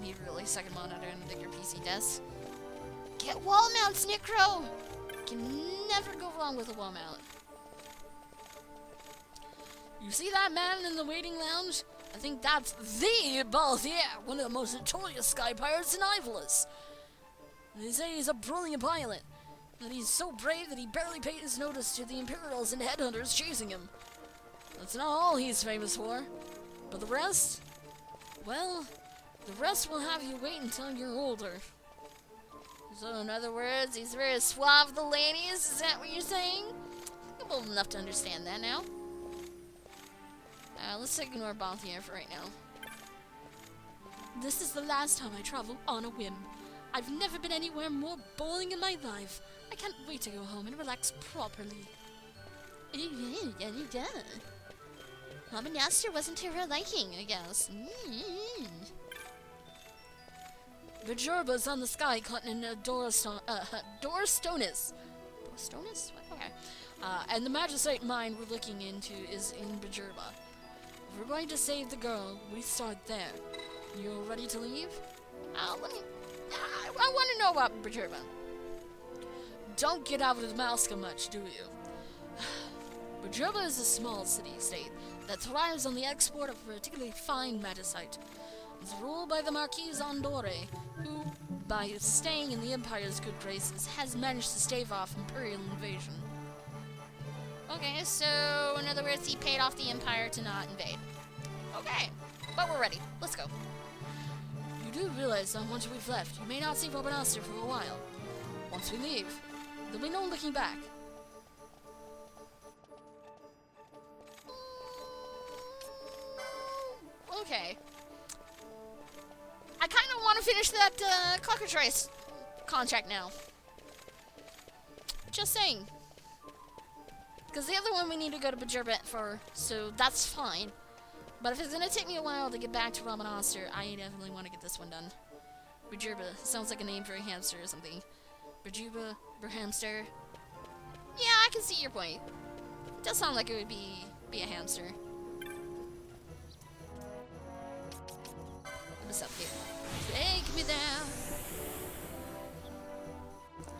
Need a really second monitor and a bigger PC desk. Get wall mounts, Necro! Can never go wrong with a wall mount. You see that man in the waiting lounge? I think that's the Balthier, one of the most notorious sky pirates in Ivalice. They say he's a brilliant pilot, that he's so brave that he barely pays notice to the Imperials and headhunters chasing him. That's not all he's famous for. But the rest? Well, the rest will have you wait until you're older. So in other words, he's very suave with the ladies, is that what you're saying? I'm old enough to understand that now. Let's ignore Balthier for right now. This is the last time I travel on a whim. I've never been anywhere more boring in my life. I can't wait to go home and relax properly. Master wasn't to her liking, I guess. Bajerba's on the sky continent of Dorstonus. Dorstonus? Okay. And the Magicite mine we're looking into is in Bajerba. If we're going to save the girl, we start there. You ready to leave? I want to know about Bajerba. Don't get out of the Malska much, do you? Bajerba is a small city-state that thrives on the export of particularly fine magicite. It's ruled by the Marquis Andore, who, by staying in the Empire's good graces, has managed to stave off Imperial invasion. Okay, so in other words, he paid off the Empire to not invade. Okay, but we're ready. Let's go. You do realize that once we've left, you may not see Robin Oster for a while. Once we leave, there'll be no looking back. Okay. I kind of want to finish that cockatrice contract now. Just saying. Because the other one we need to go to Bajerba for, so that's fine. But if it's going to take me a while to get back to Robin Oster, I definitely want to get this one done. Bajerba. Sounds like a name for a hamster or something. Bajerba, Berhamster. Yeah, I can see your point. It does sound like it would be a hamster. What's up, dude? Take me there.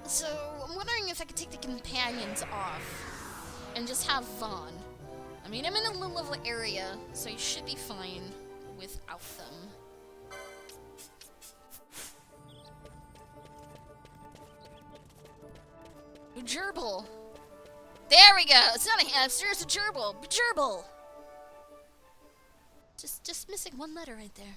So, I'm wondering if I could take the companions off and just have Vaughn. I mean, I'm in a low-level area, so you should be fine without them. Gerbil. There we go. It's not a hamster, it's a gerbil. Gerbil. Just missing one letter right there.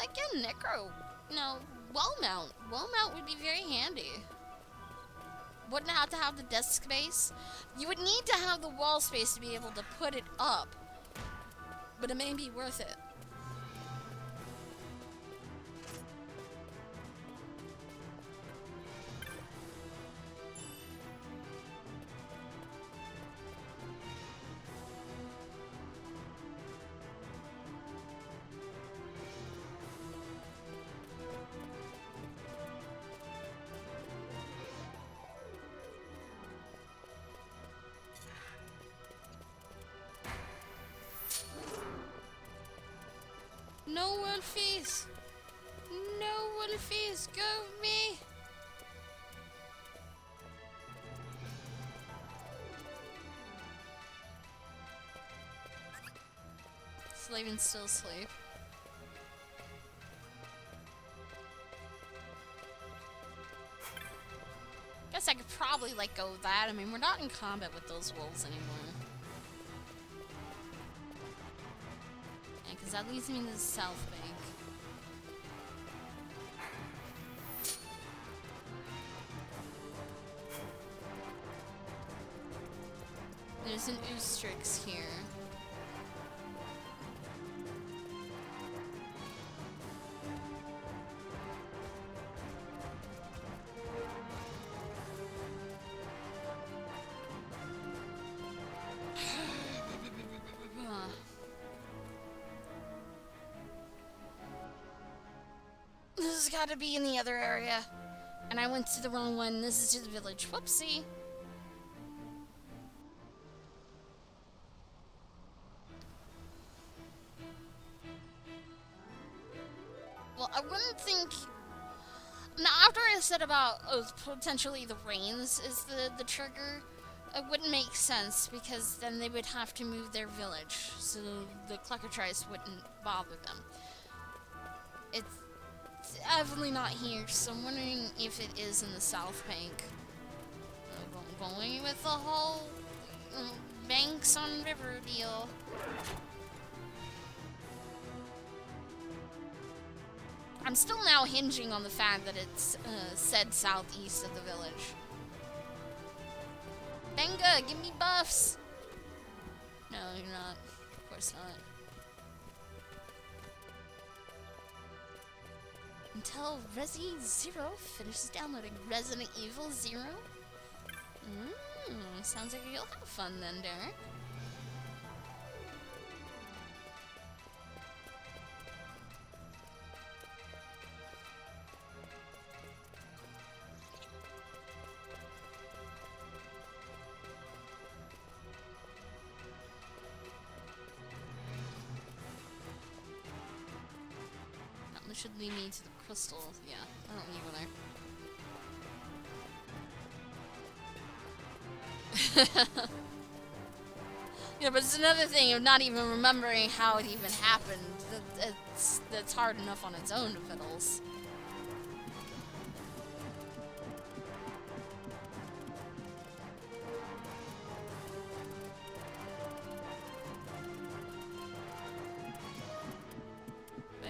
Again, Necro. No, wall mount. Wall mount would be very handy. Wouldn't have to have the desk space. You would need to have the wall space to be able to put it up. But it may be worth it. No Wolfies! No Wolfies! Go with me! Slavin's still asleep. Guess I could probably let go of that. I mean, we're not in combat with those wolves anymore. Because that leads me to the south bank. There's an Oostrix here. has got to be in the other area. And I went to the wrong one. This is to the village. Whoopsie. Well, I wouldn't think... Now, after I said about potentially the rains is the trigger, it wouldn't make sense because then they would have to move their village, so the Cluckatrice wouldn't bother them. It's definitely not here, so I'm wondering if it is in the South Bank. Going with the whole banks on river deal. I'm still now hinging on the fact that it's said southeast of the village. Benga, give me buffs! No, you're not. Of course not. Until Resi Zero finishes downloading Resident Evil Zero? Sounds like you'll have fun then, Derek. This should lead me to the crystal. Yeah, I don't need one there. Yeah, but it's another thing of not even remembering how it even happened. That's hard enough on its own to fiddles.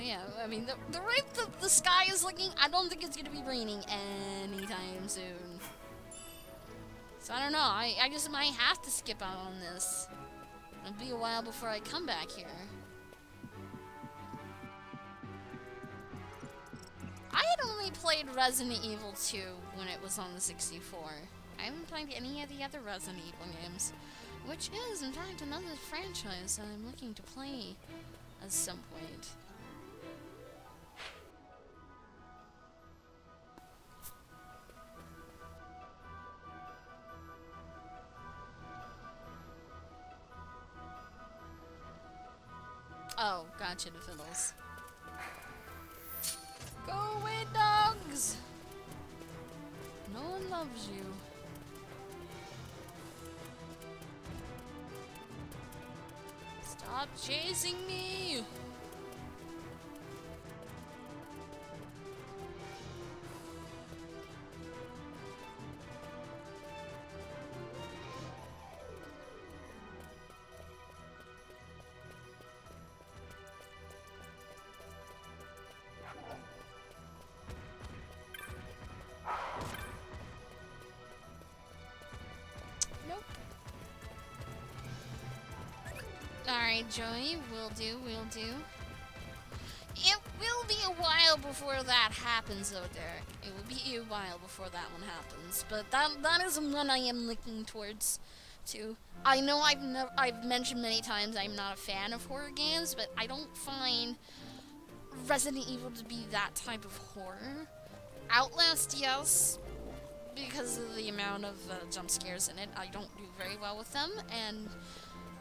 Yeah, I mean, the way the sky is looking, I don't think it's gonna be raining anytime soon. So I don't know, I just might have to skip out on this. It'll be a while before I come back here. I had only played Resident Evil 2 when it was on the 64. I haven't played any of the other Resident Evil games, which is, in fact, another franchise that I'm looking to play at some point. Oh, gotcha, the fiddles. Go away, dogs! No one loves you. Stop chasing me! Alright, Joey, will do. It will be a while before that happens, though, Derek. It will be a while before that one happens. But that is one I am looking towards, too. I know I've mentioned many times I'm not a fan of horror games, but I don't find Resident Evil to be that type of horror. Outlast, yes, because of the amount of jump scares in it. I don't do very well with them, and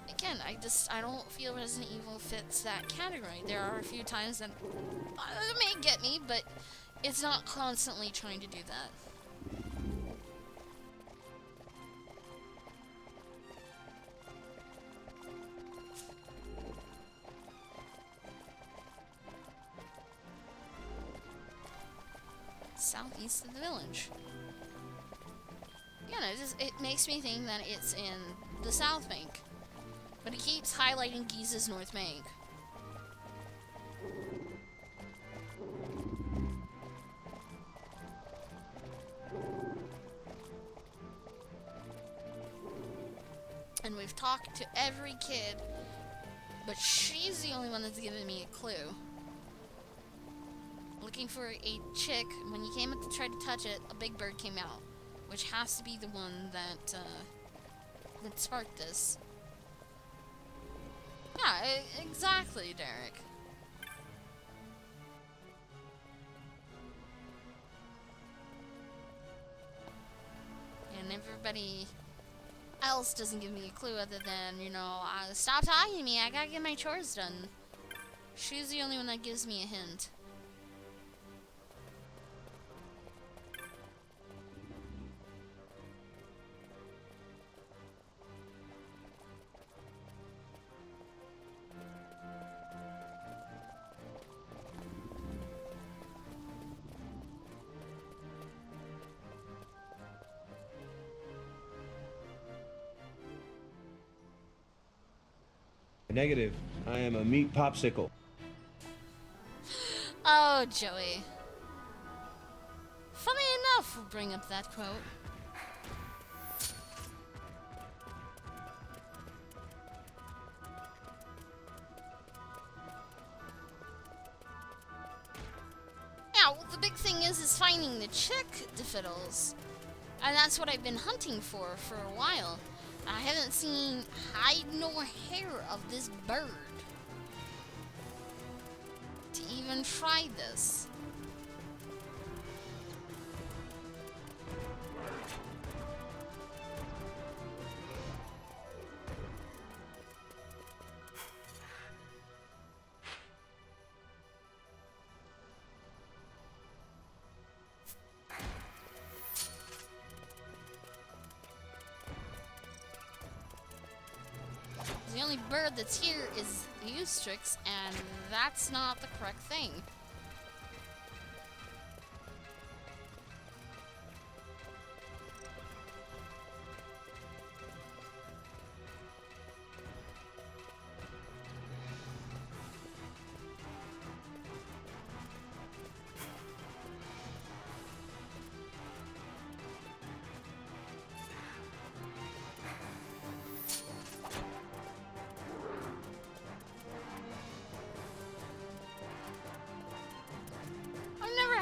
again, I don't feel Resident Evil fits that category. There are a few times that it may get me, but it's not constantly trying to do that. Southeast of the village. Yeah, it makes me think that it's in the South Bank. But it keeps highlighting Giza's North Bank. And we've talked to every kid, but she's the only one that's given me a clue. Looking for a chick, when you came up to try to touch it, a big bird came out, which has to be the one that sparked this. Yeah, exactly, Derek. everybody else doesn't give me a clue other than, you know, stop talking to me, I gotta get my chores done. She's the only one that gives me a hint. Negative. I am a meat popsicle. Oh, Joey. Funny enough, we'll bring up that quote. Now, the big thing is finding the chick fiddles. And that's what I've been hunting for a while. I haven't seen hide nor hair of this bird. To even try this. The only bird that's here is the Eustrix, and that's not the correct thing.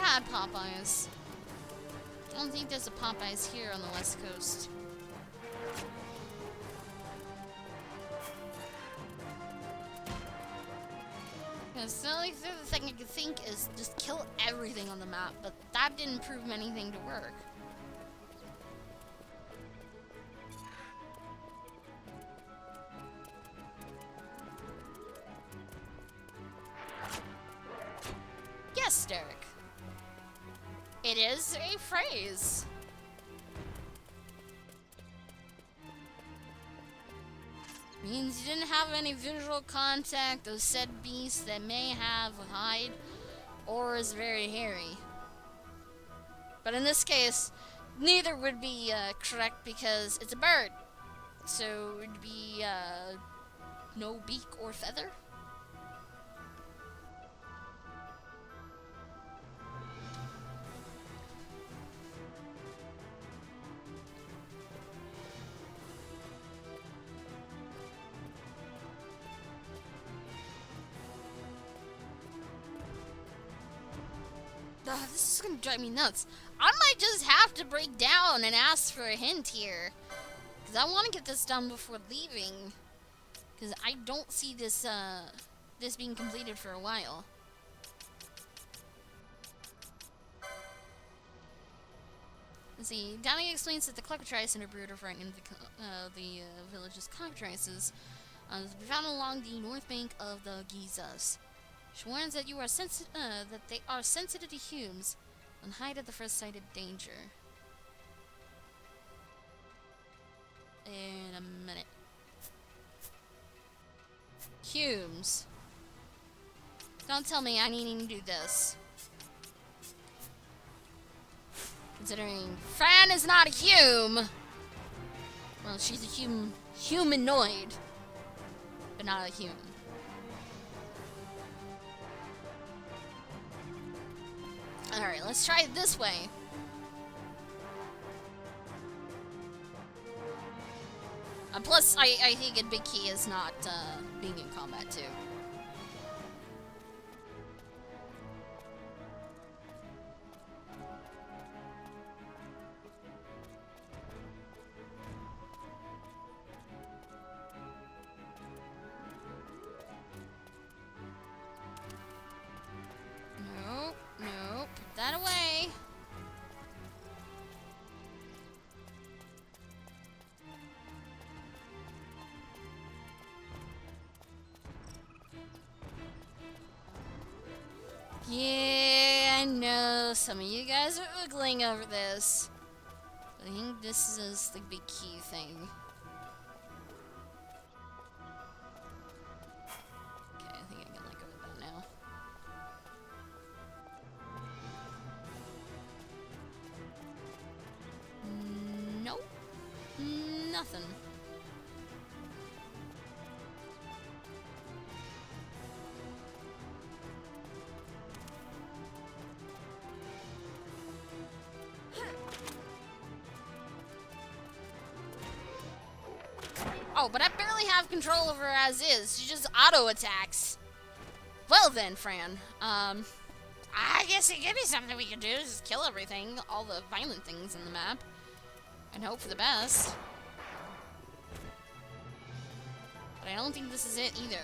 Had Popeyes. I don't think there's a Popeyes here on the West Coast. Because the only other thing I could think is just kill everything on the map, but that didn't prove anything to work. Yes, Derek. It is a phrase. Means you didn't have any visual contact of said beast that may have a hide or is very hairy. But in this case, neither would be correct because it's a bird. So it would be no beak or feather. This is gonna drive me nuts. I might just have to break down and ask for a hint here. Because I want to get this done before leaving. Because I don't see this, this being completed for a while. Let's see. Downey explains that the cockatrice and her brood are frightening the village's cockatrices. To be found along the north bank of the Gizas. She warns that that they are sensitive to humes and hide at the first sight of danger. In a minute. Humes. Don't tell me I need to do this. Considering Fran is not a hume. Well, she's a humanoid, but not a human. Alright, let's try it this way. Plus, I think a big key is not being in combat too. That away. some of you guys are oogling over this. I think this is the big key thing. Okay, I think I can let go of that now. Nope. Nothing. Oh, but I barely have control over her as is. She just auto-attacks. Well then, Fran. I guess it could be something we could do. Just kill everything. All the violent things in the map. And hope for the best. But I don't think this is it either.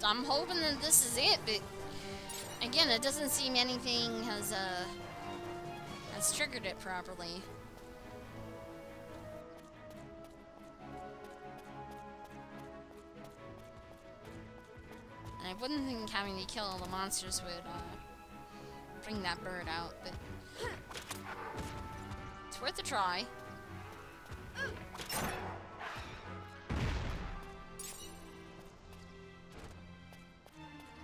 I'm hoping that this is it, but again, it doesn't seem anything has triggered it properly. And I wouldn't think having to kill all the monsters would bring that bird out, but it's worth a try.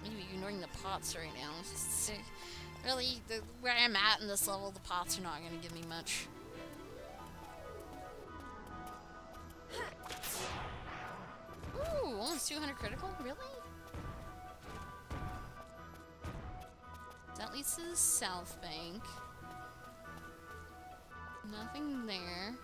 Maybe ignoring the pots right now. Really, where I'm at in this level, the pots are not going to give me much. Ooh, almost 200 critical? Really? That leads to the south bank. Nothing there.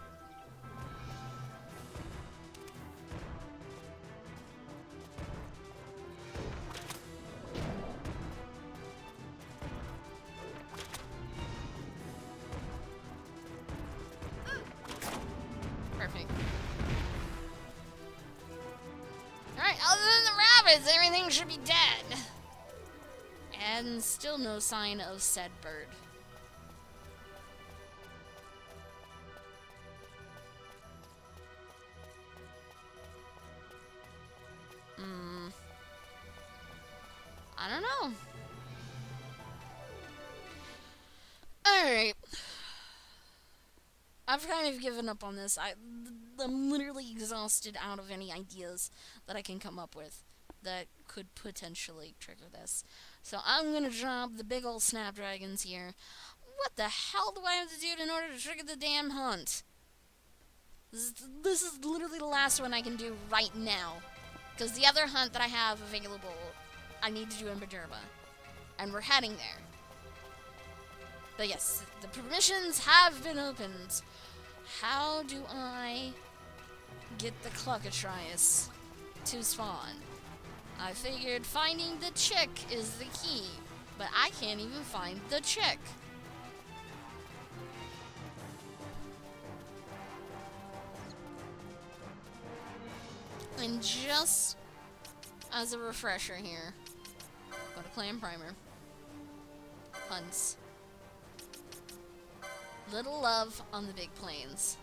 Perfect. Alright, other than the rabbits, everything should be dead. And still no sign of said bird. I don't know. Alright. I've kind of given up on this. I'm literally exhausted out of any ideas that I can come up with that could potentially trigger this. So I'm gonna drop the big old snapdragons here. What the hell do I have to do in order to trigger the damn hunt? This is literally the last one I can do right now. Because the other hunt that I have available, I need to do in Bajerba. And we're heading there. But yes, the permissions have been opened. How do I get the Cluckatrice to spawn? I figured finding the chick is the key, but I can't even find the chick. And just as a refresher here, go to Clan Primer. Hunts. Little love on the big plains.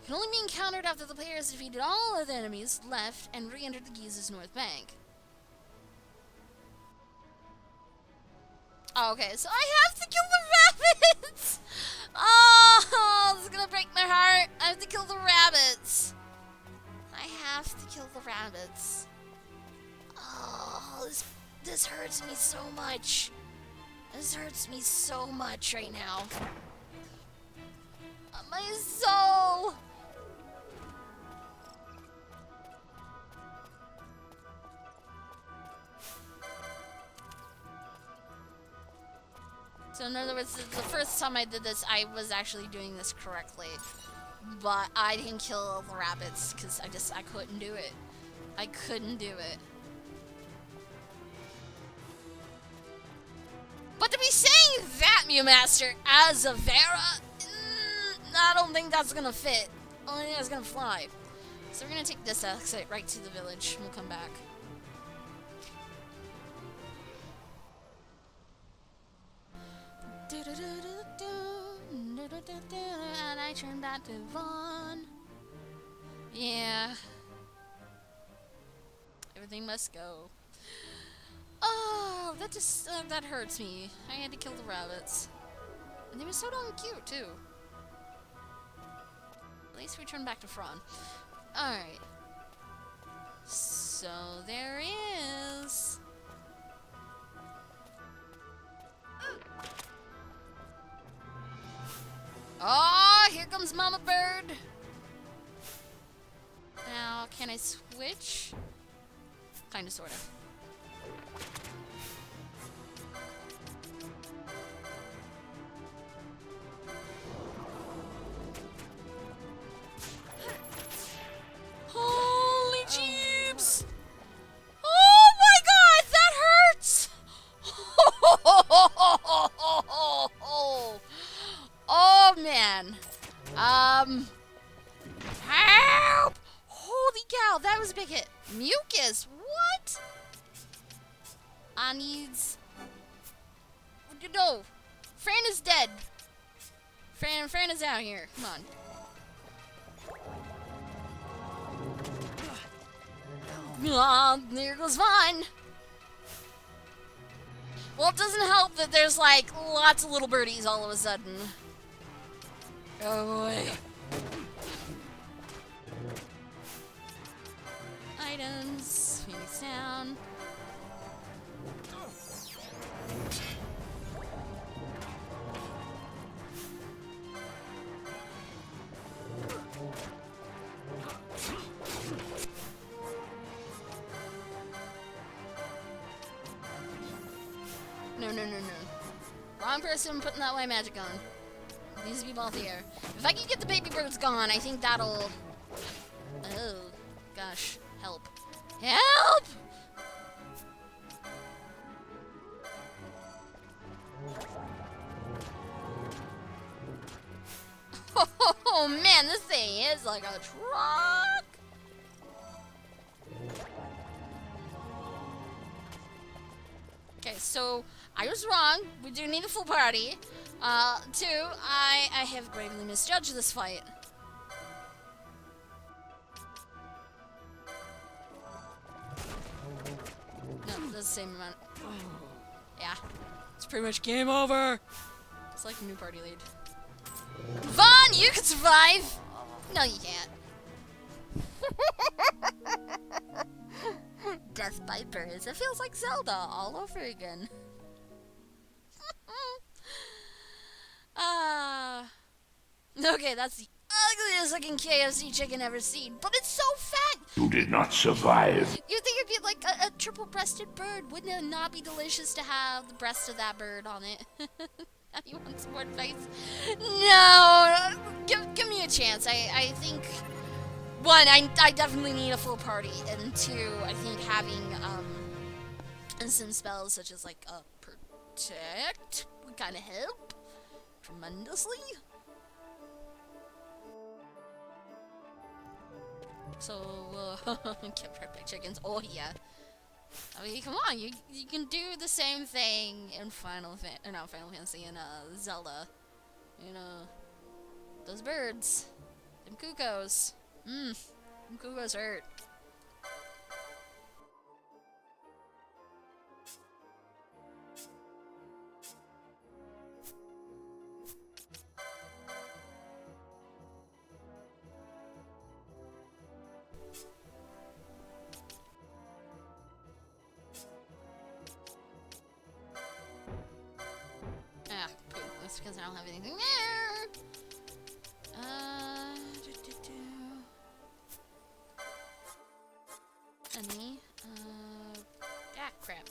Can only be encountered after the player has defeated all of the enemies, left, and re-entered the Giza's north bank. Oh, okay, so I have to kill the rabbits! Oh, this is gonna break my heart. I have to kill the rabbits. I have to kill the rabbits. Oh, this hurts me so much. This hurts me so much right now. My soul! So in other words, the first time I did this, I was actually doing this correctly. But I didn't kill all the rabbits, because I couldn't do it. I couldn't do it. But to be saying that, Mew Master, as a Vera, I don't think that's gonna fit. I don't think that's gonna fly. So we're gonna take this exit right to the village, and we'll come back. And I turn back to Vaughn. Yeah. Everything must go. Oh, that just, that hurts me. I had to kill the rabbits. And they were so damn cute, too. At least we turn back to Fran. Alright. So, there is... Oh, here comes Mama Bird. Now, can I switch? Kinda, sorta. Holy jeebs! Oh my god, that hurts! Oh man. Help! Holy cow, that was a big hit. Mucus, what? I needs... No. Fran is dead. Fran is out here. Come on. There goes Vaughn. Well, it doesn't help that there's like lots of little birdies all of a sudden. Oh boy. Items. Phoenix down. No. Wrong person putting that white magic on. It needs to be both here. If I can get the baby birds gone, I think that'll... Oh, gosh. Help. Help! Oh man, this thing is like a truck! Okay, so I was wrong. We do need a full party. Two, I have gravely misjudged this fight. No, that's the same amount. Yeah, it's pretty much game over. It's like a new party lead. Vaughn, you can survive! No, you can't. Death by birds. It feels like Zelda all over again. Okay, that's the ugliest looking KFC chicken ever seen, but it's so fat! You did not survive. You'd think it'd be like a triple-breasted bird. Wouldn't it not be delicious to have the breast of that bird on it? You want some more advice? No! Give me a chance. I think... One, I definitely need a full party, and two, I think having, instant spells such as, like, protect would kind of help tremendously. So, get perfect chickens. Oh, yeah. I mean, come on, you can do the same thing in Final Fantasy and, Zelda. You know, those birds. Them cuckoos. Them cuckoos hurt. Ah, poop. That's because I don't have anything there. Any? Ah, crap.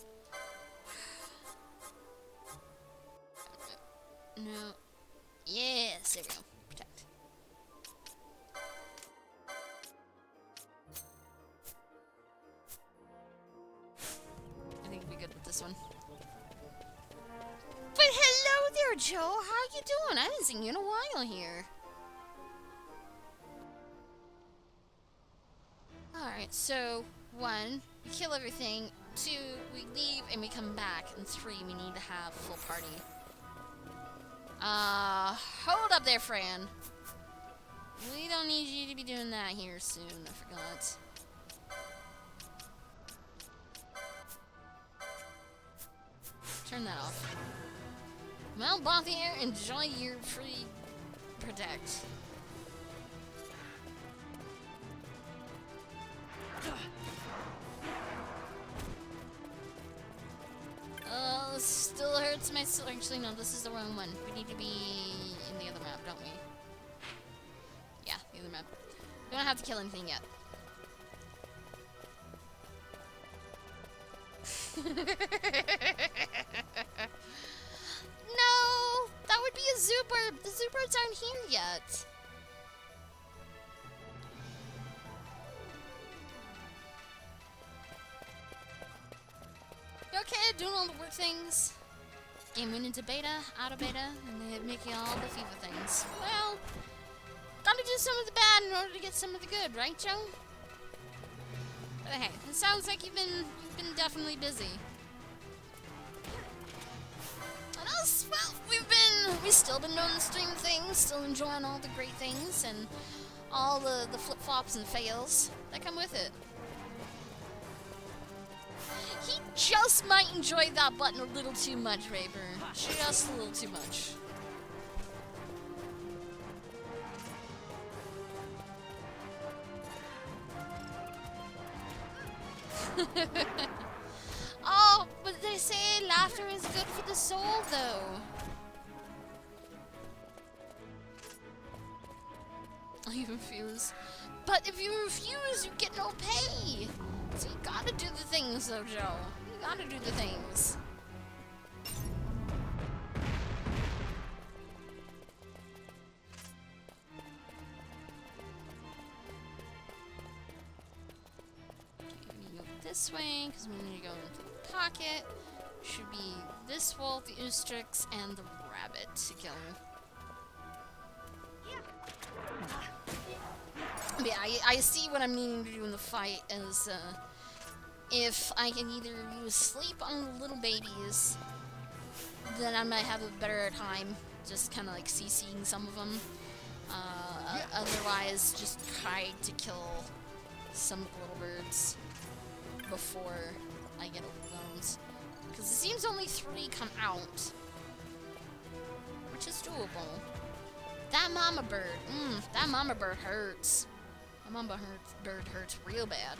this one. But hello there, Joe. How you doing? I haven't seen you in a while here. Alright, so 1, we kill everything. 2, we leave and we come back. And 3, we need to have full party. Hold up there, Fran. We don't need you to be doing that here soon. I forgot. Turn that off. Well, Bothier, enjoy your free protect. This still hurts my soul. Actually, no, this is the wrong one. We need to be in the other map, don't we? Yeah, the other map. We don't have to kill anything yet. No! That would be a Zooper! The Zoopers aren't here yet. Okay, doing all the work things. Game went into beta, out of beta, and they're making all the FIFA things. Well, gotta do some of the bad in order to get some of the good, right, Joe? But hey, it sounds like you've been definitely busy. And us, well, we've still been doing the stream things, still enjoying all the great things and all the flip-flops and fails that come with it. He just might enjoy that button a little too much, Raver. Just a little too much. Oh, but they say laughter is good for the soul, though. You refuse. But if you refuse, you get no pay. So you gotta do the things, though, Joe. You gotta do the things. Okay, we need to go this way, because we need to go into the pocket. Should be this wolf, the Oostrix, and the rabbit to kill. But yeah, I see what I'm needing to do in the fight as, if I can either use sleep on the little babies, then I might have a better time just kind of like CCing some of them. Otherwise, just try to kill some of the little birds before I get overwhelmed. Because it seems only 3 come out, which is doable. That mama bird hurts. That mama bird hurts real bad.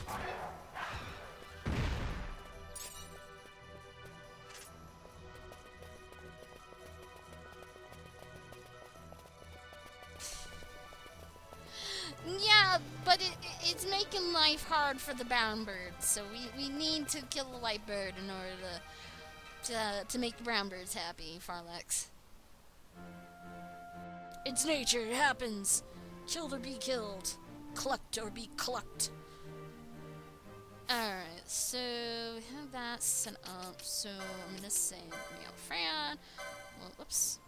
Yeah, but it's making life hard for the brown birds, so we need to kill the white bird in order to make the brown birds happy, Farlex. It's nature, it happens. Killed or be killed. Clucked or be clucked. Alright, so we have that set up, so I'm gonna say, Fran. Well, whoops.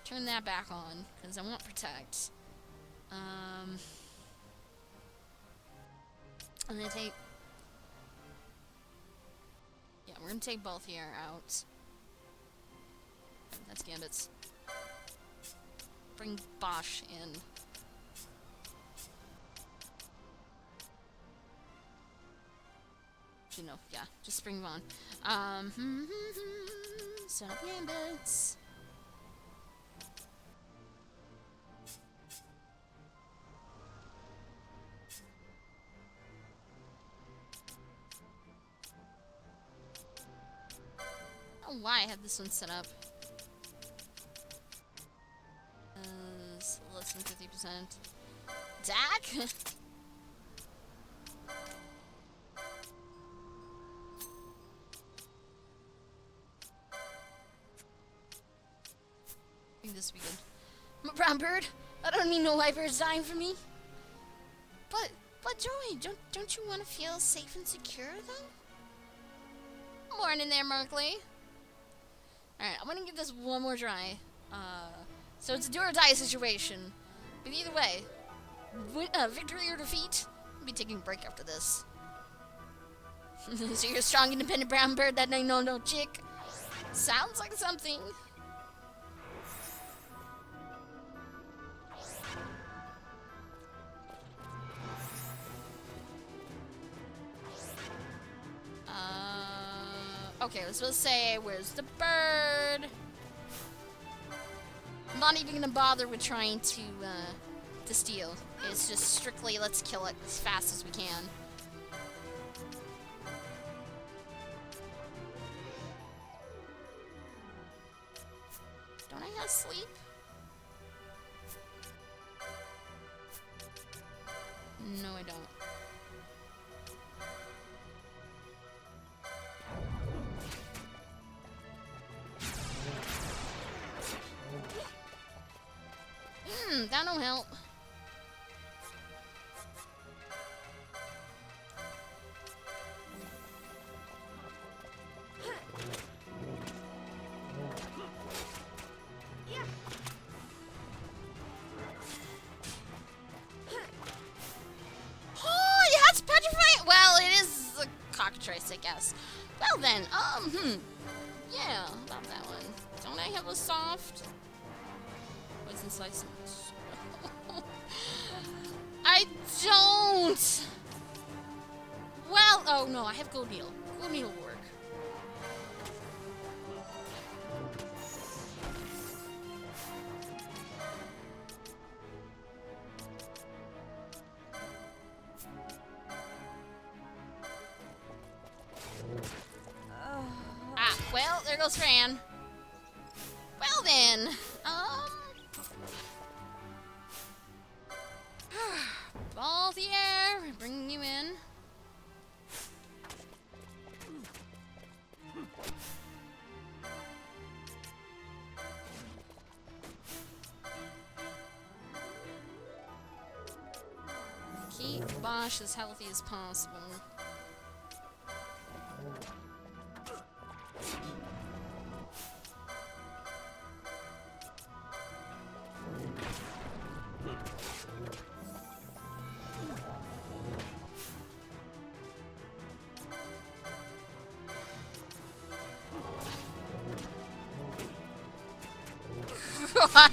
Turn that back on, because I want protect. I'm gonna take... Yeah, we're gonna take both here out. That's Gambit's. Bring Bosch in. You know, yeah, just bring him on. Set up Gambits. I don't know why I had this one set up. Less than 50%. Dak? I think this will be good. I'm a brown bird. I don't need no white birds dying for me. But Joey, don't you want to feel safe and secure though? Morning there, Markley. Alright, I'm gonna give this one more try. So it's a do or die situation. But either way, victory or defeat, I'll be taking a break after this. So you're a strong, independent brown bird that ain't no chick. Sounds like something. Okay, I was supposed to say, where's the bird? I'm not even gonna bother with trying to steal. It's just strictly, let's kill it as fast as we can. Don't I have sleep? No, I don't. That don't help. Oh, it has petrifying. Well, it is a cockatrice, I guess. Well then, yeah, about that one. Don't I have a soft? Poison slice. I don't. Well, oh no, I have gold needle. Gold needle will work. Well, there goes Fran. Well then, ball the air, bring you in. Keep Bosch as healthy as possible.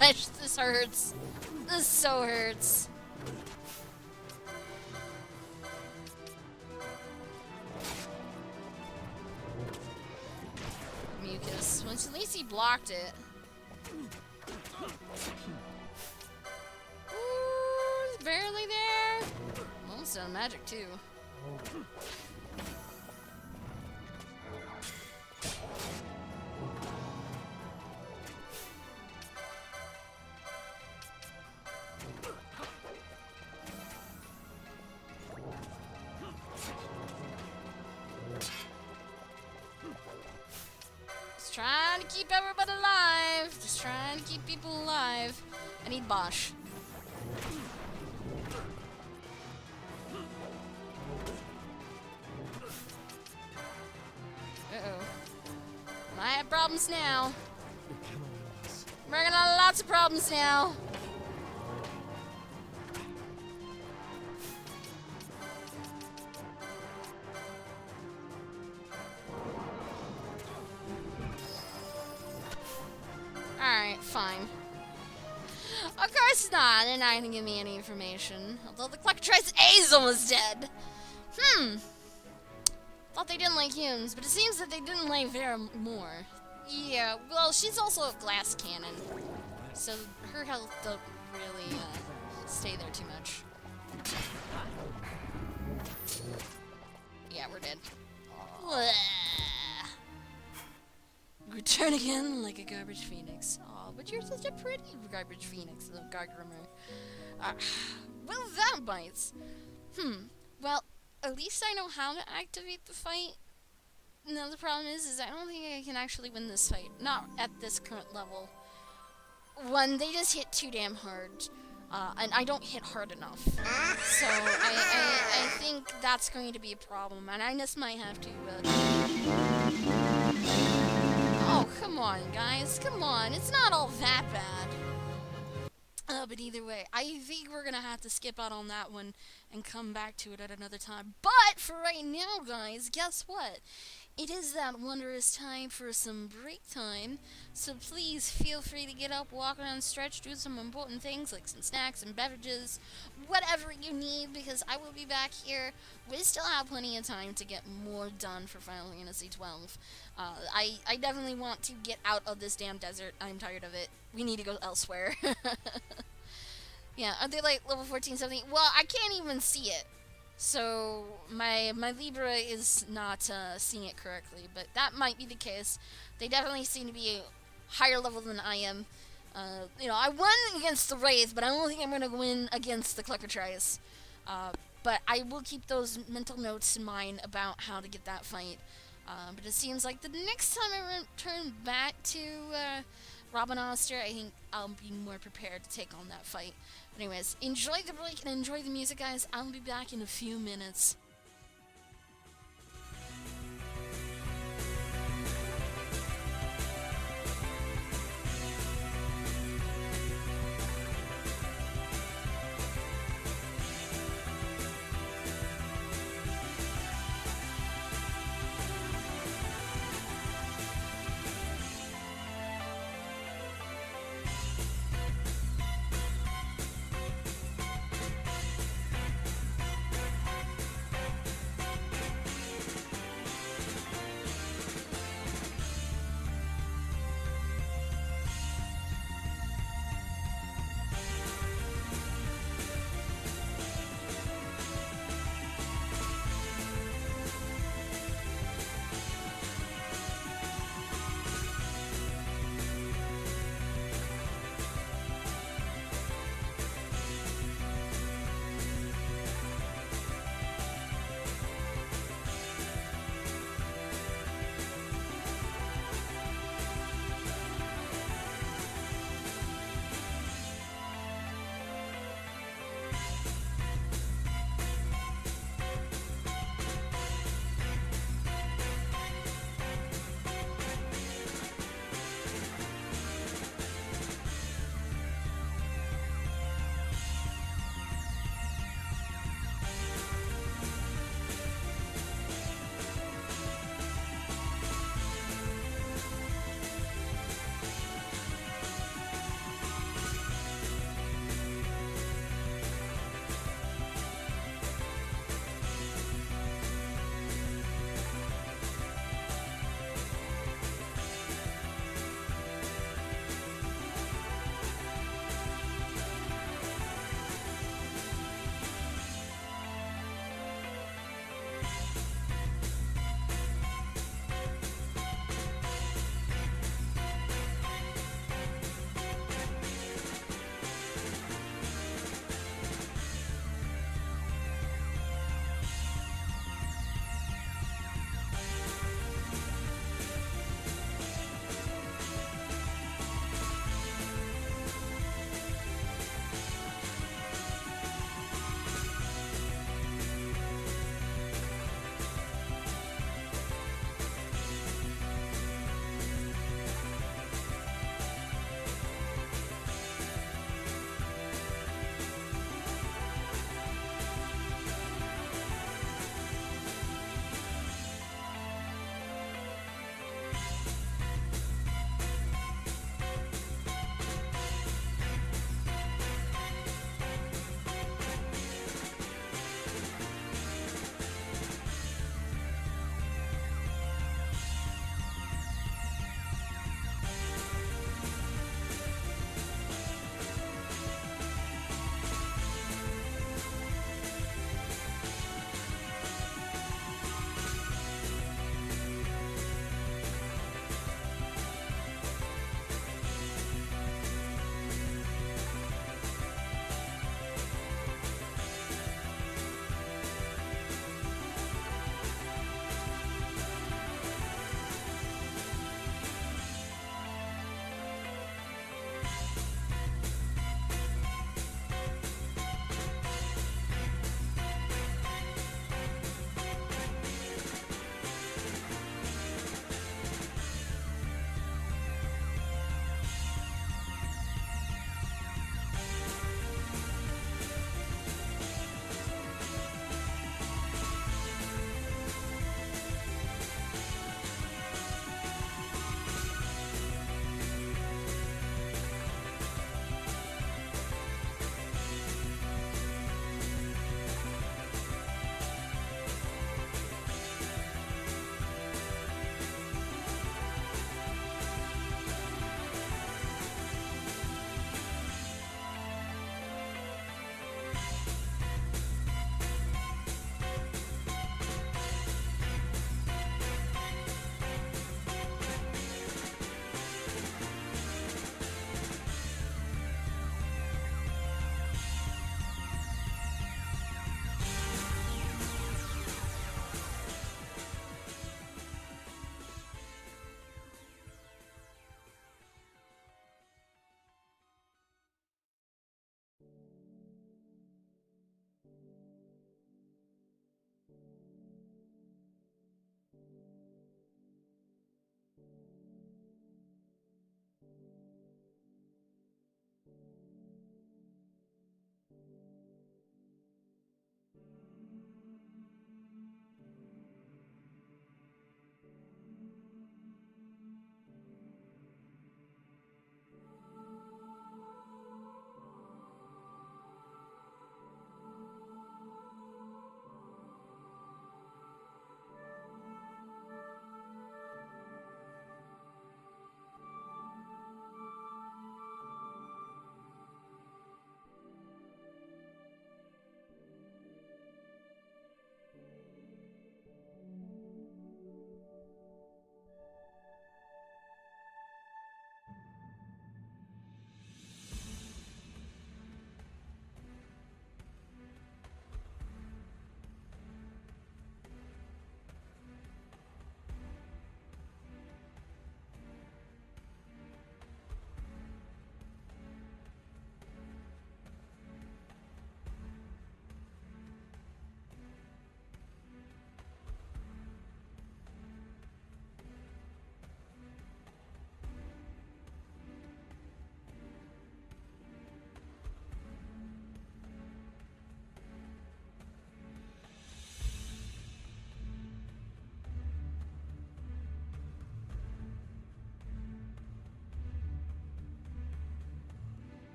Gosh, this hurts. This so hurts. Mucus. Well, at least he blocked it. Ooh, it's barely there. Almost done magic too. Trying to keep everybody alive. Just trying to keep people alive. I need Bosch. Uh-oh. I have problems now. We're gonna have lots of problems now. Alright, fine. Of course not. They're not gonna give me any information. Although the Clectrice A is almost dead. Thought they didn't like humans, but it seems that they didn't like Vera more. Yeah, well, she's also a glass cannon. So her health don't really stay there too much. Yeah, we're dead. Return again like a garbage phoenix. Aw, but you're such a pretty garbage phoenix, little Gargrimmer. Well, that bites. Well, at least I know how to activate the fight. No, the problem is I don't think I can actually win this fight. Not at this current level. One, they just hit too damn hard. And I don't hit hard enough. So, I think that that's going to be a problem, and I just might have to, Oh, come on, guys, come on, it's not all that bad. But either way, I think we're gonna have to skip out on that one and come back to it at another time. But for right now, guys, guess what? It is that wondrous time for some break time, so please feel free to get up, walk around, stretch, do some important things like some snacks and beverages, whatever you need, because I will be back here. We still have plenty of time to get more done for Final Fantasy XII. I definitely want to get out of this damn desert. I'm tired of it. We need to go elsewhere. Yeah, are they like level 14, 17? Well, I can't even see it. So, my Libra is not seeing it correctly, but that might be the case. They definitely seem to be higher level than I am. I won against the Wraith, but I don't think I'm going to win against the Cluckertrice. But I will keep those mental notes in mind about how to get that fight. But it seems like the next time I return back to Robin Oster, I think I'll be more prepared to take on that fight. But anyways, enjoy the break and enjoy the music, guys. I'll be back in a few minutes.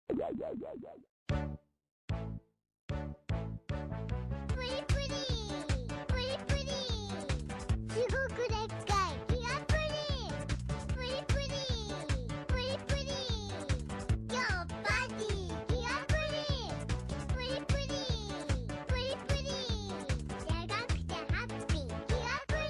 Pretty, pretty! Pretty, pretty! すごくでっかい気がpretty! Pretty, pretty! Pretty, pretty! 今日パーティー気がpretty! Pretty, pretty! Pretty, pretty! でかくてハッピー気がpretty!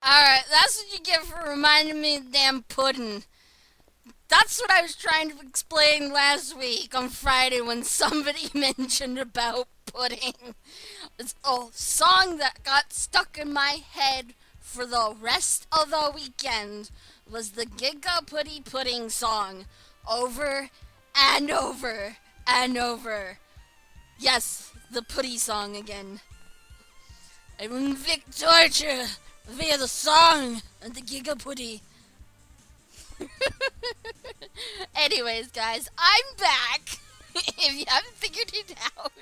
Alright, that's what you get for reminding me of damn pudding. That's what I was trying to explain last week on Friday when somebody mentioned about pudding. It's a song that got stuck in my head for the rest of the weekend was the Giga Putty Pudding song. Over and over and over. Yes, the putty song again. I will inflict torture via the song of the Giga Putty. Anyways, guys, I'm back. If you haven't figured it out.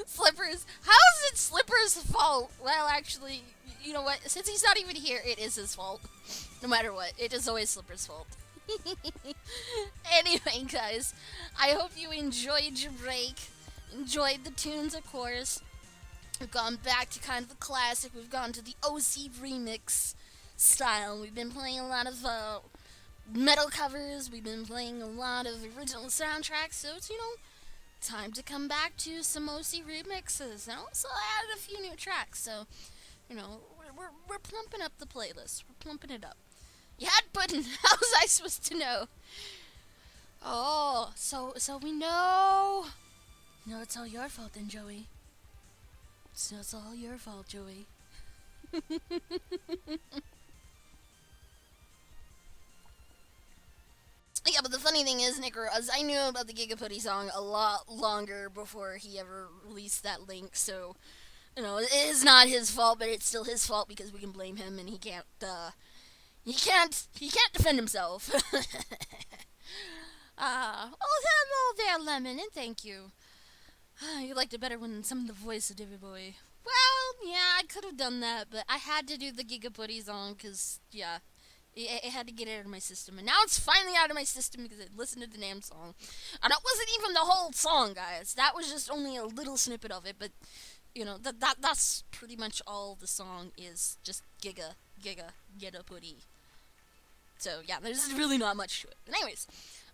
Slippers. How is it Slippers' fault? Well, actually, you know what? Since he's not even here, it is his fault. No matter what, it is always Slippers' fault. Anyway, guys, I hope you enjoyed your break. Enjoyed the tunes, of course. We've gone back to kind of the classic. We've gone to the OC remix style. We've been playing a lot of metal covers. We've been playing a lot of original soundtracks. So it's, time to come back to some OC remixes. And also added a few new tracks. So, we're plumping up the playlist. We're plumping it up. You had pudding. How was I supposed to know? Oh, so we know. No, it's all your fault then, Joey. So it's all your fault, Joey. Yeah, but the funny thing is, Nickers, I knew about the Gigaputty song a lot longer before he ever released that link, so, it is not his fault, but it's still his fault because we can blame him and he can't defend himself. Hello there, Lemon, and thank you. You liked it better when some of the voice of Davy Boy. Well, yeah, I could have done that, but I had to do the Gigaputty song because, yeah, it had to get it out of my system. And now it's finally out of my system because I listened to the damn song. And it wasn't even the whole song, guys. That was just only a little snippet of it, but, that's pretty much all the song is. Just Gigaputty. So, yeah, there's really not much to it. But anyways,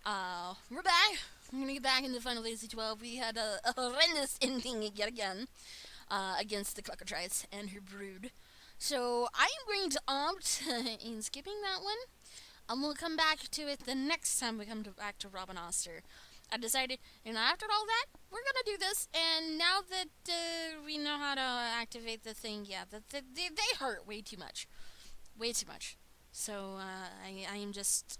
we're back. We're gonna get back into Final Fantasy XII. We had a horrendous ending yet again against the Cluckatrice and her brood. So I'm going to opt in skipping that one, and we'll come back to it the next time we come back to Robin Oster. I decided, after all that, we're gonna do this, and now that we know how to activate the thing, yeah, they hurt way too much. Way too much. So,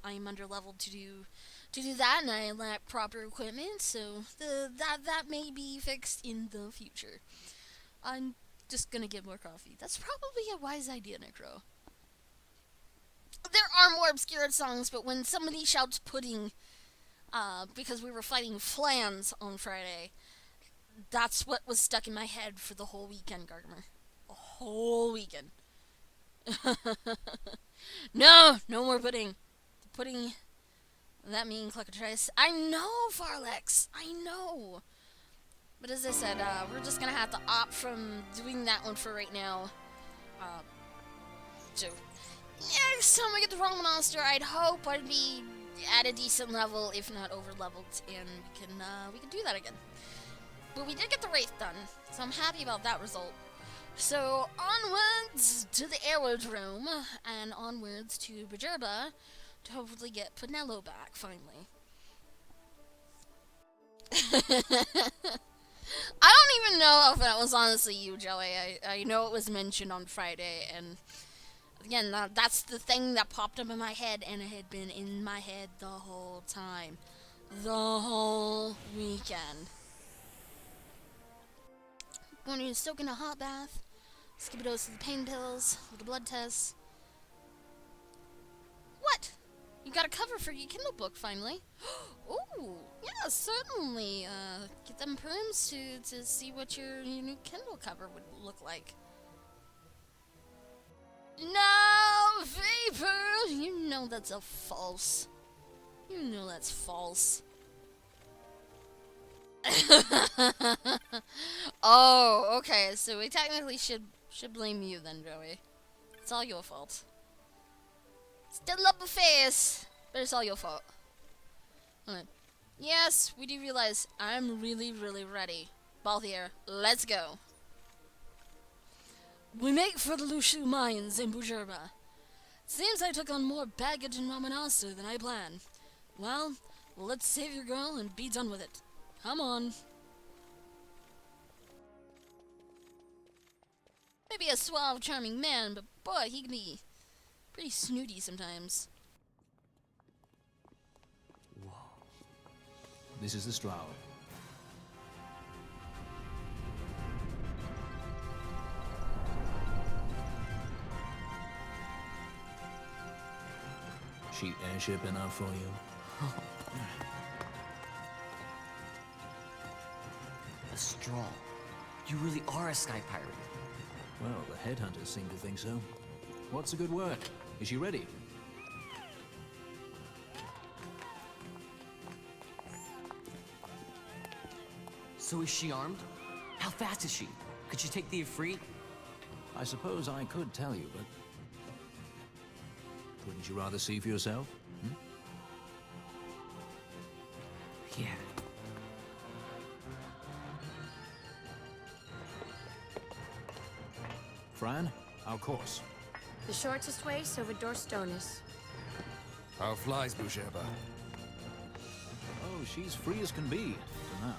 I'm under-leveled to do that, and I lack proper equipment, so that may be fixed in the future. I'm just gonna get more coffee. That's probably a wise idea, Necro. There are more obscure songs, but when somebody shouts pudding, because we were fighting Flans on Friday, that's what was stuck in my head for the whole weekend, Gargamer. A whole weekend. No more pudding. The pudding, that mean Cluckatrice. I know, Farlex. I know. But as I said, we're just gonna have to opt from doing that one for right now. So, next time we get the Roman Monster, I'd hope I'd be at a decent level, if not over-leveled, and we can do that again. But we did get the Wraith done, so I'm happy about that result. So, onwards to the aerodrome, and onwards to Bajerba, to hopefully get Pinello back, finally. I don't even know if that was honestly you, Joey. I know it was mentioned on Friday, and again, that's the thing that popped up in my head, and it had been in my head the whole time. The whole weekend. Going to soak in a hot bath. Skip a dose of the pain pills. Little blood tests. What? You got a cover for your Kindle book finally. Ooh, yeah, certainly. Get them perms to see what your new Kindle cover would look like. No, Vapor! You know that's a false. You know that's false. Oh, okay, so we technically should blame you then, Joey. It's all your fault. Still up the face, but it's all your fault. Okay. Yes, we do realize I'm really, really ready. Balthier, let's go. We make for the Lushu mines in Bujerba. Seems I took on more baggage in Ramanasta than I planned. Well, let's save your girl and be done with it. Come on. Maybe a suave, charming man, but boy, he can be pretty snooty sometimes. Whoa. This is the Stroud. Cheap airship enough for you? A straw. You really are a sky pirate. Well, the headhunters seem to think so. What's a good word? Is she ready? So is she armed? How fast is she? Could she take the Ifrit? I suppose I could tell you, but... wouldn't you rather see for yourself? Hmm? Yeah. Fran, our course. The shortest way is over Dorstones. How flies Bujerba? Oh, she's free as can be, for now.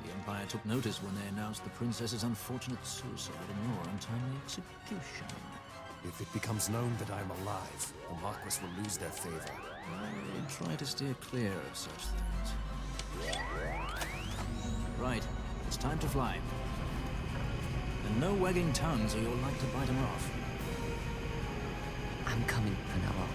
The Empire took notice when they announced the princess's unfortunate suicide and your untimely execution. If it becomes known that I'm alive, the Marquis will lose their favor. I will try to steer clear of such things. Right, it's time to fly. And no wagging tongues or you'll like to bite them off. I'm coming, Penello.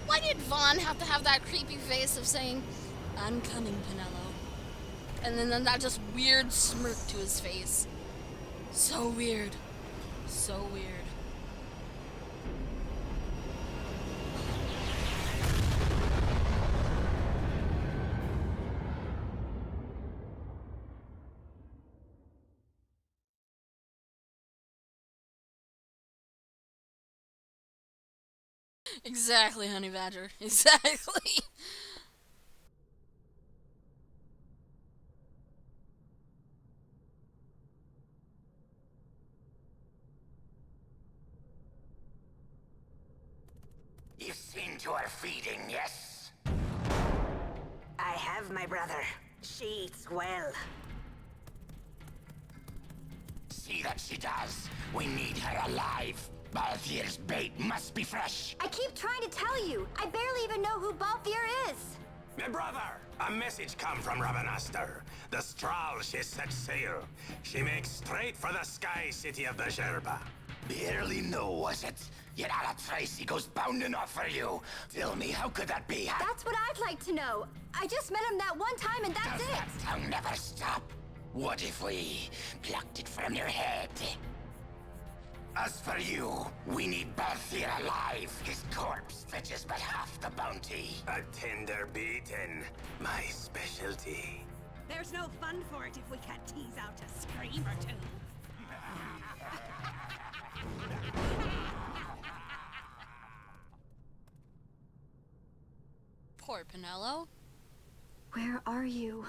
Why did Vaughn have to have that creepy face of saying, "I'm coming, Penello," and then that just weird smirk to his face? So weird. So weird. Exactly, Honey Badger. Exactly. You've seen to her feeding, yes? I have, my brother. She eats well. See that she does. We need her alive. Balthier's bait must be fresh. I keep trying to tell you. I barely even know who Balthier is. My brother, a message come from Rabanastor. The Strahl, she set sail. She makes straight for the sky city of the Gerba. Barely know, was it? Yet Ala Tracy goes bounding off for you. Tell me, how could that be? That's what I'd like to know. I just met him that one time and that's Does it. that tongue never stop? What if we plucked it from your head? As for you, we need Balthier alive. His corpse fetches but half the bounty. A tender beaten, my specialty. There's no fun for it if we can't tease out a scream or two. Poor Penello. Where are you?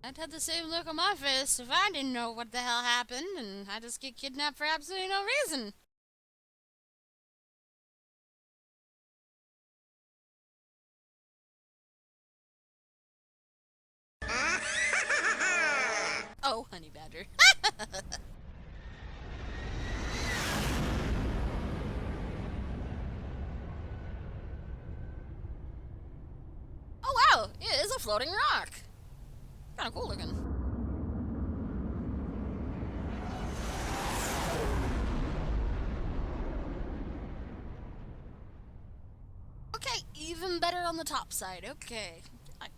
I'd have the same look on my face if I didn't know what the hell happened and I just get kidnapped for absolutely no reason. Oh, Honey Badger. is a floating rock. Kinda cool looking. Okay, even better on the top side. Okay. I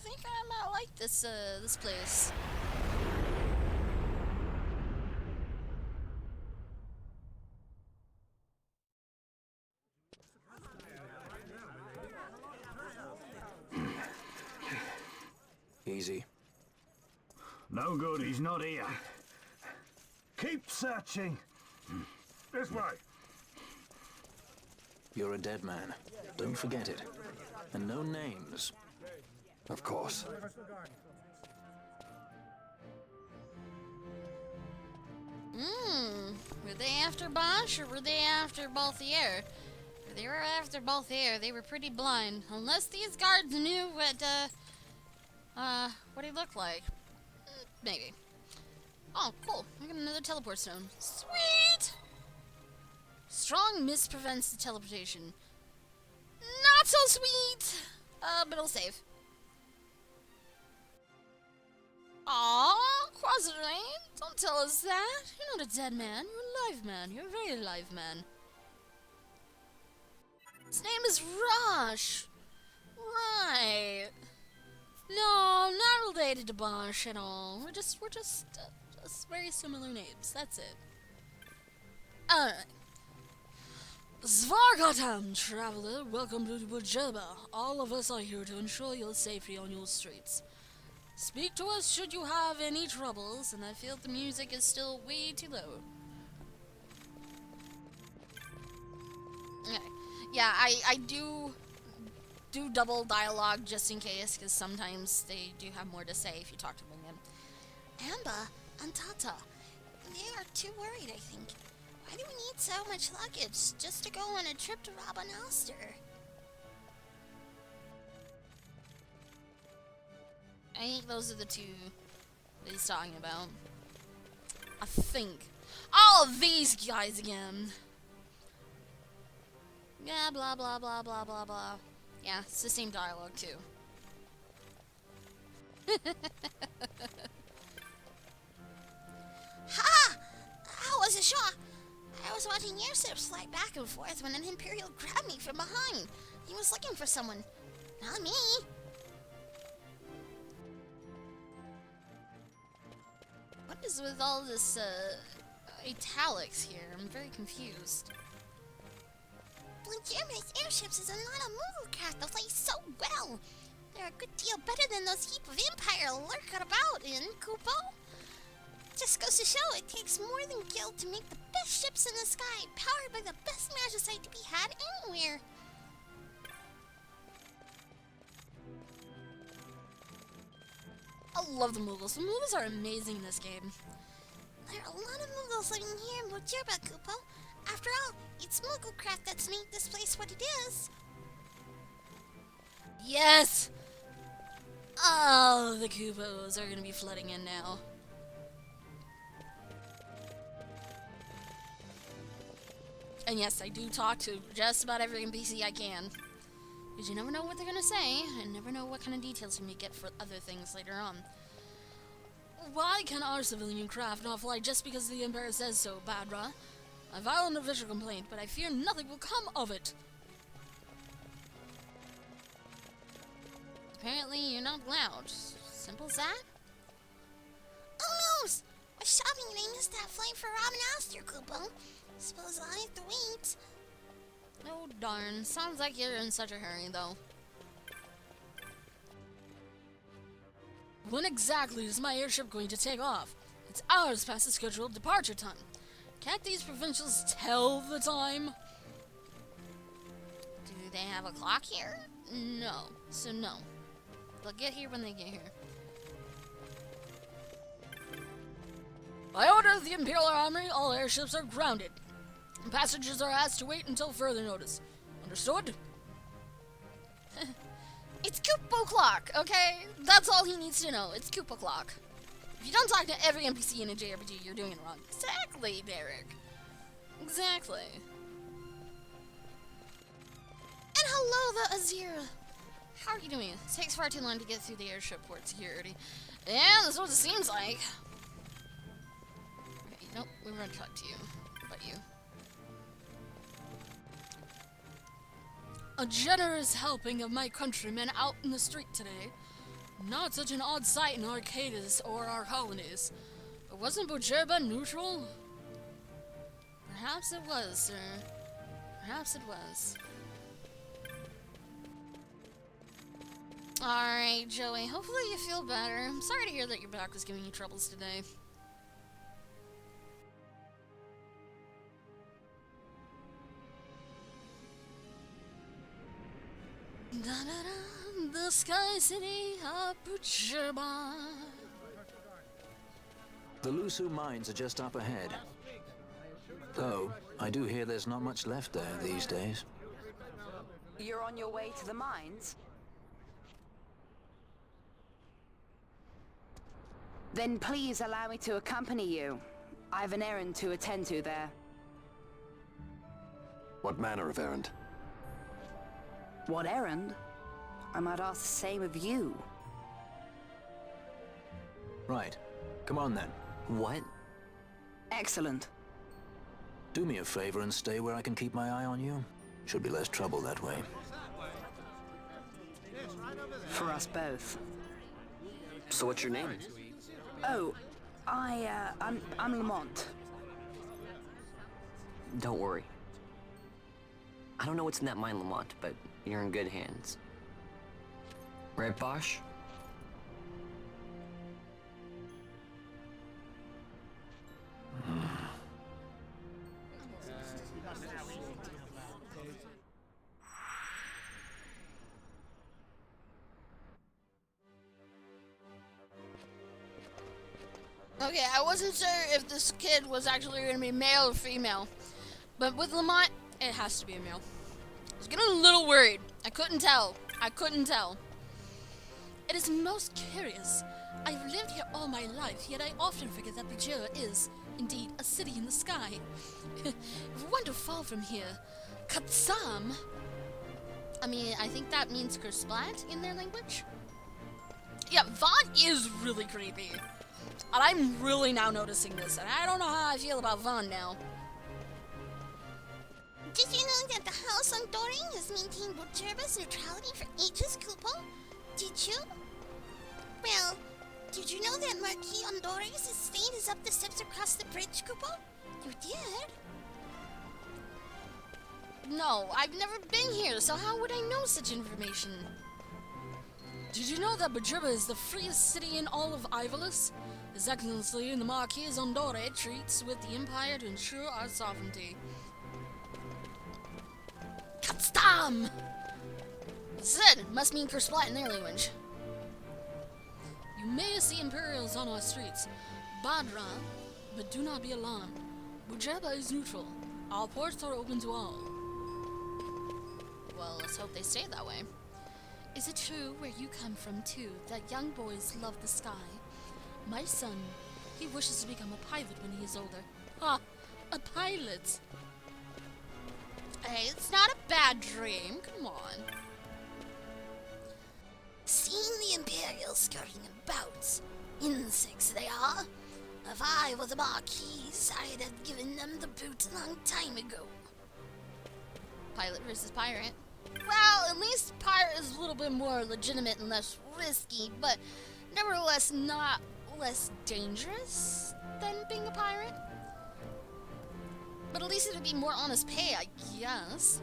think I might like this this place. Easy. No good, he's not here. Keep searching. This way. You're a dead man. Don't forget it. And no names. Of course. Were they after Bosch or were they after Balthier? If they were after Balthier, they were pretty blind. Unless these guards knew what he looked like. Maybe. Oh, cool. I got another teleport stone. Sweet! Strong mist prevents the teleportation. Not so sweet! But it'll save. Aww, Quasarine, don't tell us that. You're not a dead man, you're a live man. You're a very live man. His name is Rosh. Right. No, not related to Bosch at all. We're just very similar names. That's it. Alright. Svargatam, traveler, welcome to Bujeba. All of us are here to ensure your safety on your streets. Speak to us should you have any troubles, and I feel the music is still way too low. Okay. Yeah, I do double dialogue just in case, because sometimes they do have more to say if you talk to them again. Amba and Tata, they are too worried, I think. Why do we need so much luggage just to go on a trip to Rabanastre? I think those are the two that he's talking about. I think. All of these guys again. Yeah, blah blah blah blah blah blah. Yeah, it's the same dialogue too. Ha! How was a shot? I was watching airships fly back and forth when an Imperial grabbed me from behind. He was looking for someone. Not me. What is with all this, italics here? I'm very confused. Legitimatous airships is not a movable craft that flies so well. They're a good deal better than those heap of Empire lurking about in Kupo. Just goes to show it takes more than guild to make the best ships in the sky, powered by the best magicite to be had anywhere. I love the Mughals. The Mughals are amazing in this game. There are a lot of Mughals living here in Bojirba, Kupo. After all, it's Mughal craft that's made this place what it is. Yes! Oh, the Kupos are gonna be flooding in now. And yes, I do talk to just about every NPC I can. Because you never know what they're gonna say, and never know what kind of details you may get for other things later on. Why can our civilian craft not fly just because the Empire says so, Badra? I file an official complaint, but I fear nothing will come of it. Apparently, you're not loud. Simple as that? Oh no! My shopping name is that flight for Robin Aster, Kupo. Suppose I'll have to wait. Oh darn, sounds like you're in such a hurry though. When exactly is my airship going to take off? It's hours past the scheduled departure time. Can't these provincials tell the time? Do they have a clock here? No, so no. They'll get here when they get here. By order of the Imperial Army, all airships are grounded. Passengers are asked to wait until further notice. Understood? It's Kupo clock, okay? That's all he needs to know. It's Kupo clock. If you don't talk to every NPC in a JRPG, you're doing it wrong. Exactly, Derek. Exactly. And hello, the Azira. how are you doing? It takes far too long to get through the airship port security. Yeah, that's what it seems like. Okay, nope, we were gonna talk to you. About you. A generous helping of my countrymen out in the street today. Not such an odd sight in Arcadis or our colonies. But wasn't Bojerba neutral? Perhaps it was, sir. Perhaps it was. Alright, Joey. Hopefully you feel better. I'm sorry to hear that your back was giving you troubles today. Da-da-da, the Sky City of Bojerba. The Lusu mines are just up ahead. Though, I do hear there's not much left there these days. You're on your way to the mines? Then please allow me to accompany you. I have an errand to attend to there. What manner of errand? What errand? I might ask the same of you. Right. Come on then. What? Excellent. Do me a favor and stay where I can keep my eye on you. Should be less trouble that way. For us both. So what's your name? Oh, I'm Lamont. Don't worry. I don't know what's in that mine, Lamont, but you're in good hands. Right, Bosch? Okay, I wasn't sure if this kid was actually going to be male or female. But with Lamont, it has to be a male. I was getting a little worried. I couldn't tell. It is most curious. I've lived here all my life, yet I often forget that Bojerba is, indeed, a city in the sky. If one to fall from here, Katsam. I mean, I think that means Kersplat in their language. Yeah, Vaughn is really creepy. And I'm really now noticing this, and I don't know how I feel about Vaughn now. Did you know that the House on Doring has maintained Bojerba's neutrality for ages, Kupo? Did you? Well, did you know that Marquis Ondori's estate is up the steps across the bridge, Kupo? You did? No, I've never been here, so how would I know such information? Did you know that Bojerba is the freest city in all of Ivolus? His Excellency the Marquis Ondore treats with the Empire to ensure our sovereignty. Katstam! Said must mean Kersplat in their language. You may see Imperials on our streets, Badra, but do not be alarmed. Bojerba is neutral. Our ports are open to all. Well, let's hope they stay that way. Is it true where you come from, too, that young boys love the sky? My son, he wishes to become a pilot when he is older. Ha! A pilot! Hey, it's not a bad dream. Come on. Seeing the Imperials scurrying about. Insects they are. If I were the Marquis, I'd have given them the boot a long time ago. Pilot versus pirate. Well, at least pirate is a little bit more legitimate and less risky, but nevertheless not less dangerous than being a pirate. But at least it would be more honest pay, I guess.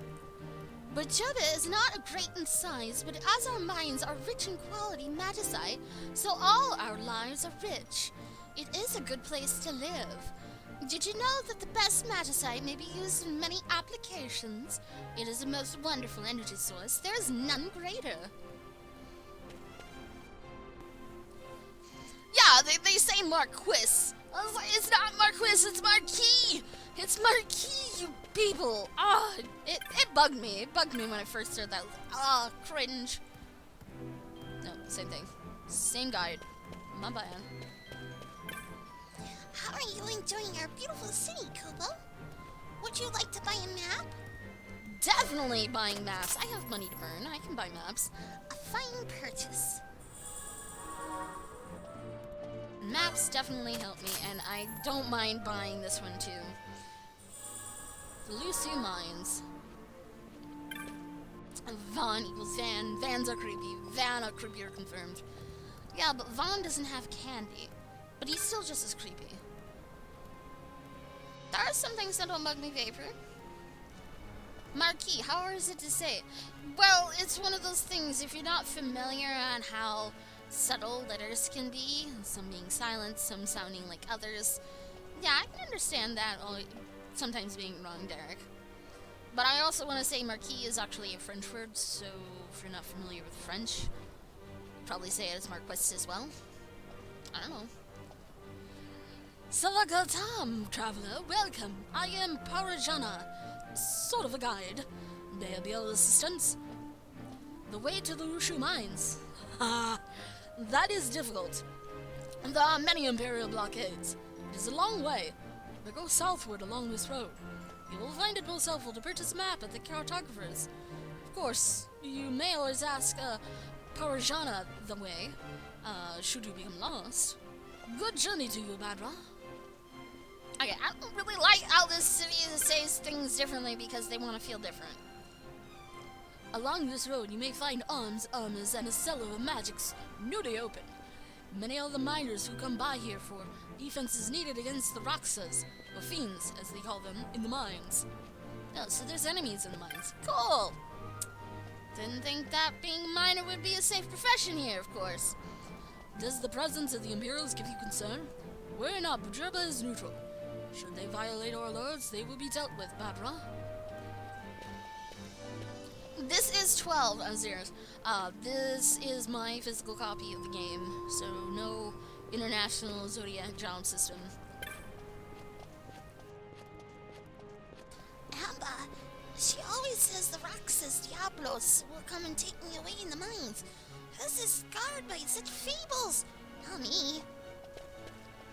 Bojerba is not a great in size, but as our mines are rich in quality magicite, so all our lives are rich. It is a good place to live. Did you know that the best magicite may be used in many applications? It is a most wonderful energy source. There is none greater. Yeah, they say Marquis. I was like, it's not Marquis, it's Marquis! It's Marquis, you people! Ah, it bugged me. It bugged me when I first heard that. Ah, cringe. No, same thing. Same guide. My bad. How are you enjoying our beautiful city, Kubo? Would you like to buy a map? definitely buying maps. I have money to burn. I can buy maps. A fine purchase. Maps definitely help me, and I don't mind buying this one too. The Lucy Mines. Vaughn equals Van. Vans are creepy. Van are creepier confirmed. Yeah, but Vaughn doesn't have candy. But he's still just as creepy. There are some things that don't bug me, Vapor. Marquis, how hard is it to say? Well, it's one of those things, if you're not familiar on how subtle letters can be, some being silent, some sounding like others, yeah, I can understand that sometimes being wrong, Derek. But I also want to say Marquis is actually a French word, so if you're not familiar with French, you'd probably say it as Marquist as well. I don't know. Salagatam, traveler, welcome. I am Parajana, sort of a guide. May I be of assistance? The way to the Rushu Mines. Ha! That is difficult. There are many Imperial blockades. It is a long way, but go southward along this road. You will find it most helpful to purchase a map at the cartographer's. Of course, you may always ask Parajana the way, should you become lost. Good journey to you, Badra. Okay, I don't really like how this city says things differently because they want to feel different. Along this road, you may find arms, armors, and a cellar of magics newly open. Many are the miners who come by here for defenses needed against the Raksas, or fiends, as they call them, in the mines. Oh, so there's enemies in the mines. Cool! Didn't think that being a miner would be a safe profession here, of course. Does the presence of the Imperials give you concern? Worry not, Bajurba is neutral. Should they violate our laws, they will be dealt with, Badra. This is 12 Azirs. This is my physical copy of the game, so no international zodiac job system. Amber, she always says the Roxas Diablos will come and take me away in the mines. Who's is scarred by such fables? Not me.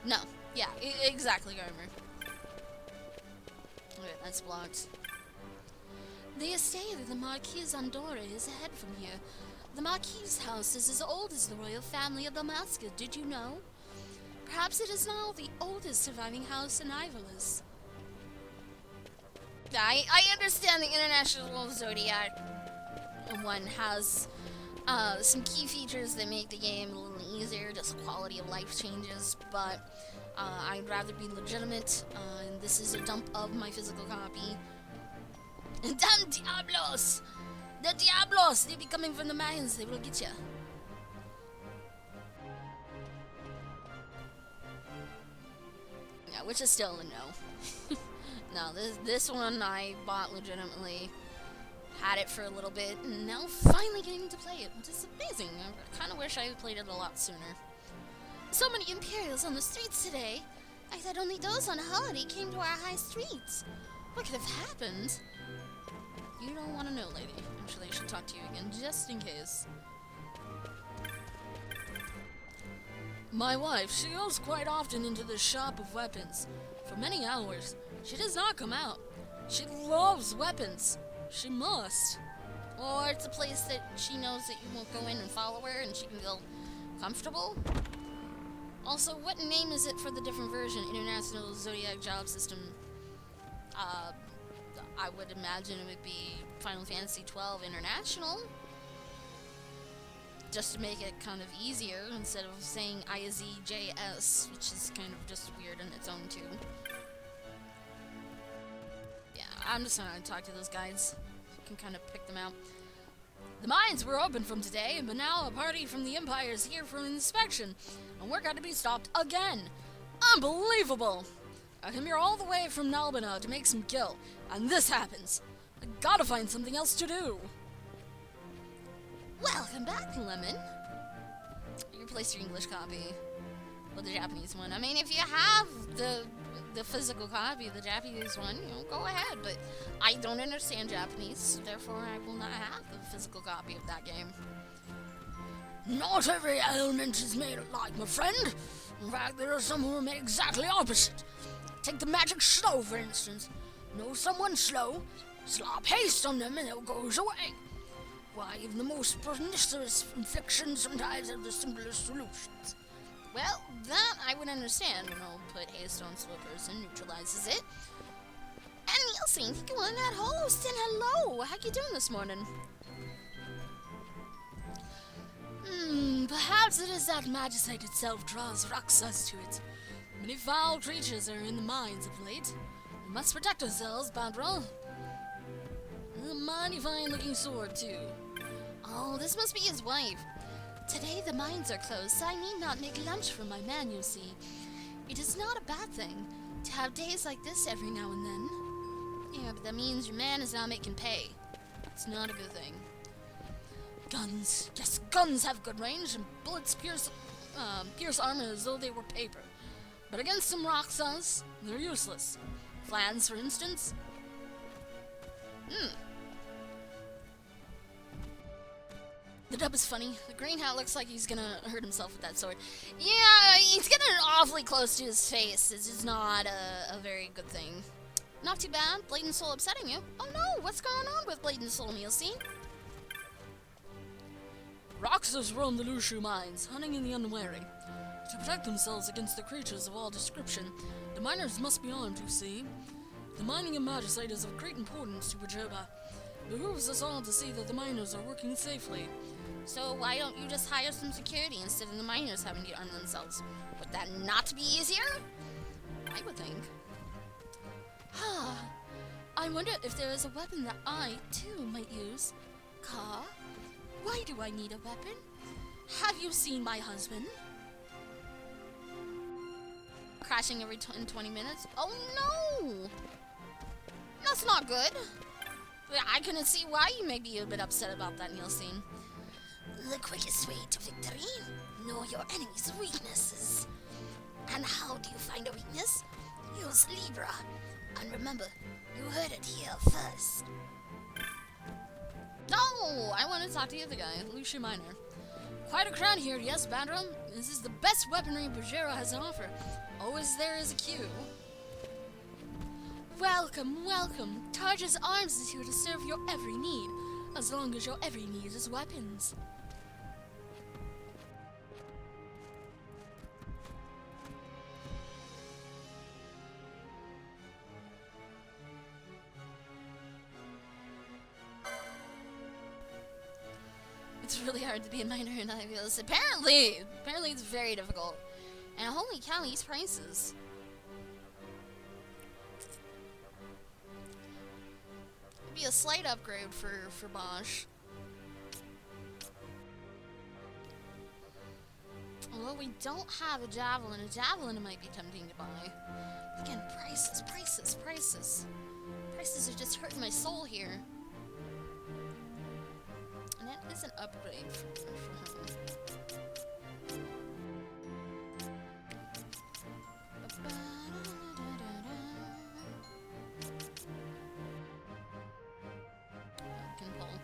No. Yeah, exactly, Garmer. Okay, that's blocked. The estate of the Marquis Andorra is ahead from here. The Marquis' house is as old as the royal family of Damascus, did you know? Perhaps it is now the oldest surviving house in Ivolis. I understand the International Zodiac one has some key features that make the game a little easier, just quality of life changes, but I'd rather be legitimate, and this is a dump of my physical copy. Damn Diablos! The Diablos! They be coming from the mines, they will get ya. Yeah, which is still a no. No, this one I bought legitimately. Had it for a little bit, and now finally getting to play it, which is amazing. I kind of wish I had played it a lot sooner. So many Imperials on the streets today. I thought only those on a holiday came to our high streets. What could have happened? You don't want to know, lady. Actually, I should talk to you again, just in case. My wife, she goes quite often into the shop of weapons. For many hours, she does not come out. She loves weapons. She must. Or it's a place that she knows that you won't go in and follow her and she can feel comfortable. Also, what name is it for the different version? International Zodiac Job System. I would imagine it would be Final Fantasy XII International. Just to make it kind of easier instead of saying IZJS, which is kind of just weird in its own too. Yeah, I'm just gonna talk to those guys. You can kind of pick them out. The mines were open from today, but now a party from the Empire is here for an inspection, and we're going to be stopped again. Unbelievable! I came here all the way from Nalbina to make some gil, and this happens. I gotta find something else to do. Welcome back, Lemon. You replaced your English copy with the Japanese one. I mean, if you have the physical copy of the Japanese one, you know, go ahead. But I don't understand Japanese, so therefore I will not have the physical copy of that game. Not every element is made alike, my friend. In fact, there are some who are made exactly opposite. Take the magic slow, for instance. Know someone slow? Slap haste on them and it goes away. Why, even the most pernicious inflictions sometimes have the simplest solutions. Well, that I would understand. Put haste on slow person, neutralizes it. And Nielsen, you go in that hole. Stin, hello. How you doing this morning? Perhaps it is that magicite itself draws Roxas to it. Many foul creatures are in the mines of late. We must protect ourselves, Badrel. A mighty fine-looking sword, too. Oh, this must be his wife. Today the mines are closed, so I need not make lunch for my man, you see. It is not a bad thing to have days like this every now and then. Yeah, but that means your man is not making pay. It's not a good thing. Guns. Yes, guns have good range, and bullets pierce armor as though they were paper. But against some Roxas, they're useless. Flans, for instance. The dub is funny. The green hat looks like he's gonna hurt himself with that sword. Yeah, he's getting awfully close to his face. This is not a very good thing. Not too bad. Blade and Soul upsetting you. Oh no, what's going on with Blade and Soul, Nielsen? Roxas roam the Lushu mines, hunting in the unwary. To protect themselves against the creatures of all description, the miners must be armed, you see. The mining of magicite is of great importance to Pajoba. It behooves us all to see that the miners are working safely. So why don't you just hire some security instead of the miners having to arm themselves? Would that not be easier? I would think. I wonder if there is a weapon that I, too, might use. Ka? Why do I need a weapon? Have you seen my husband? Crashing every 20 minutes? Oh no! That's not good. I couldn't see why you may be a bit upset about that, Nielsen. The quickest way to victory? Know your enemy's weaknesses. And how do you find a weakness? Use Libra. And remember, you heard it here first. No! I want to talk to the other guy, Lucia Minor. Quite a crowd here, yes, Badram? This is the best weaponry Bajero has to offer. Always there is a queue. Welcome, welcome. Tarja's Arms is here to serve your every need, as long as your every need is weapons. It's really hard to be a miner in Ivy-Hills. Apparently it's very difficult. And holy cow, these prices. It'd be a slight upgrade for Bosch. Although we don't have a javelin might be tempting to buy. Again, prices. Prices are just hurting my soul here. And that is an upgrade for him. Can pull.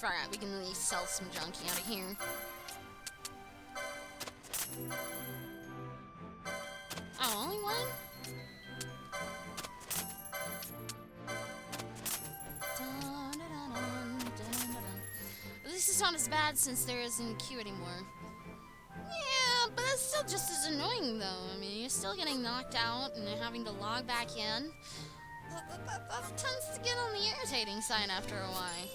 Alright, we can at least sell some junkie out of here. Oh, only one? At least it's not as bad since there isn't a queue anymore. Yeah, but that's still just as annoying though. I mean, you're still getting knocked out and having to log back in. That tends to get on the irritating side after a while.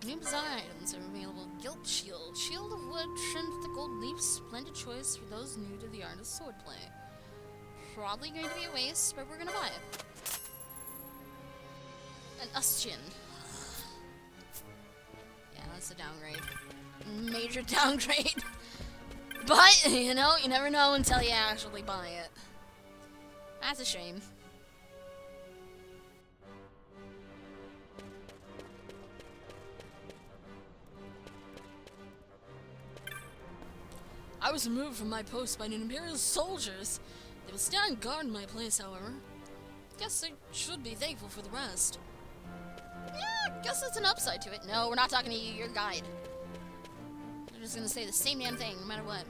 New bizarre items are available. Gilt Shield. Shield of wood trimmed with the gold leaf. Splendid choice for those new to the art of swordplay. Probably going to be a waste, but we're going to buy it. An Ustian. Yeah, that's a downgrade. Major downgrade. But, you know, you never know until you actually buy it. That's a shame. I was removed from my post by an Imperial soldiers. They will stand guard in my place, however. Guess I should be thankful for the rest. Yeah, guess that's an upside to it. No, we're not talking to you, you're a guide. You're just gonna say the same damn thing, no matter what.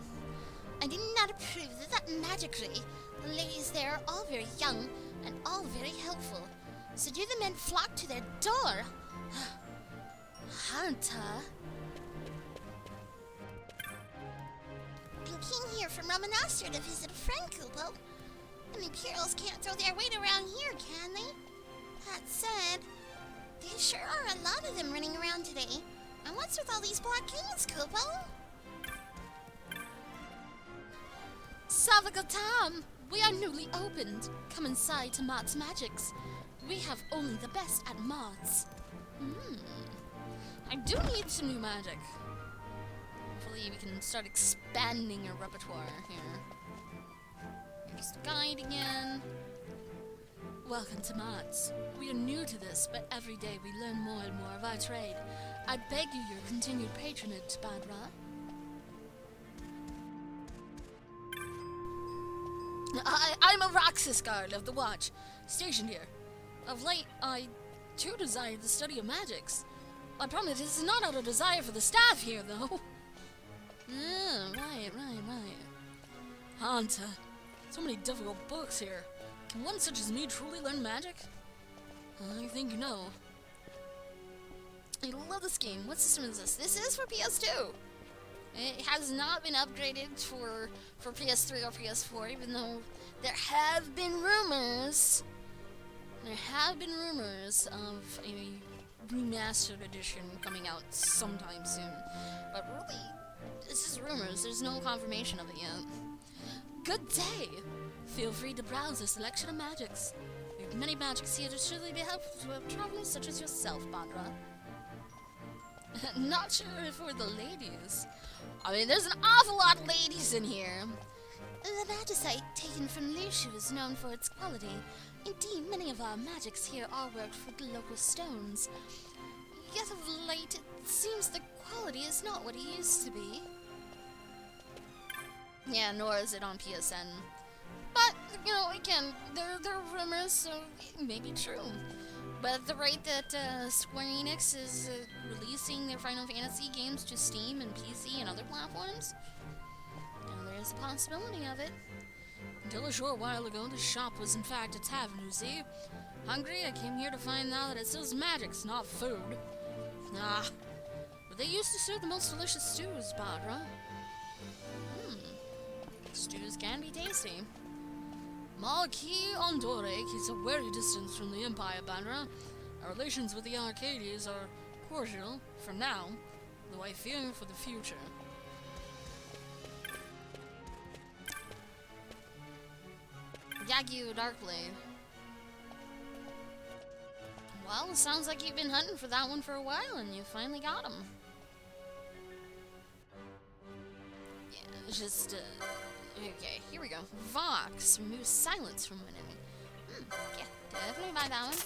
I do not approve of that magicry. The ladies there are all very young and all very helpful. So do the men flock to their door? Hunter. I came here from Romanastra to visit a friend, Kupo. And Imperials can't throw their weight around here, can they? That said, there sure are a lot of them running around today. And what's with all these blockades, Kupo? Savagatam! We are newly opened. Come inside to Mart's Magics. We have only the best at Mart's. I do need some new magic. Hopefully we can start expanding our repertoire here. Here's the guide again. Welcome to Mart's. We are new to this, but every day we learn more and more of our trade. I beg you your continued patronage, Badra. I'm a Roxas guard of the Watch, stationed here. Of late, I too desire the study of magics. I promise this is not out of desire for the staff here, though. Right. Hunter, so many difficult books here. Can one such as me truly learn magic? I think you know. I love this game. What system is this? This is for PS2. It has not been upgraded for PS3 or PS4, even though there have been rumors. There have been rumors of a remastered edition coming out sometime soon. But really, it's just rumors. There's no confirmation of it yet. Good day! Feel free to browse a selection of magics. We have many magics here to surely be helpful to travelers such as yourself, Badra. Not sure if we're the ladies. I mean, there's an awful lot of ladies in here. The magicite taken from Lushu is known for its quality. Indeed, many of our magics here are worked with the local stones. Yet of late, it seems the quality is not what it used to be. Yeah, nor is it on PSN. But, you know, again, there are rumors, so it may be true. But at the rate that Square Enix is releasing their Final Fantasy games to Steam and PC and other platforms, there is a possibility of it. Until a short while ago, the shop was in fact a tavern, you see. Hungry, I came here to find out that it sells magics, not food. But they used to serve the most delicious stews, Badra. Stews can be tasty. Marquis Ondore keeps a wary distance from the Empire, Badra. Our relations with the Arcades are cordial, for now, though I fear for the future. Yagyu Darkblade. Well, it sounds like you've been hunting for that one for a while, and you finally got him. Yeah, it's just, okay, here we go. Vox removes silence from an enemy. Yeah, definitely buy that one.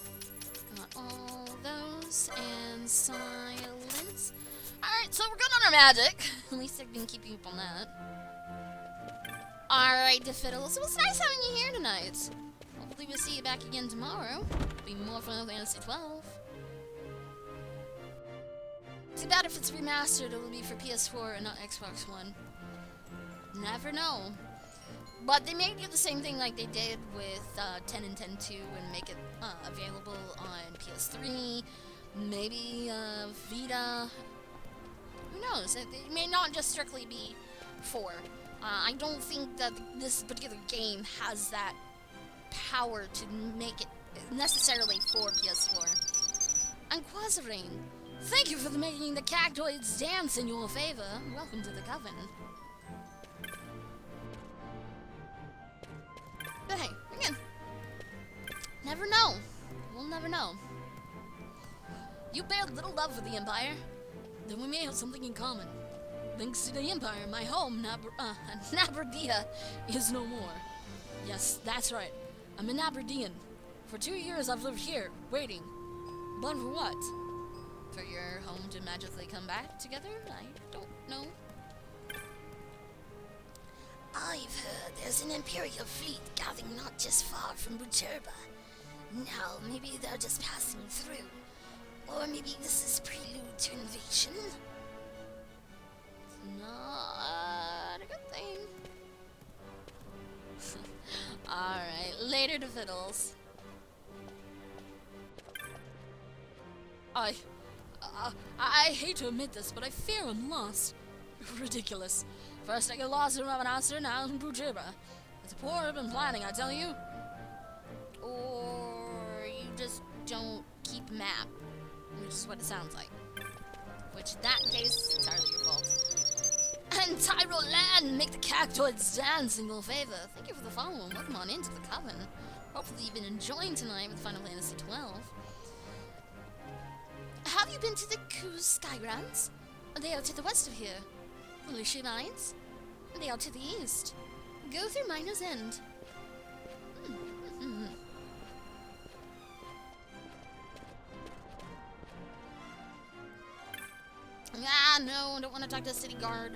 Got all those, and silence. Alright, so we're good on our magic. At least I've been keeping up on that. Alright, DeFiddles, it was nice having you here tonight. Hopefully we'll see you back again tomorrow. Be more Final Fantasy XII. Too bad if it's remastered, it'll be for PS4 and not Xbox One. Never know. But they may do the same thing like they did with 10 and 10.2 and make it available on PS3, maybe Vita. Who knows? It may not just strictly be 4. I don't think that this particular game has that power to make it necessarily for PS4. And Quasarine, thank you for making the cactoids dance in your favor. Welcome to the Coven. But hey, again, never know. We'll never know. You bear little love for the Empire, then we may have something in common. Thanks to the Empire, my home, Nabardia, is no more. Yes, that's right. I'm an Aberdean. For 2 years I've lived here, waiting. But for what? For your home to magically come back together? I don't know. I've heard there's an Imperial fleet gathering not just far from Bujerba. Now, maybe they're just passing through. Or maybe this is prelude to invasion? It's not a good thing. Alright, later to fiddles. I hate to admit this, but I fear I'm lost. Ridiculous. First I get lost in Ravenasser, now in Bujiba. It's a poor urban planning, I tell you. Or you just don't keep a map, which is what it sounds like. Which in that case, it's entirely your fault. And Tyrol Land, make the cactoids dance in your favor. Thank you for the follow and welcome on into the coven. Hopefully you've been enjoying tonight with Final Fantasy XII. Have you been to the Coos Skygrounds? They are to the west of here. The Lucia Mines? They are to the east. Go through Miner's End. Ah, no, I don't want to talk to the city guard.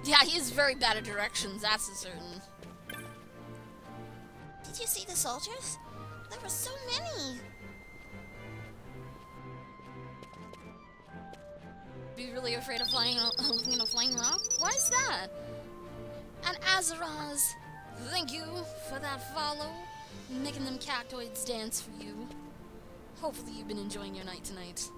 Yeah, he is very bad at directions, that's a certain. Did you see the soldiers? There were so many. Be really afraid of living in a flying rock? Why is that? And Azaraz, thank you for that follow. Making them cactoids dance for you. Hopefully you've been enjoying your night tonight.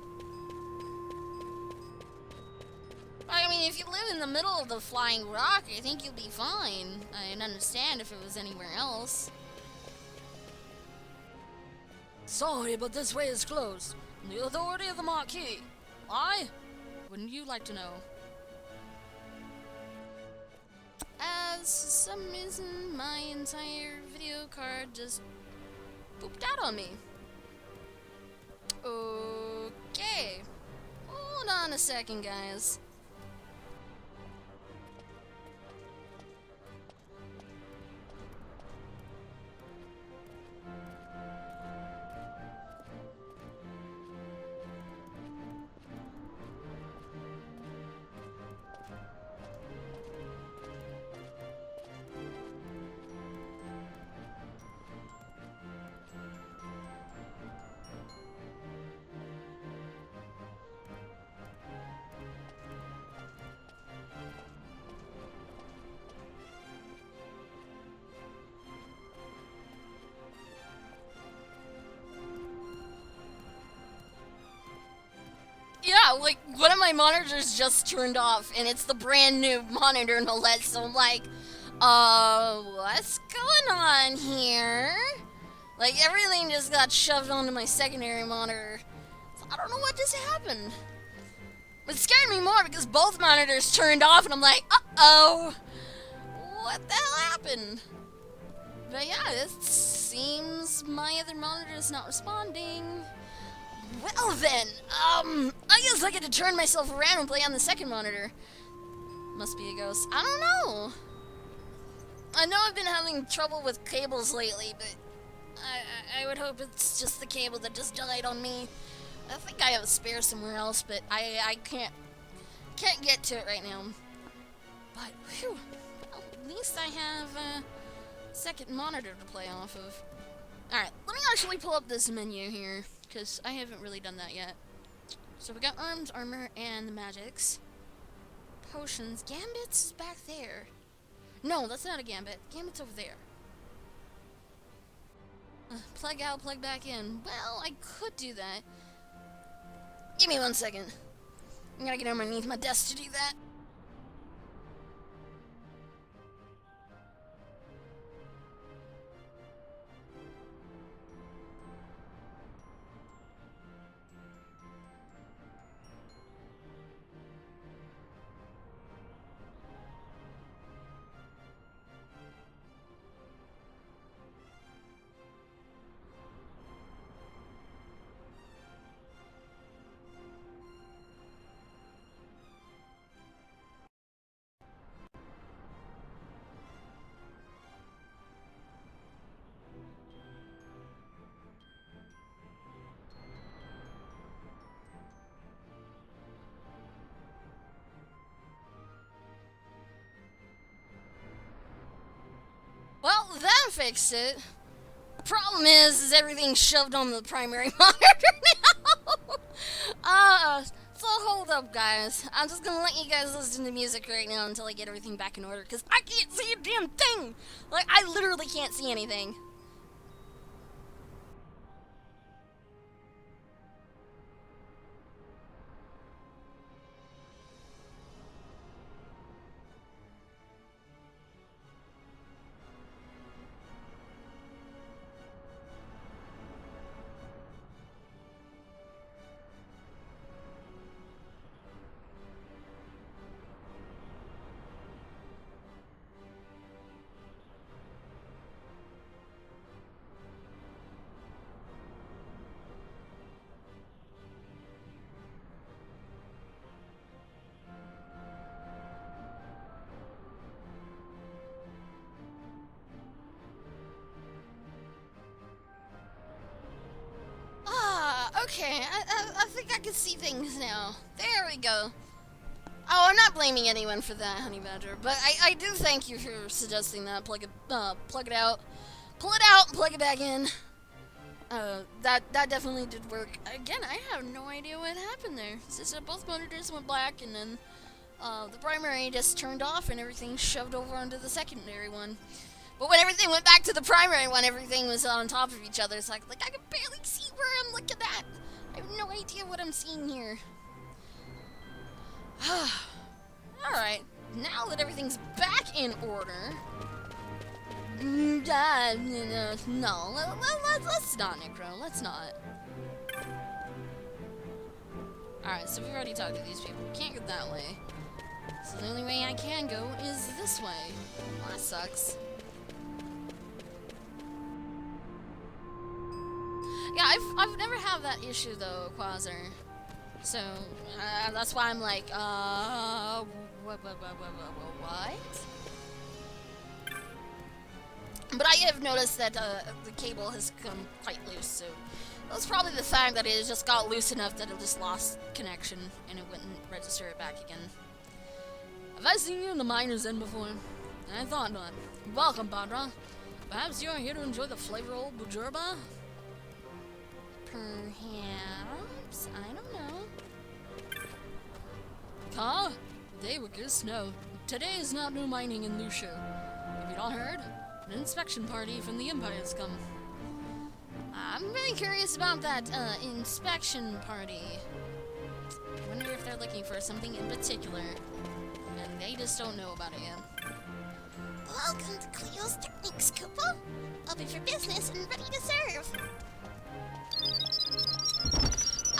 I mean, if you live in the middle of the flying rock, I think you'll be fine. I'd understand if it was anywhere else. Sorry, but this way is closed. The authority of the Marquis. Why? Wouldn't you like to know? As for some reason, my entire video card just pooped out on me. Okay. Hold on a second, guys. Yeah, like, one of my monitors just turned off, and it's the brand new monitor, no less, so I'm like, what's going on here? Like, everything just got shoved onto my secondary monitor. So I don't know what just happened. It scared me more because both monitors turned off, and I'm like, uh-oh, what the hell happened? But yeah, it seems my other monitor is not responding. Well then, I guess I get to turn myself around and play on the second monitor. Must be a ghost. I don't know. I know I've been having trouble with cables lately, but I would hope it's just the cable that just died on me. I think I have a spare somewhere else, but I can't get to it right now. But whew, well, at least I have a second monitor to play off of. Alright, let me actually pull up this menu here, because I haven't really done that yet. So we got arms, armor, and the magics. Potions. Gambit's is back there. No, that's not a gambit. Gambit's over there. Plug out, plug back in. Well, I could do that. Give me 1 second. I'm gonna get underneath my desk to do that. Well, that fixed it. problem is everything's shoved on the primary monitor now. So hold up, guys. I'm just gonna let you guys listen to music right now until I get everything back in order, because I can't see a damn thing! Like, I literally can't see anything. Okay, I think I can see things now. There we go. Oh, I'm not blaming anyone for that, Honey Badger, but I do thank you for suggesting that. Plug it out, pull it out, plug it back in. That definitely did work. Again, I have no idea what happened there. It's just that both monitors went black, and then the primary just turned off, and everything shoved over onto the secondary one. But when everything went back to the primary one, everything was on top of each other. It's like I can barely see where I'm looking at. I have no idea what I'm seeing here. Alright, now that everything's back in order... No, let's not, Necro. Let's not. Alright, so we've already talked to these people. Can't go that way. So the only way I can go is this way. Well, that sucks. Yeah, I've never had that issue though, Quasar. So that's why I'm like, what? But I have noticed that the cable has come quite loose, so that's probably the fact that it just got loose enough that it just lost connection and it wouldn't register it back again. Have I seen you in the Miner's Inn before? I thought not. Welcome, Badra. Perhaps you are here to enjoy the flavorful bujurba? Perhaps? I don't know. Ka? They were good snow. Today is not new mining in Lucia. Have you not heard? An inspection party from the Empire has come. I'm very curious about that inspection party. I wonder if they're looking for something in particular, and they just don't know about it yet. Welcome to Cleo's Techniques, Koopa. Open for business and ready to serve.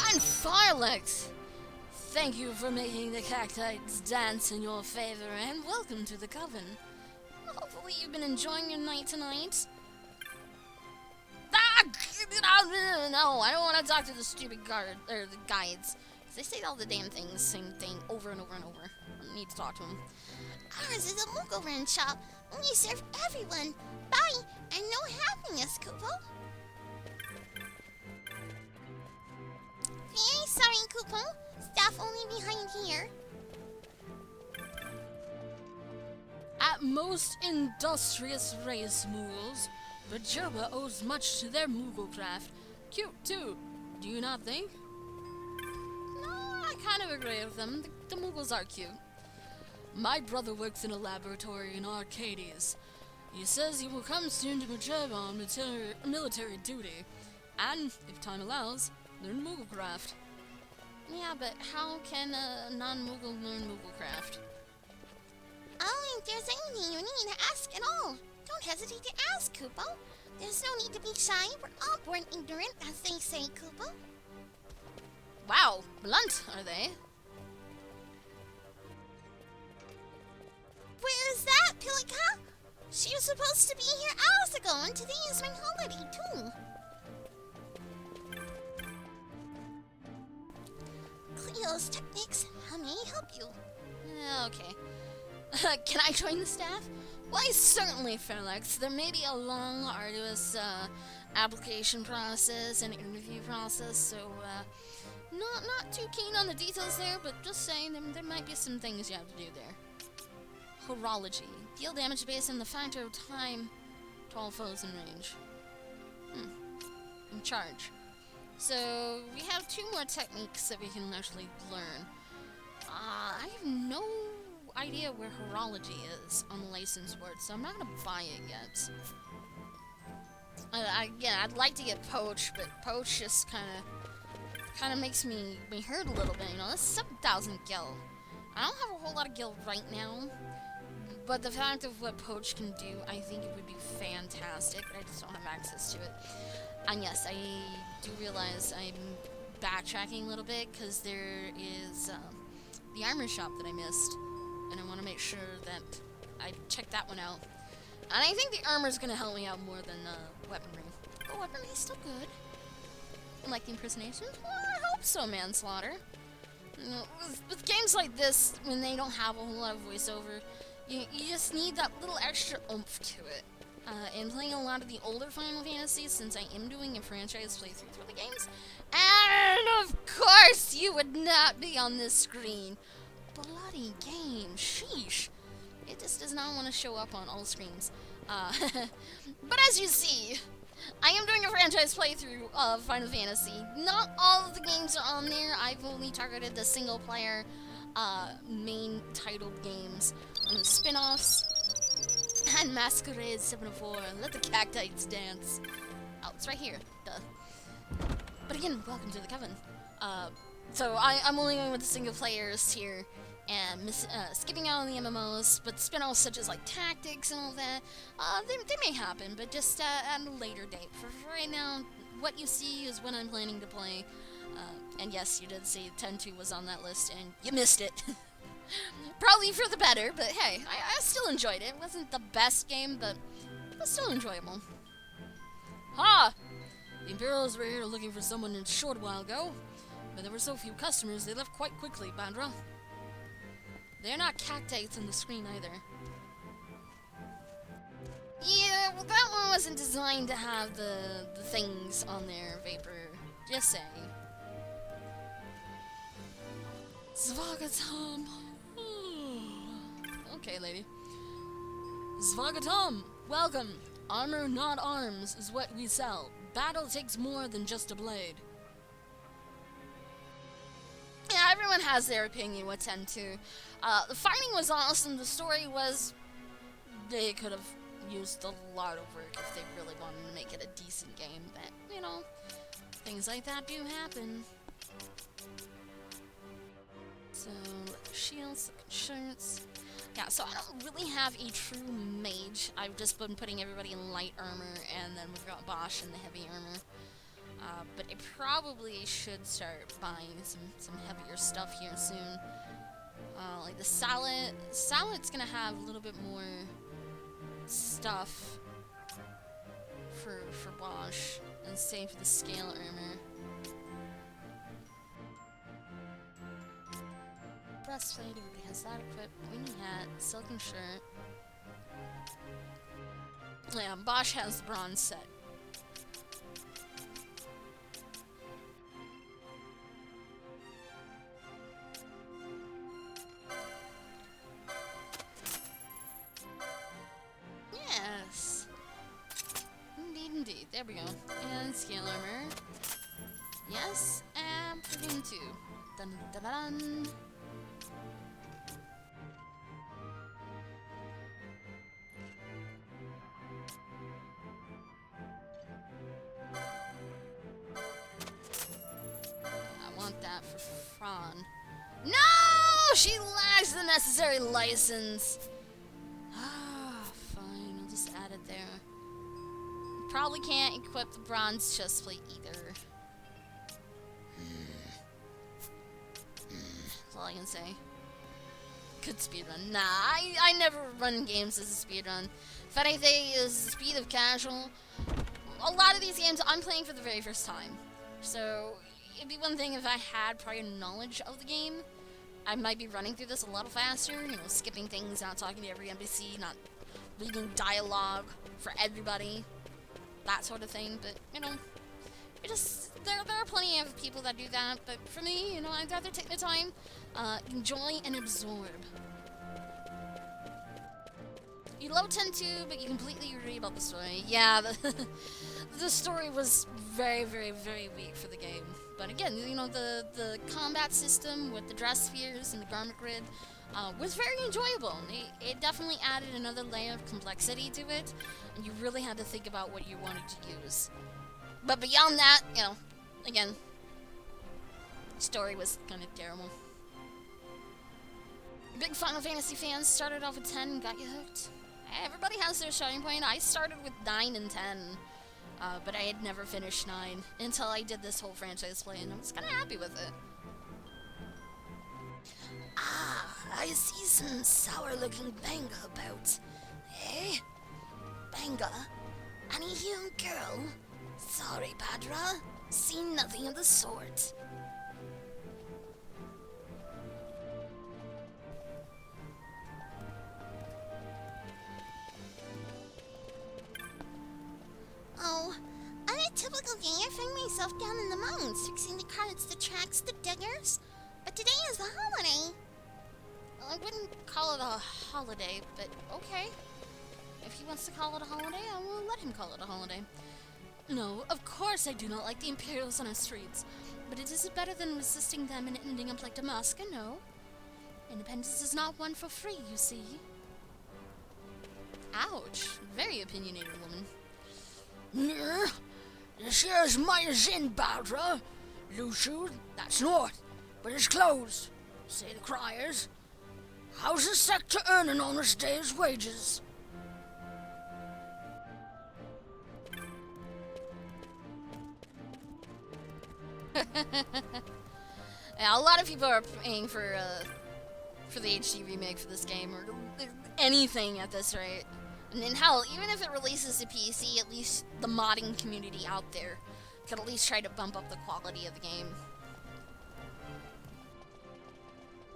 And Firelex! Thank you for making the cactites dance in your favor, and welcome to the Coven. Hopefully you've been enjoying your night tonight. No, I don't want to talk to the stupid the guides. They say all the damn things, same thing, over and over and over. I need to talk to them. Ours is a Moogle shop. We serve everyone. Bye, and no happiness, Kupo. Very sorry, Kupo. Staff only behind here. At most industrious race Moogles, but Jerba owes much to their Moogle craft. Cute, too, do you not think? No, I kind of agree with them. The Moogles are cute. My brother works in a laboratory in Arcades. He says he will come soon to Majerba on military duty, and, if time allows, learn Moogle craft. Yeah, but how can a non-Moogle learn Moogle craft? Oh, if there's anything you need to ask at all, don't hesitate to ask, Kupo. There's no need to be shy. We're all born ignorant, as they say, Kupo. Wow, blunt, are they? Where is that, Pilika? She was supposed to be here hours ago, and today is my holiday, too. Cleo's Techniques, how may I help you? Okay. Can I join the staff? Why, certainly, Fairlex. There may be a long, arduous application process and interview process, so not too keen on the details there, but just saying there might be some things you have to do there. Horology. Deal damage based on the factor of time to all foes in range. in charge. So we have 2 more techniques that we can actually learn. I have no idea where horology is on the license board, so I'm not gonna buy it yet. Again, I'd like to get Poach, but Poach just kind of makes me hurt a little bit. You know, that's 7,000 gil. I don't have a whole lot of gil right now, but the fact of what Poach can do, I think it would be fantastic. But I just don't have access to it. And yes, I do realize I'm backtracking a little bit because there is the armor shop that I missed, and I want to make sure that I check that one out. And I think the armor is going to help me out more than weaponry. Oh, weaponry is still good. And like the impersonations? Well, I hope so, Manslaughter. You know, with games like this, when they don't have a whole lot of voiceover, you just need that little extra oomph to it. And playing a lot of the older Final Fantasies, since I am doing a franchise playthrough through the games, and of course you would not be on this screen. Bloody game, sheesh. It just does not want to show up on all screens. But as you see, I am doing a franchise playthrough of Final Fantasy. Not all of the games are on there. I've only targeted the single player main titled games and the spin-offs. And Masquerade 704, Let the Cactites Dance. Oh, it's right here. Duh. But again, welcome to the Coven. So I'm only going with the single players here, and skipping out on the MMOs, but spin-offs such as like Tactics and all that, they may happen, but just at a later date. For right now, what you see is what I'm planning to play. And yes, you did see 10-2 was on that list, and you missed it. Probably for the better, but hey, I still enjoyed it. It wasn't the best game, but it was still enjoyable. Ha! The Imperials were here looking for someone a short while ago, but there were so few customers they left quite quickly, Bandra. They're not cactites on the screen either. Yeah, well that one wasn't designed to have the things on there, Vapor. Just saying. Svagatam. Okay, lady. Svagatam, welcome. Armor, not arms, is what we sell. Battle takes more than just a blade. Yeah, everyone has their opinion with 10-2. The fighting was awesome. The story was... They could have used a lot of work if they really wanted to make it a decent game. But, you know, things like that do happen. So, shields, shirts. Yeah, so I don't really have a true mage. I've just been putting everybody in light armor, and then we've got Bosch in the heavy armor. But I probably should start buying some heavier stuff here soon. Like the salad. Salad's gonna have a little bit more stuff for Bosch, and same for the scale armor. Breastplate, everybody has that equipped. Wing hat, silken shirt. Yeah, Bosch has the bronze set. Yes. Indeed. There we go. And scale armor. Yes, and Platoon 2. Dun dun dun dun. That for Fran. No! She lacks the necessary license. Ah, fine. I'll just add it there. Probably can't equip the bronze chestplate either. That's all I can say. Could speedrun. Nah, I never run games as a speedrun. If anything, is the speed of casual. A lot of these games I'm playing for the very first time. So... it'd be one thing if I had prior knowledge of the game. I might be running through this a little faster, you know, skipping things, not talking to every NPC, not reading dialogue for everybody, that sort of thing. But, you know, it just, there are plenty of people that do that, but for me, you know, I'd rather take the time, enjoy and absorb. You love 10-2, but you completely agree about the story. Yeah, the story was very, very, very weak for the game. But again, you know, the combat system with the dress spheres and the garment grid was very enjoyable. It definitely added another layer of complexity to it, and you really had to think about what you wanted to use. But beyond that, you know, again, story was kind of terrible. Big Final Fantasy fans started off with 10 and got you hooked. Everybody has their starting point. I started with 9 and 10, but I had never finished 9 until I did this whole franchise play, and I was kind of happy with it. Ah, I see some sour-looking banga about. Eh? Banga? Any young girl? Sorry, Padra. Seen nothing of the sort. Oh, on a typical day, I find myself down in the mountains fixing the carts, the tracks, the diggers. But today is the holiday. Well, I wouldn't call it a holiday, but okay. If he wants to call it a holiday, I will let him call it a holiday. No, of course I do not like the Imperials on our streets, but it isn't better than resisting them and ending up like Damaska, no. Independence is not won for free, you see. Ouch. Very opinionated woman. Yeah, this here's my Zin Badra. Lushu, that's north, but it's closed, say the criers. How's the sector earning on this day's wages? Yeah, a lot of people are paying for the HD remake for this game, or anything at this rate. And then hell, even if it releases to PC, at least the modding community out there could at least try to bump up the quality of the game.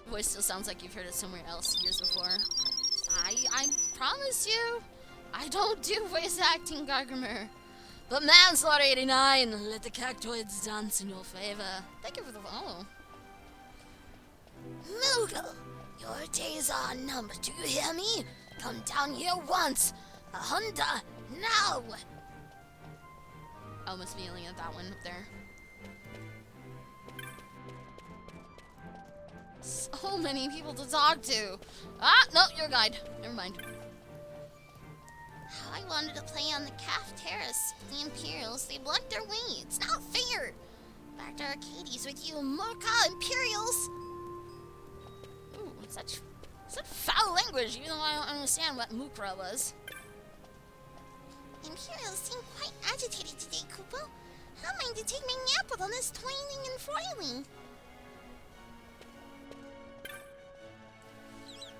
Voice still sounds like you've heard it somewhere else years before. I promise you, I don't do voice acting, Gargamer. But Manslaughter 89, let the cactoids dance in your favor. Thank you for the follow. Moogle, your days are numbered, do you hear me? Come down here once. A Honda, now! I must be yelling at that one up there. So many people to talk to. Ah, no, you're a guide. Never mind. I wanted to play on the Calf Terrace. The Imperials, they blocked their way. It's not fair. Back to Arcades with you, Morka Imperials. Ooh, such foul language, even though I don't understand what Mukra was. Imperials seem quite agitated today, Koopa. How am I to take my nap with all this twining and foiling?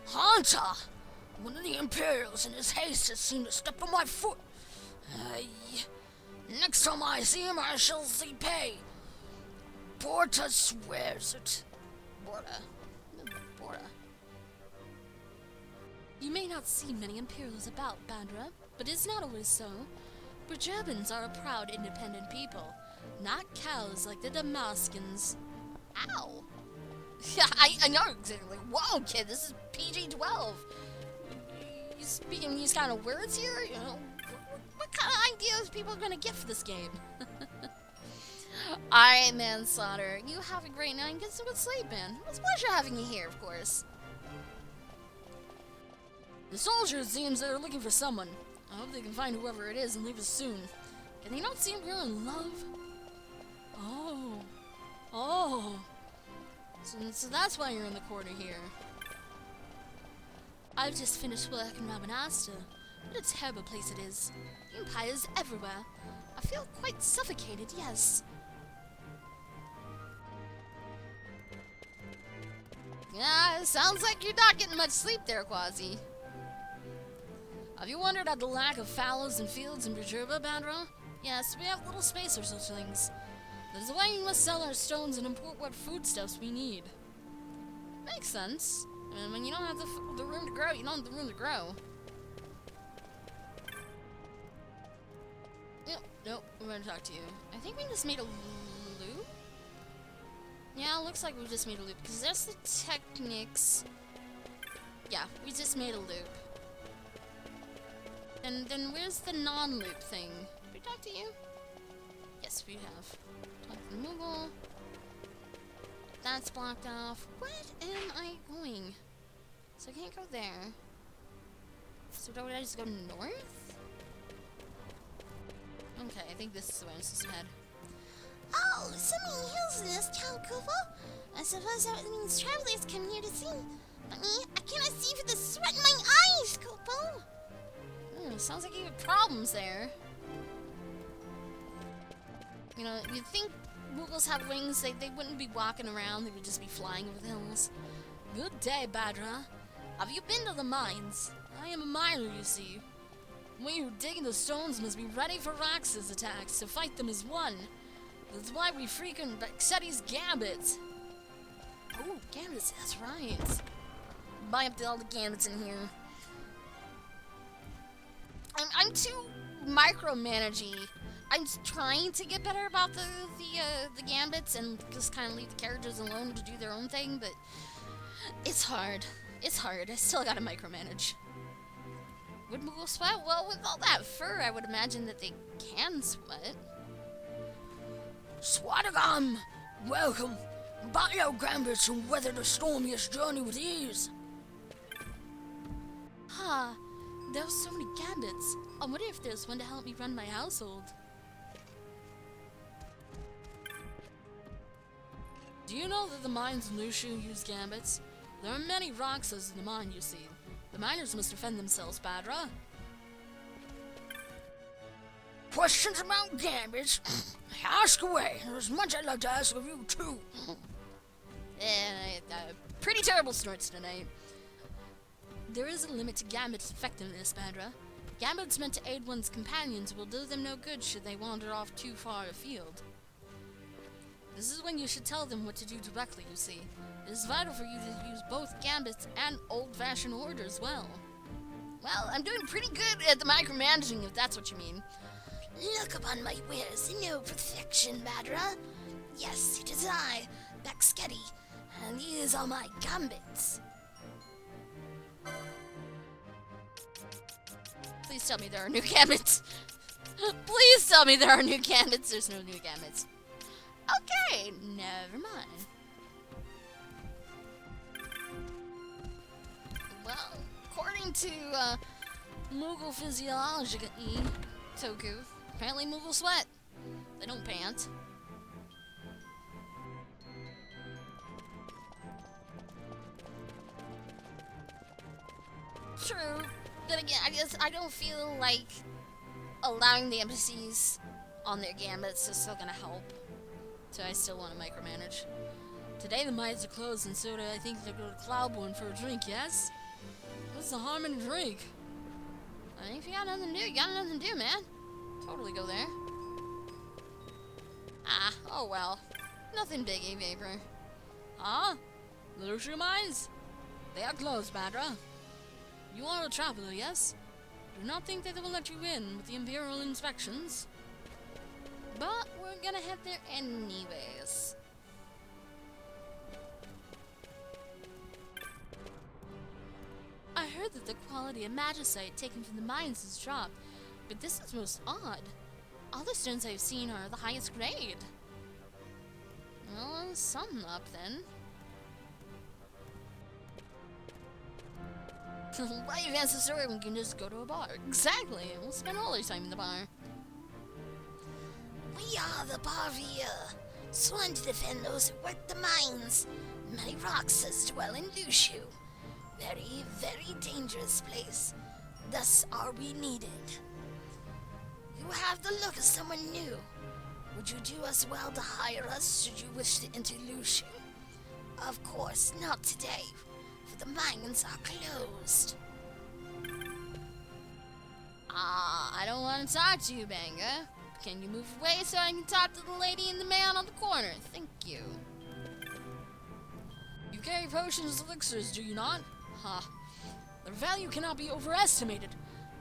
Hanta! One of the Imperials in his haste has seen to step on my foot. Next time I see him, I shall see pay. Borta swears it. Borta. You may not see many Imperials about, Bandra, but it's not always so. Bergerbans are a proud, independent people, not cows like the Damaskans. Ow! Yeah, I know exactly. Whoa, kid, this is PG-12. You speaking these kind of words here? You know, what kind of ideas people are gonna get for this game? Alright, Manslaughter, you have a great night and get some good sleep, man. It was a pleasure having you here, of course. The soldiers seems they're looking for someone. I hope they can find whoever it is and leave us soon. Can they not seem real in love? Oh. So that's why you're in the corner here. I've just finished work in Rabanasta. What a terrible place it is. Empires everywhere. I feel quite suffocated, yes. Yeah, it sounds like you're not getting much sleep there, Quasi. Have you wondered at the lack of fallows and fields in Bergerba, Bandra? Yes, we have little space for such things. That is why we must sell our stones and import what foodstuffs we need. Makes sense. And when you don't have the room to grow, you don't have the room to grow. Nope, we're gonna talk to you. I think we just made a loop? Yeah, it looks like we just made a loop, because that's the techniques. Yeah, we just made a loop. And then where's the non-loop thing? Did we talk to you? Yes, we have. Talk to Moogle. That's blocked off. Where am I going? So I can't go there. So do I just go north? Okay, I think this is where I'm supposed to head. Oh, so many hills in this town, Kupo. I suppose that means travelers come here to see. But me, I cannot see for the sweat in my eyes, Kupo. Sounds like you have problems there. You know, you'd think Moogles have wings, they wouldn't be walking around, they would just be flying over the hills. Good day, Badra. Have you been to the mines? I am a miner, you see. We who dig in the stones must be ready for Rox's attacks. To fight them is one. That's why we frequent XII's gambits. Oh, gambits, that's right. Buy up all the gambits in here. I'm too micromanagey. I'm trying to get better about the gambits and just kind of leave the characters alone to do their own thing, but it's hard. It's hard. I still gotta micromanage. Would Moogle sweat? Well, with all that fur, I would imagine that they can sweat. Swadagam! Welcome! Buy your gambits and weather the stormiest journey with ease. Huh. There are so many gambits. I wonder if there's one to help me run my household. Do you know that the mines in Lushu use gambits? There are many Roxas in the mine, you see. The miners must defend themselves, Badra. Questions about gambits? Ask away. There's much I'd like to ask of you, too. Pretty terrible snorts tonight. There is a limit to Gambit's effectiveness, Badra. Gambits meant to aid one's companions will do them no good should they wander off too far afield. This is when you should tell them what to do directly, you see. It is vital for you to use both Gambits and old-fashioned orders well. Well, I'm doing pretty good at the micromanaging, if that's what you mean. Look upon my wares in no perfection, Badra. Yes, it is I, Baxketti, and these are my gambits. Please tell me there are new gambits. Please tell me there are new gambits. There's no new gambits. Okay, never mind. Well, according to Moogle physiology, Toku, apparently Moogle sweat. They don't pant. True, but again, I don't feel like allowing the NPCs on their gambits is still gonna help. So I still want to micromanage. Today the mines are closed, and so I think they'll go to Cloudborn for a drink, yes? What's the harm in a drink? I mean, if you got nothing to do, you got nothing to do, man. Totally go there. Ah, oh well. Nothing biggie, Vapor. Ah? The Lushu mines? They are closed, Badra. You are a traveler, yes? Do not think that they will let you in with the Imperial inspections. But we're gonna head there anyways. I heard that the quality of magicite taken from the mines has dropped, but this is most odd. All the stones I've seen are the highest grade. Well, something up then. Why advance the story when we can just go to a bar? Exactly, we'll spend all our time in the bar. We are the Barrier, sworn to defend those who work the mines. Many Roxas dwell in Lushu. Very, very dangerous place. Thus are we needed. You have the look of someone new. Would you do us well to hire us should you wish to enter Lushu? Of course, not today, for the mines are closed. I don't want to talk to you, Banga. Can you move away so I can talk to the lady and the man on the corner? Thank you. You carry potions, elixirs, do you not? Ha. Their value cannot be overestimated.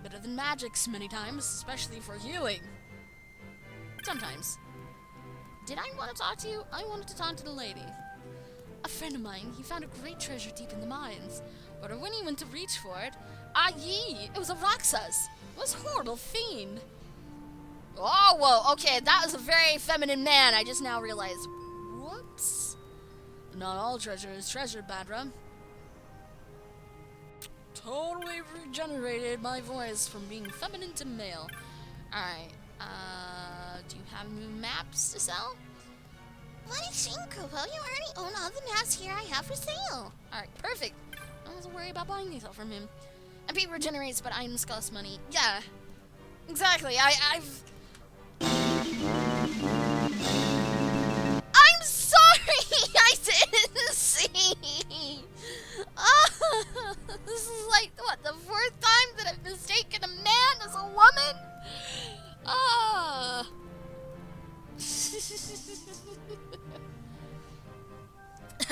Better than magics many times, especially for healing. Sometimes. Did I want to talk to you? I wanted to talk to the lady. A friend of mine, he found a great treasure deep in the mines. But when he went to reach for it, it was a Roxas. It was a horrible fiend. Oh, whoa, okay, that was a very feminine man, I just now realized. Whoops. Not all treasure is treasure, Badra. Totally regenerated my voice from being feminine to male. Alright, do you have new maps to sell? What a shame, Kupo. You already own all the maps here I have for sale. Alright, perfect. I don't have to worry about buying these all from him. MP regenerates, but items cost money. Yeah, exactly. I've... I'm sorry! I didn't see! This is like, what, the 4th time that I've mistaken a man as a woman?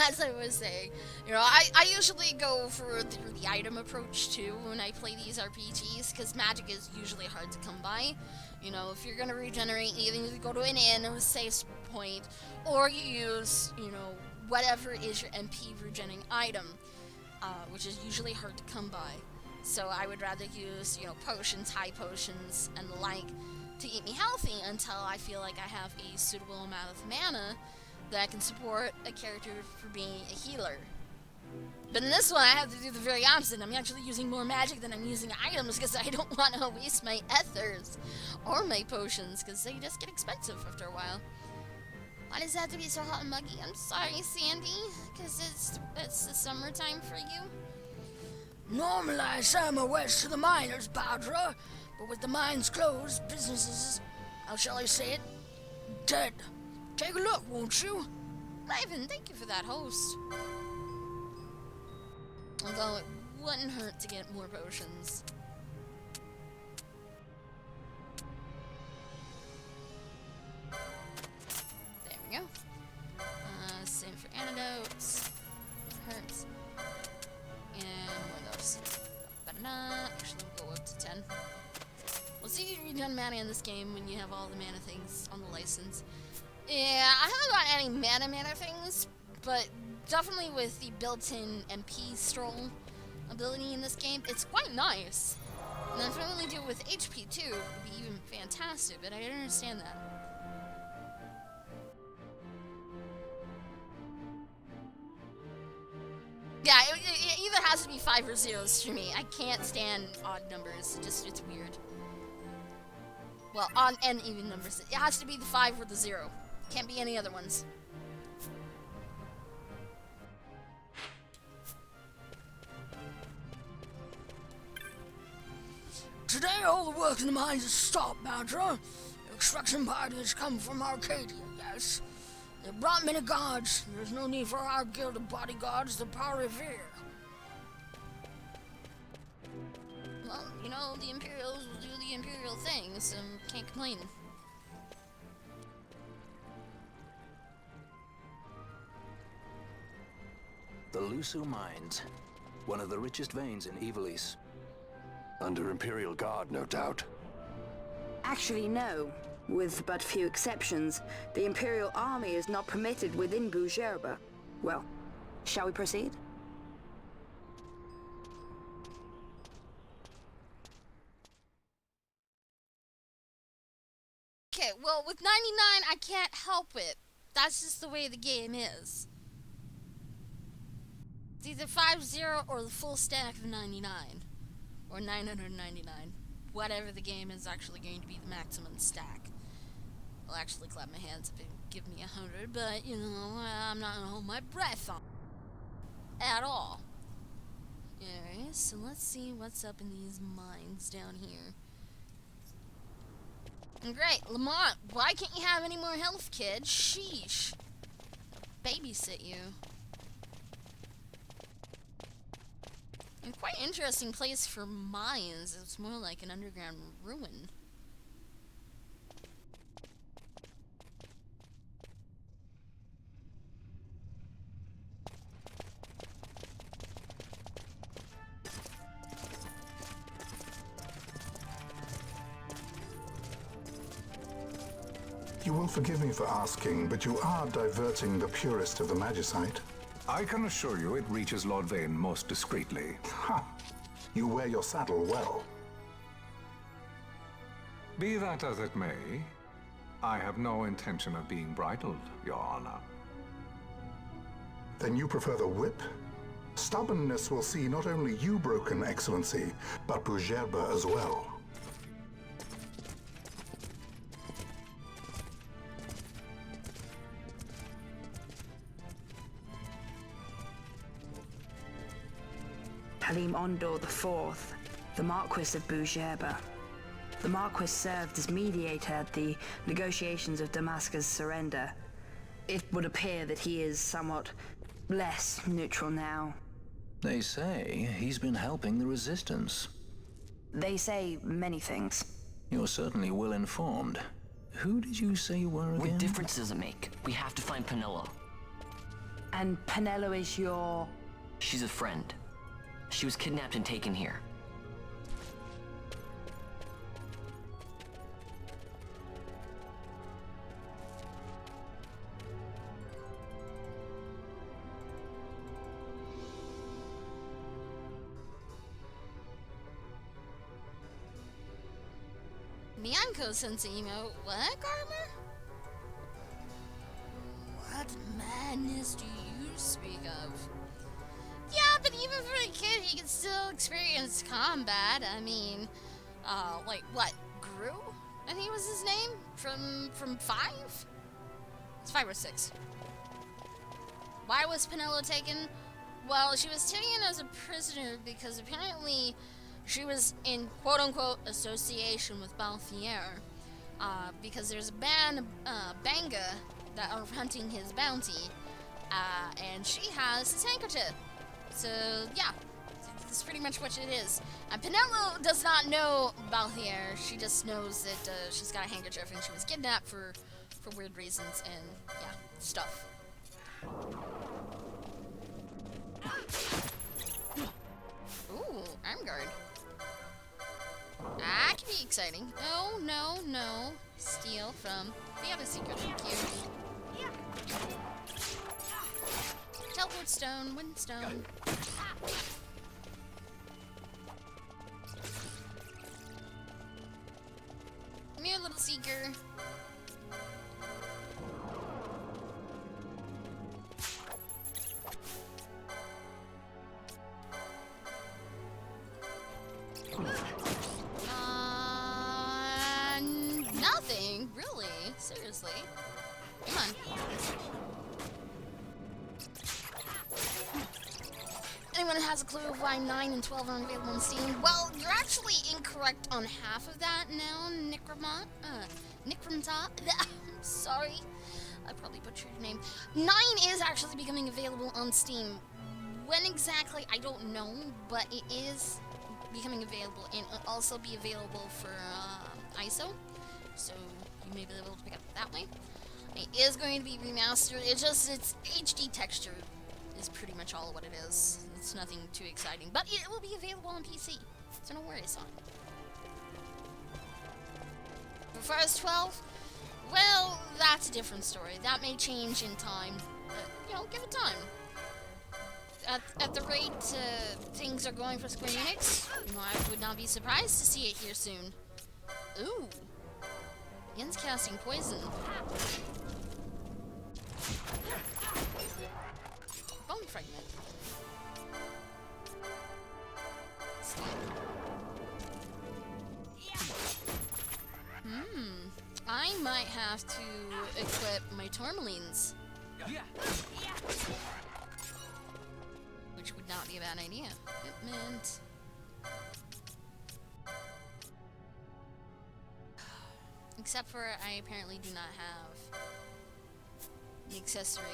As I was saying, you know, I usually go for the item approach too when I play these RPGs, because magic is usually hard to come by. You know, if you're gonna regenerate, you either go to an inn or a safe point, or you use, you know, whatever is your MP regenerating item, which is usually hard to come by. So I would rather use, you know, potions, high potions, and the like to keep me healthy until I feel like I have a suitable amount of mana that I can support a character for being a healer. But in this one, I have to do the very opposite. I'm actually using more magic than I'm using items because I don't want to waste my ethers or my potions because they just get expensive after a while. Why does it have to be so hot and muggy? I'm sorry, Sandy, because it's the summertime for you. Normally, I sell my wares to the miners, Badra, but with the mines closed, businesses, how shall I say it, dead. Take a look, won't you? Raven, thank you for that host. Although it wouldn't hurt to get more potions. There we go. Same for antidotes. Hurts. And more of those. Actually, we'll go up to 10. We'll see if you've done mana in this game when you have all the mana things on the license. Yeah, I haven't got any mana things, but definitely with the built-in MP stroll ability in this game, it's quite nice. And if I only do it with HP too, it would be even fantastic, but I don't understand that. Yeah, it either has to be 5 or 0s for me. I can't stand odd numbers, it's weird. Well, odd and even numbers. It has to be the 5 or the 0. Can't be any other ones. Today, all the work in the mines is stopped, Badra. Extraction parties come from Arcadia, yes. They brought many guards. There's no need for our guild of bodyguards to power revere. Well, you know, the Imperials will do the Imperial thing, so can't complain. The Lusu Mines, one of the richest veins in Ivalice. Under Imperial Guard, no doubt. Actually, no. With but few exceptions, the Imperial Army is not permitted within Bujerba. Well, shall we proceed? Okay, well, with 99, I can't help it. That's just the way the game is. It's either 5-0 or the full stack of 99. Or 999. Whatever the game is actually going to be the maximum stack. I'll actually clap my hands if it give me 100, but, you know, I'm not gonna hold my breath on at all. Alright, so let's see what's up in these mines down here. Great, Lamont, why can't you have any more health, kid? Sheesh. Babysit you. And quite interesting place for mines. It's more like an underground ruin. You will forgive me for asking, but you are diverting the purest of the magicite. I can assure you it reaches Lord Vane most discreetly. Ha! You wear your saddle well. Be that as it may, I have no intention of being bridled, Your Honor. Then you prefer the whip? Stubbornness will see not only you broken, Excellency, but Bougerbe as well. Halim Ondor IV, the Marquis of Bougerbe. The Marquis served as mediator at the negotiations of Damascus' surrender. It would appear that he is somewhat less neutral now. They say he's been helping the resistance. They say many things. You're certainly well informed. Who did you say you were again? What difference does it make? We have to find Penelo. And Penelo is your... She's a friend. She was kidnapped and taken here. Nyanko sends an email. What, Garmer? What madness do you speak of? Yeah, but even for a kid, he can still experience combat. I mean, like what? Gru? I think was his name from 5. It's 5 or 6. Why was Penelo taken? Well, she was taken as a prisoner because apparently she was in quote-unquote association with Balthier, because there's a band, Banga, that are hunting his bounty, and she has his handkerchief. So, yeah, that's pretty much what it is. Penelo does not know Balthier, she just knows that she's got a handkerchief and she was kidnapped for weird reasons and, yeah, stuff. Ooh, arm guard. That could be exciting. Oh, no, no. Steal from the other secret. Thank you. Teleport stone, wind stone. Come here, little seeker. Nothing, really. Seriously. Come on. Anyone who has a clue of why 9 and 12 aren't available on Steam? Well, you're actually incorrect on half of that now, Nikromta. I'm sorry. I probably butchered your name. 9 is actually becoming available on Steam. When exactly, I don't know, but it is becoming available, and it'll also be available for ISO, so you may be able to pick up that way. It is going to be remastered. It's HD texture is pretty much all what it is. It's nothing too exciting, but it will be available on PC, so no worries on it. As far as 12, well, that's a different story. That may change in time. You know, give it time. At the rate things are going for Square Enix, you know, I would not be surprised to see it here soon. Ooh. Yen's casting poison. Bone fragment. I might have to equip my Tourmalines. Which would not be a bad idea. Equipment. Except for I apparently do not have the accessory.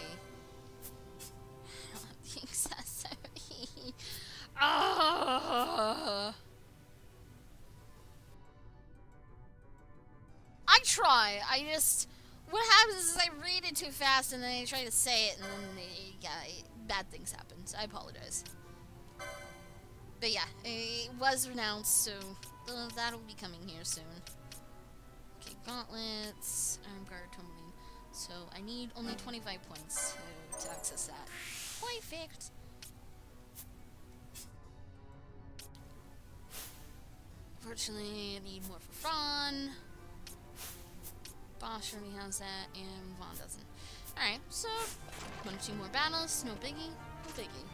I don't have the accessory. I try. What happens is I read it too fast and then I try to say it and then bad things happen. So I apologize. But yeah, it was renounced, so that'll be coming here soon. Okay, gauntlets, arm guard, tourmaline. So I need only 25 points to access that. Perfect. Unfortunately, I need more for Fran. Bosch already has that, and Vaughn doesn't. Alright, so 1 or 2 more battles, no biggie, no biggie.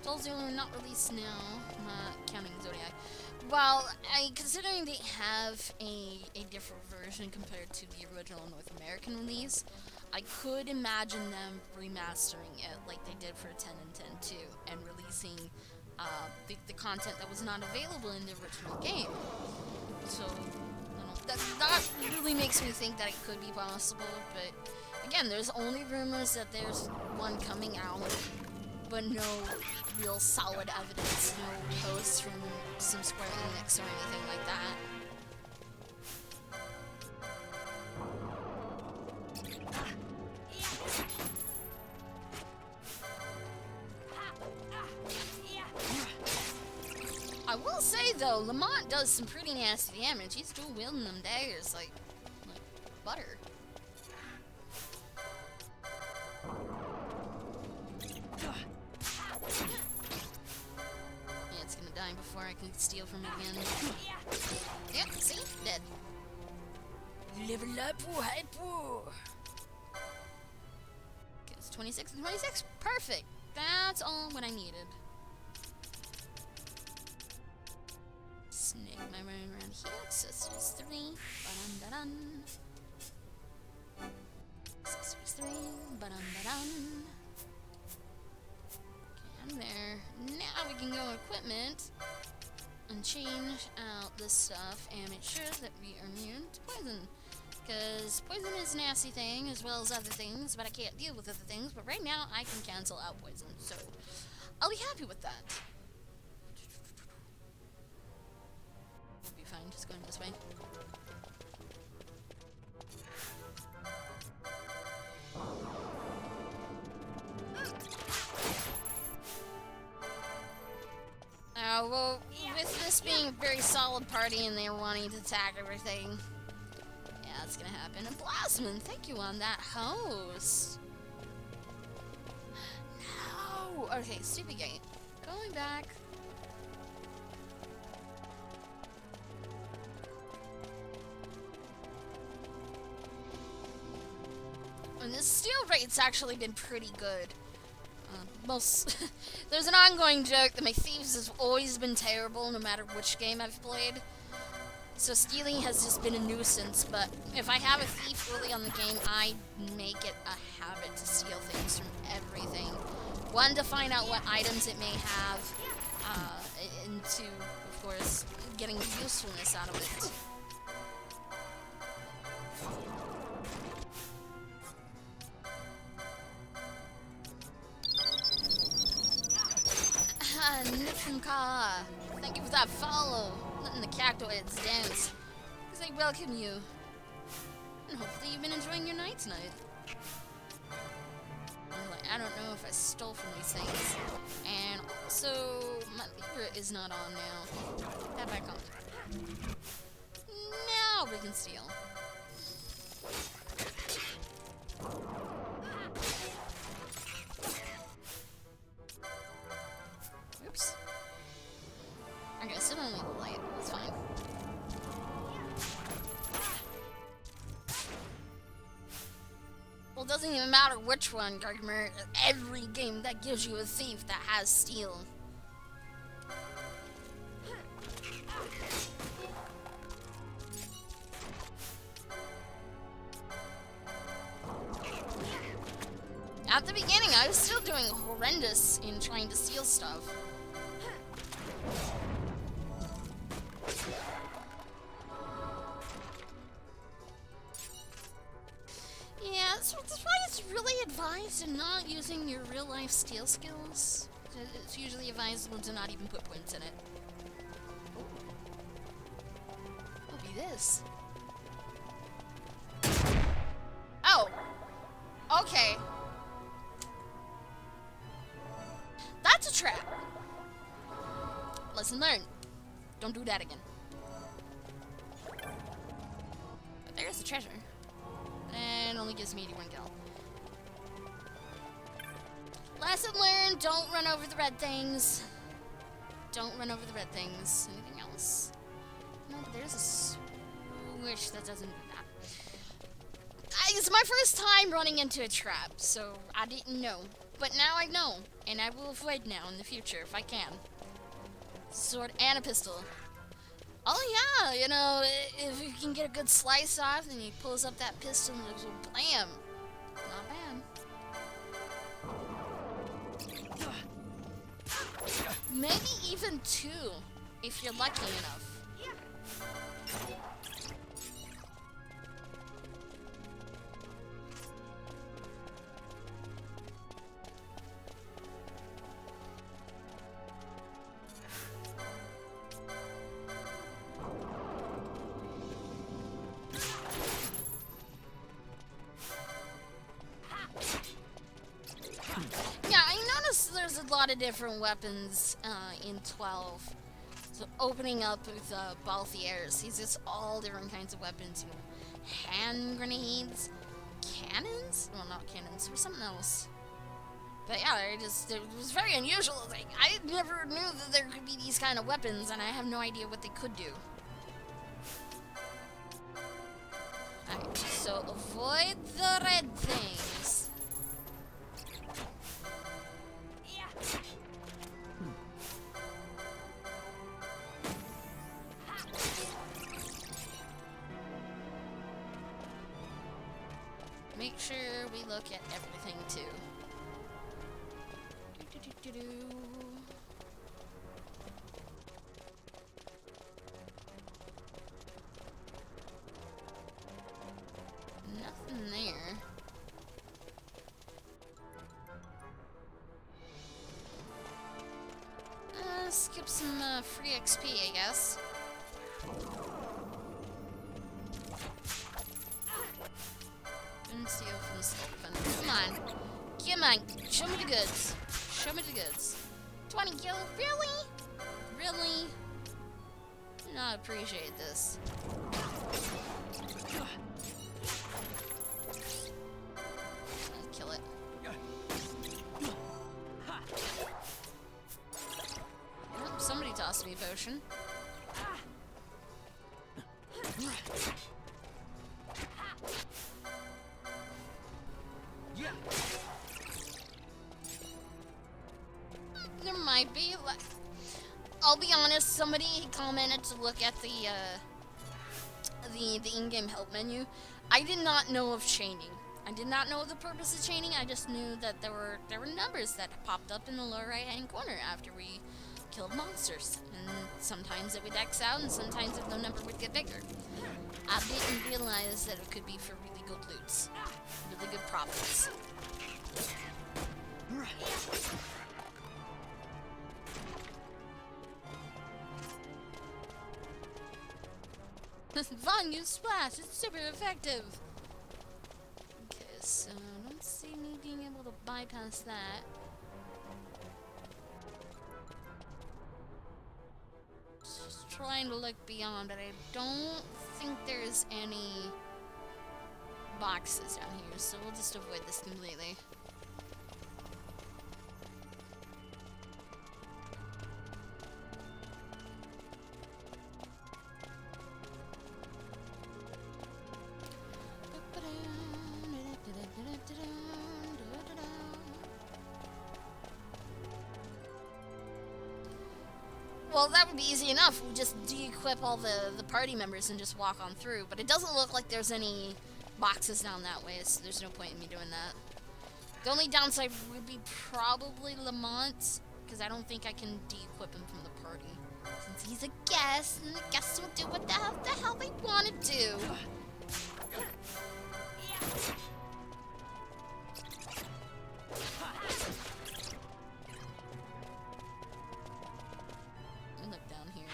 Souls are not released now, not counting Zodiac. Well, considering they have a different version compared to the original North American release, I could imagine them remastering it like they did for 10 and 10 2, and releasing the content that was not available in the original game. So, that really makes me think that it could be possible, but again, there's only rumors that there's one coming out, but no real solid evidence, no posts from some Square Enix or anything like that. I will say though, Lamont does some pretty nasty damage. He's dual wielding them daggers like butter. Yeah, it's gonna die before I can steal from it again. Yep, see? Dead. Level up, hyper. Okay, it's 26 and 26. Perfect. That's all what I needed. Snake my way around here. Accessories 3. Ba-dun-da-dun. Accessories 3. Ba-dun-da-dun. Okay, I'm there. Now we can go equipment and change out this stuff and make sure that we are immune to poison. Because poison is a nasty thing as well as other things, but I can't deal with other things. But right now I can cancel out poison, so I'll be happy with that. We'll be fine, just going this way. Well, with this being a very solid party and they're wanting to attack everything, yeah, it's gonna happen. And Blasman, thank you on that host. No! Okay, stupid gate. Going back. And this steal rate's actually been pretty good. There's an ongoing joke that my thieves has always been terrible no matter which game I've played. So stealing has just been a nuisance, but if I have a thief early on the game, I make it a habit to steal things from everything. One, to find out what items it may have, and two, of course, getting the usefulness out of it. Nifrimka, thank you for that follow. Letting the cactoids dance. Because I welcome you. And hopefully you've been enjoying your night tonight. I don't know if I stole from these things. And also, my Libra is not on now. Head back on. Now we can steal. Oops. Okay, still only the light. That's fine. Well, it doesn't even matter which one, Gargmer. Every game that gives you a thief that has steal. At the beginning, I was still doing horrendous in trying to steal stuff. Yeah, so that's why it's really advised in not using your real-life steal skills. It's usually advisable to not even put points in it. What'll be this? Oh! Okay. That's a trap! Lesson learned. Don't do that again. But there's the treasure. And only gives me 81 gil. Lesson learned, don't run over the red things. Don't run over the red things. Anything else? No, but there's a switch that doesn't do that. It's my first time running into a trap, so I didn't know. But now I know, and I will avoid now in the future if I can. Sword and a pistol. Oh yeah, you know, if you can get a good slice off, and he pulls up that pistol and goes blam. Not bad. Maybe even 2, if you're lucky enough. There's a lot of different weapons in 12. So opening up with Balthier's, he's just all different kinds of weapons. You know, hand grenades, cannons? Well, not cannons, or something else. But yeah, it was very unusual. Like, I never knew that there could be these kind of weapons, and I have no idea what they could do. Alright, so avoid the red things. Make sure we look at everything too. Nothing there. Skip some free XP, I guess. Come on. Come on. Show me the goods. Show me the goods. 20 kills? Really? Really? Do not appreciate this. I'll kill it. Oh, somebody tossed me a potion. There might be. I'll be honest. Somebody commented to look at the in-game help menu. I did not know of chaining. I did not know the purpose of chaining. I just knew that there were numbers that popped up in the lower right-hand corner after we killed monsters, and sometimes it would X out, and sometimes the number would get bigger. I didn't realize that it could be for really good loots, really good profits. Fun, use splash, it's super effective. Okay, so I don't see me being able to bypass that. Just trying to look beyond, but I don't think there's any boxes down here, so we'll just avoid this completely. Well, that would be easy enough. We just de-equip all the party members and just walk on through. But it doesn't look like there's any boxes down that way, so there's no point in me doing that. The only downside would be probably Lamont, because I don't think I can de-equip him from the party. Since he's a guest, and the guests will do what the hell they want to do. Look down here.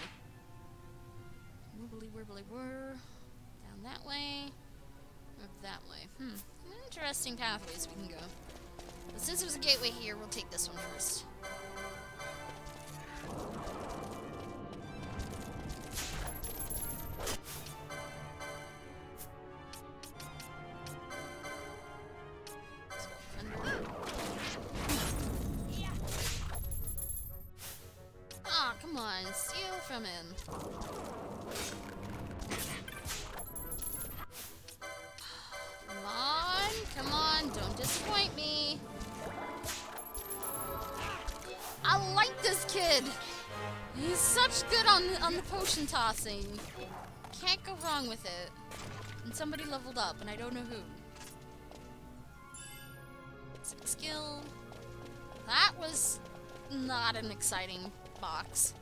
Wibbly whir. Down that way. Or that way. Interesting pathways we can go. But since there's a gateway here, we'll take this one first. Come on, steal from him. Come on, don't disappoint me. I like this kid. He's such good on the potion tossing. Can't go wrong with it. And somebody leveled up, and I don't know who. Skill. That was not an exciting box.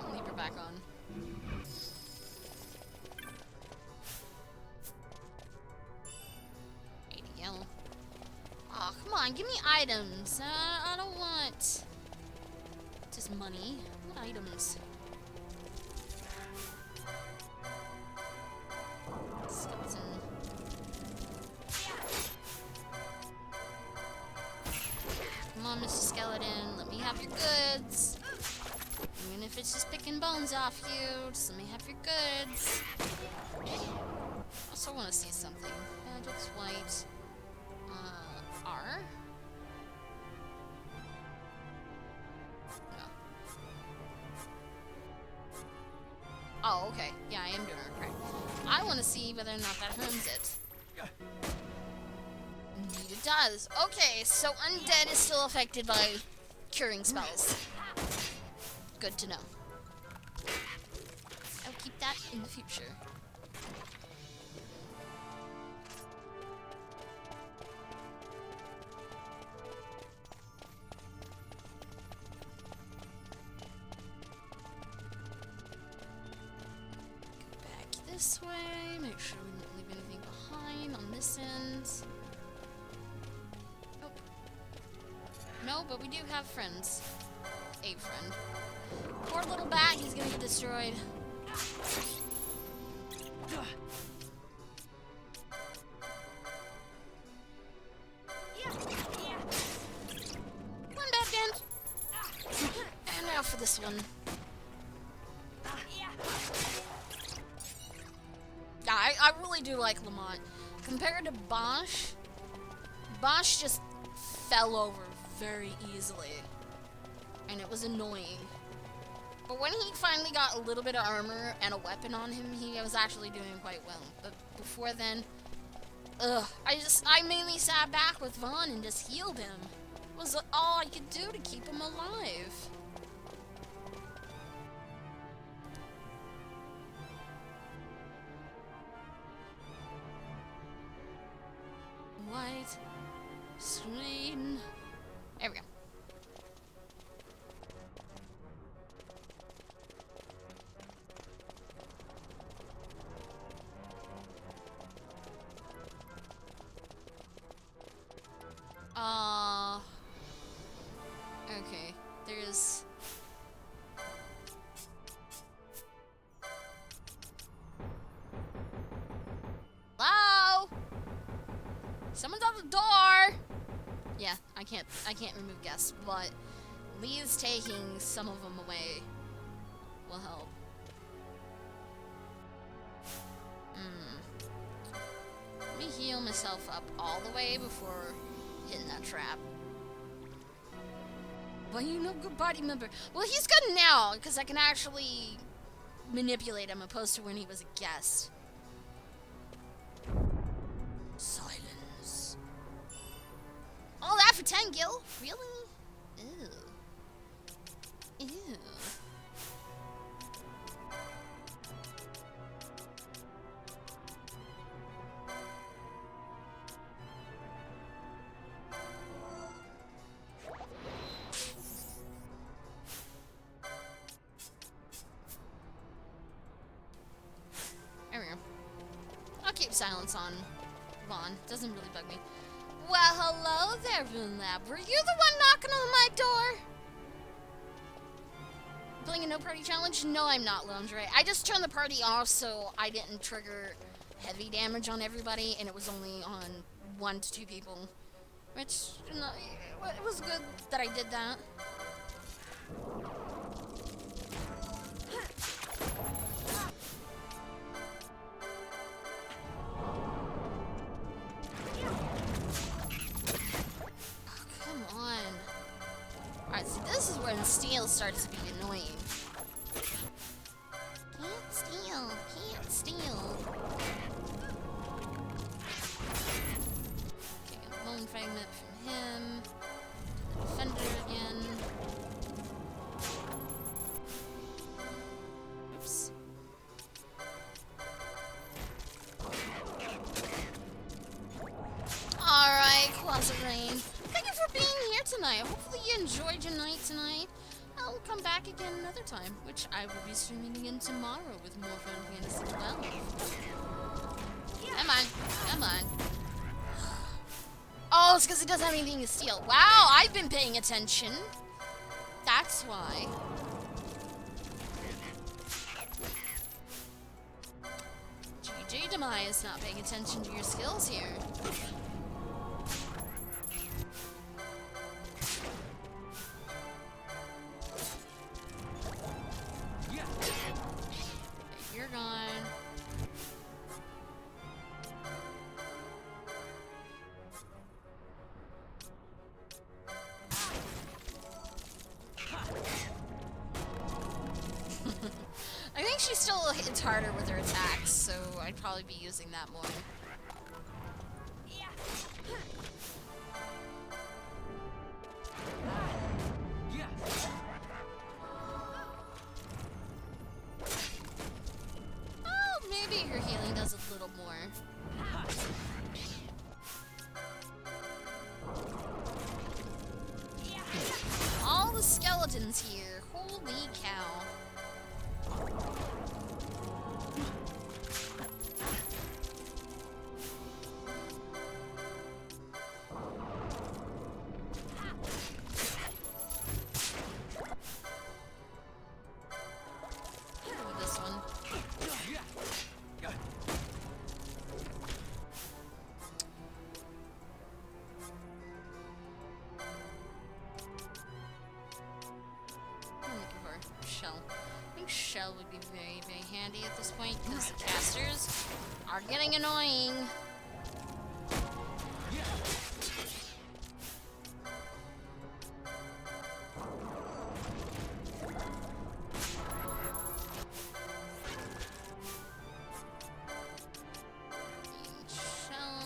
I'll leave her back on. ADL. Oh, come on, give me items. I don't want just money. I want items. Skeleton. Come on, Mr. Skeleton, let me have your goods. Even if it's just picking bones off you, just let me have your goods. I also want to see something. Magic's white. R? No. Oh, okay. Yeah, I am doing it right. I want to see whether or not that harms it. Indeed it does. Okay, so undead is still affected by curing spells. Good to know. I'll keep that in the future. This way, make sure we don't leave anything behind on this end. Nope. No, but we do have friends. A friend. Poor little bat, he's gonna get destroyed. One bad end. And now for this one. I really do like Lamont. Compared to Bosch, Bosch just fell over very easily. And it was annoying. But when he finally got a little bit of armor and a weapon on him, he was actually doing quite well. But before then, I mainly sat back with Vaughn and just healed him. It was all I could do to keep him alive. White screen. There we go. Okay. There's hello? Someone's at the door! Yeah, I can't remove guests, but Lee's taking some of them away will help. Let me heal myself up all the way before hitting that trap. Well, you know, good body member. Well, he's good now, because I can actually manipulate him, opposed to when he was a guest. Silence. All that for 10 gil? Really? Ew. Ew. There we go. I'll keep silence on Vaughn. Doesn't really bug me. Well, hello there, Boonlab. Were you the one knocking on my door? Playing a no party challenge? No, I'm not, Lingerie. I just turned the party off so I didn't trigger heavy damage on everybody, and it was only on 1 to 2 people. Which, you know, it was good that I did that. when steel starts to be annoying. Can't steal, can't steal. Okay, a bone fragment from him. To the defender again. Oops. Alright, Claws of Rain. Thank you for being here tonight. Hopefully you enjoyed your night tonight. I'll come back again another time, which I will be streaming again tomorrow with more Final Fantasy 12. Come on, come on. Oh, it's because it doesn't have anything to steal. Wow, I've been paying attention. That's why. GG Demise not paying attention to your skills here. You're gone. I think she still hits harder with her attacks, so I'd probably be using that more. Oh, maybe her healing does a little more. All the skeletons here. Holy cow. With this one. I'm looking for Shell. I think Shell would be very, very handy at this point because the casters are getting annoying. Shell,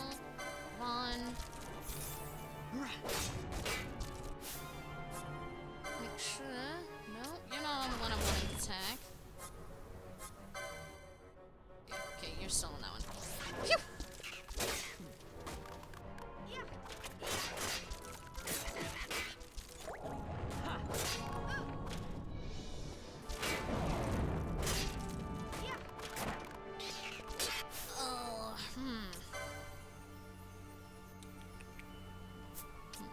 Vaughn. Make sure. No, you're not on the one I wanted to attack. Okay, you're still on that one. Phew! Oh,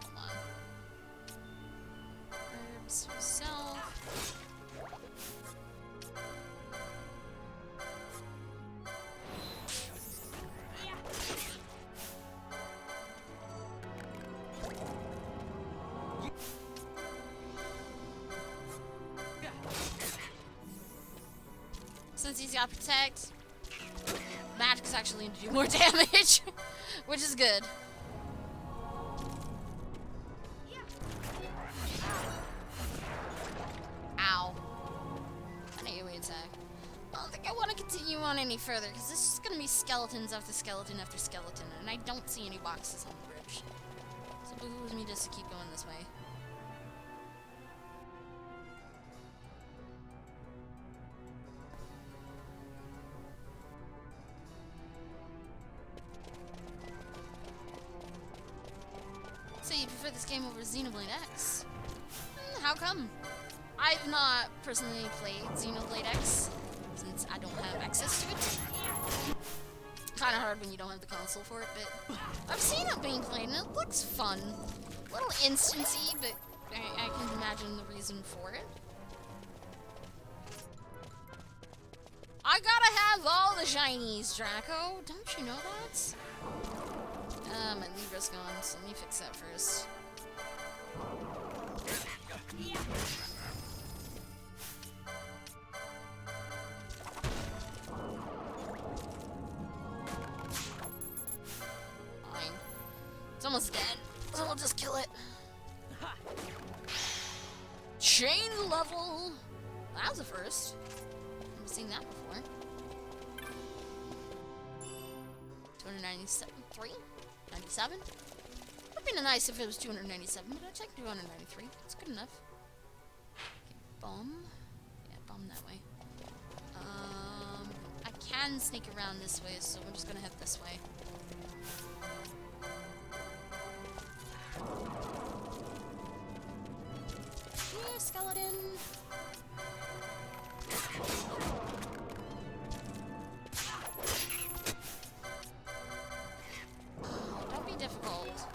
Come on. Herbs yourself. Since he's got Protect, Magic's actually going to do more damage, which is good. Ow. An AoE attack. I don't think I want to continue on any further, because this is going to be skeletons after skeleton after skeleton, and I don't see any boxes on the bridge. So it behooves me just to keep going this way. So you prefer this game over Xenoblade X? How come? I've not personally played Xenoblade X, since I don't have access to it. Kinda hard when you don't have the console for it, but I've seen it being played and it looks fun. A little instancy, but I can imagine the reason for it. I gotta have all the shinies, Draco. Don't you know that? My Libra's gone, so let me fix that first. Fine. It's almost dead, so we'll just kill it. Chain was a first. I've seen that before. 297, 3, 97. Would have been nice if it was 297, but I checked 293. It's good enough. Okay, bomb. Yeah, bomb that way. I can sneak around this way, so we're just gonna head this way. Yeah, skeleton. Don't be difficult.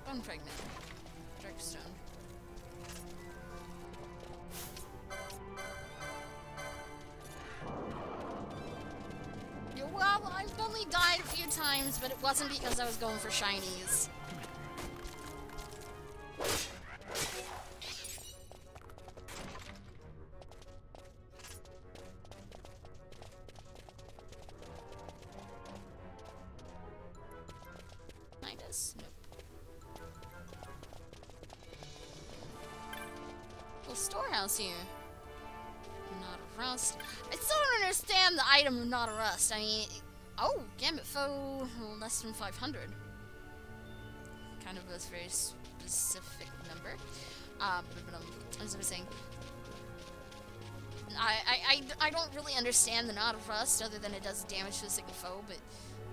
Bone fragment. Dragstone. Well, I've only died a few times, but it wasn't because I was going for shinies. Midas? Nope. Little storehouse here. Not a rust. I still don't understand the item of not a rust. I mean, oh, Gambit foe less than 500. Kind of a very specific number. As I was saying, I don't really understand the knot of rust other than it does damage to a single foe, but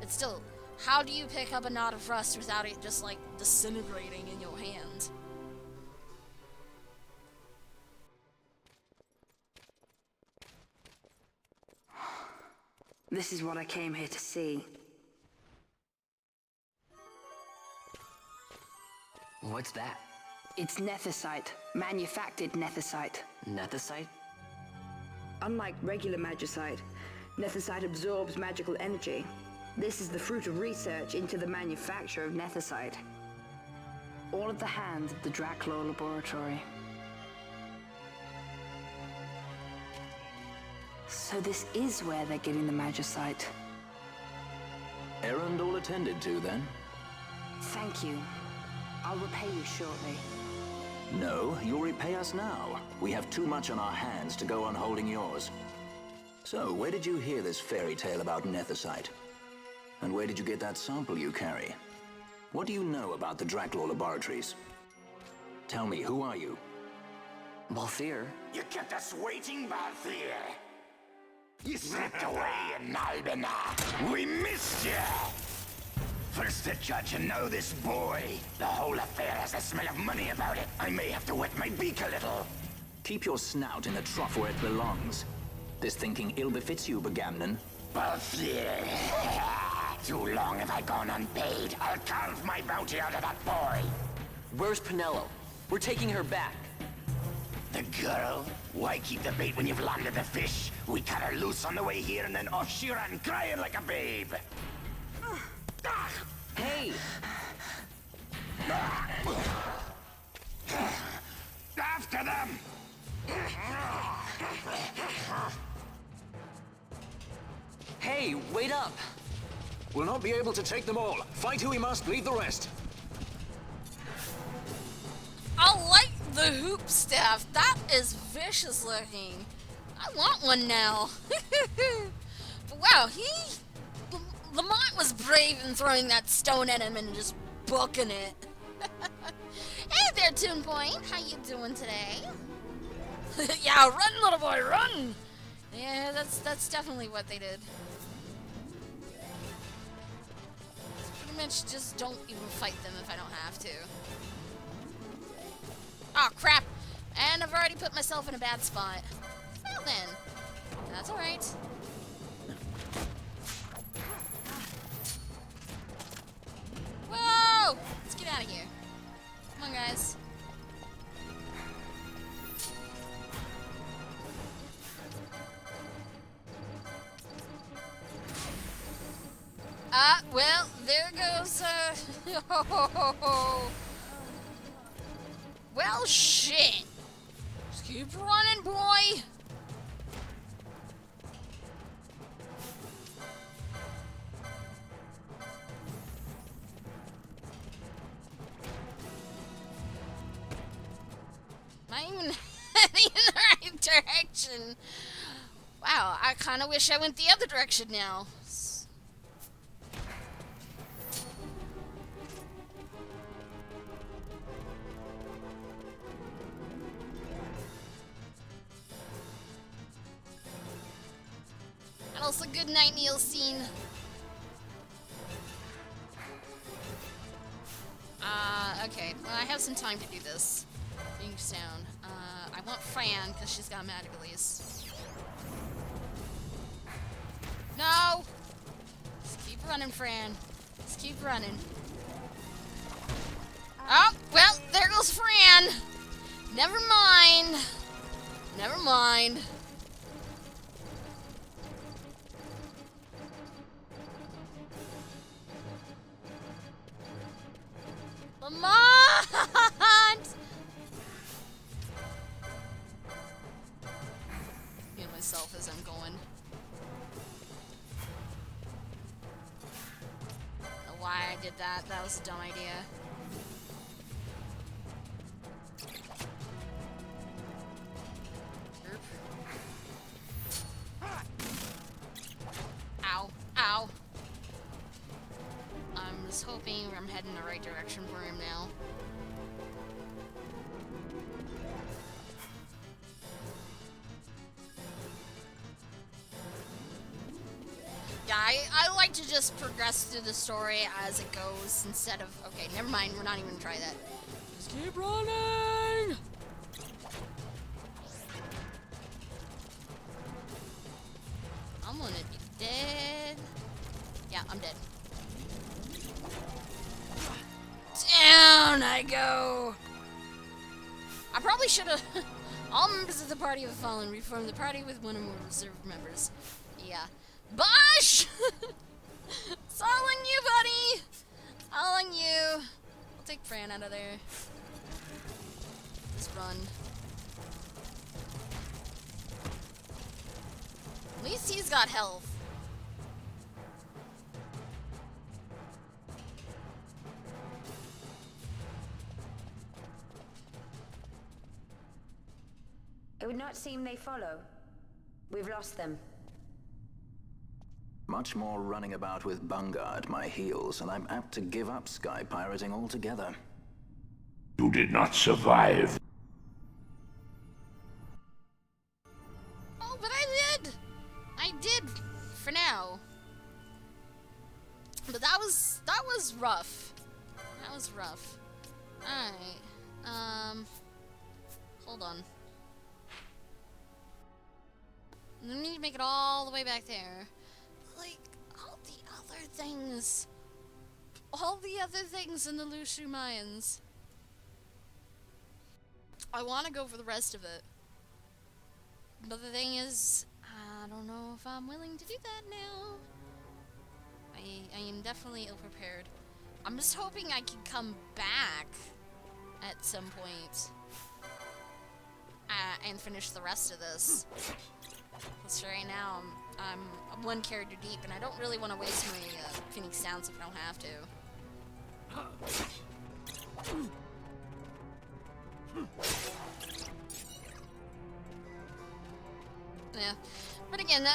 it's still, how do you pick up a knot of rust without it just like disintegrating in your hand? This is what I came here to see. What's that? It's nethicite, manufactured nethicite. Nethicite? Unlike regular magicite, nethicite absorbs magical energy. This is the fruit of research into the manufacture of nethicite. All at the hands of the Draculaur Laboratory. So this is where they're getting the magicite. Errand all attended to, then? Thank you. I'll repay you shortly. No, you'll repay us now. We have too much on our hands to go on holding yours. So, where did you hear this fairy tale about nethicite? And where did you get that sample you carry? What do you know about the Draculaur Laboratories? Tell me, who are you? Balthier. You kept us waiting, Balthier. You slipped away in Albina. We missed you. First the judge and now this boy. The whole affair has a smell of money about it. I may have to wet my beak a little. Keep your snout in the trough where it belongs. This thinking ill befits you, Begamnon. Balthier. Too long have I gone unpaid. I'll carve my bounty out of that boy. Where's Pinello? We're taking her back. The girl? Why keep the bait when you've landed the fish? We cut her loose on the way here and then off she ran crying like a babe. Hey! After them! Hey, wait up! We'll not be able to take them all. Fight who we must, leave the rest. I like the hoop staff. That is vicious looking. I want one now. But wow, Lamont was brave in throwing that stone at him and just booking it. Hey there, Toon Point. How you doing today? Yeah, run, little boy, run! Yeah, that's definitely what they did. Pretty much just don't even fight them if I don't have to. Oh crap! And I've already put myself in a bad spot. Well then, that's alright. Whoa! Let's get out of here. Come on, guys. Well, there goes, well, shit. Just keep running, boy. Not even heading in the right direction. Wow, I kind of wish I went the other direction now. And also, good night, Neil scene. Okay. Well, I have some time to do this. Being sound. I want Fran, because she's got magic release. No! Just keep running, Fran. Just keep running. Oh, well, there goes Fran. Never mind. Never mind. Lamont! Heal myself as I'm going. I don't know why I did that. That was a dumb idea. Ow. Ow. I'm just hoping I'm heading the right direction for him now. Yeah, I like to just progress through the story as it goes instead of... Okay, never mind, we're not even gonna try that. Just keep running! I'm gonna be dead. Yeah, I'm dead. Down I go! I probably should have... All members of the party have fallen. Reform the party with one or more reserve members. Yeah. Bosh! It's all on you, buddy! All on you. I'll take Fran out of there. Just run. At least he's got health. It would not seem they follow. We've lost them. Much more running about with Bunga at my heels, and I'm apt to give up sky pirating altogether. You did not survive. Oh, but I did! I did, for now. But that was rough. That was rough. Alright. Hold on. I need to make it all the way back there. Like, all the other things. All the other things in the Lushu Mayans. I want to go for the rest of it. But the thing is, I don't know if I'm willing to do that now. I am definitely ill-prepared. I'm just hoping I can come back at some point. And finish the rest of this. Because right now, I'm one character deep, and I don't really want to waste my Phoenix Sounds if I don't have to. Yeah. But again,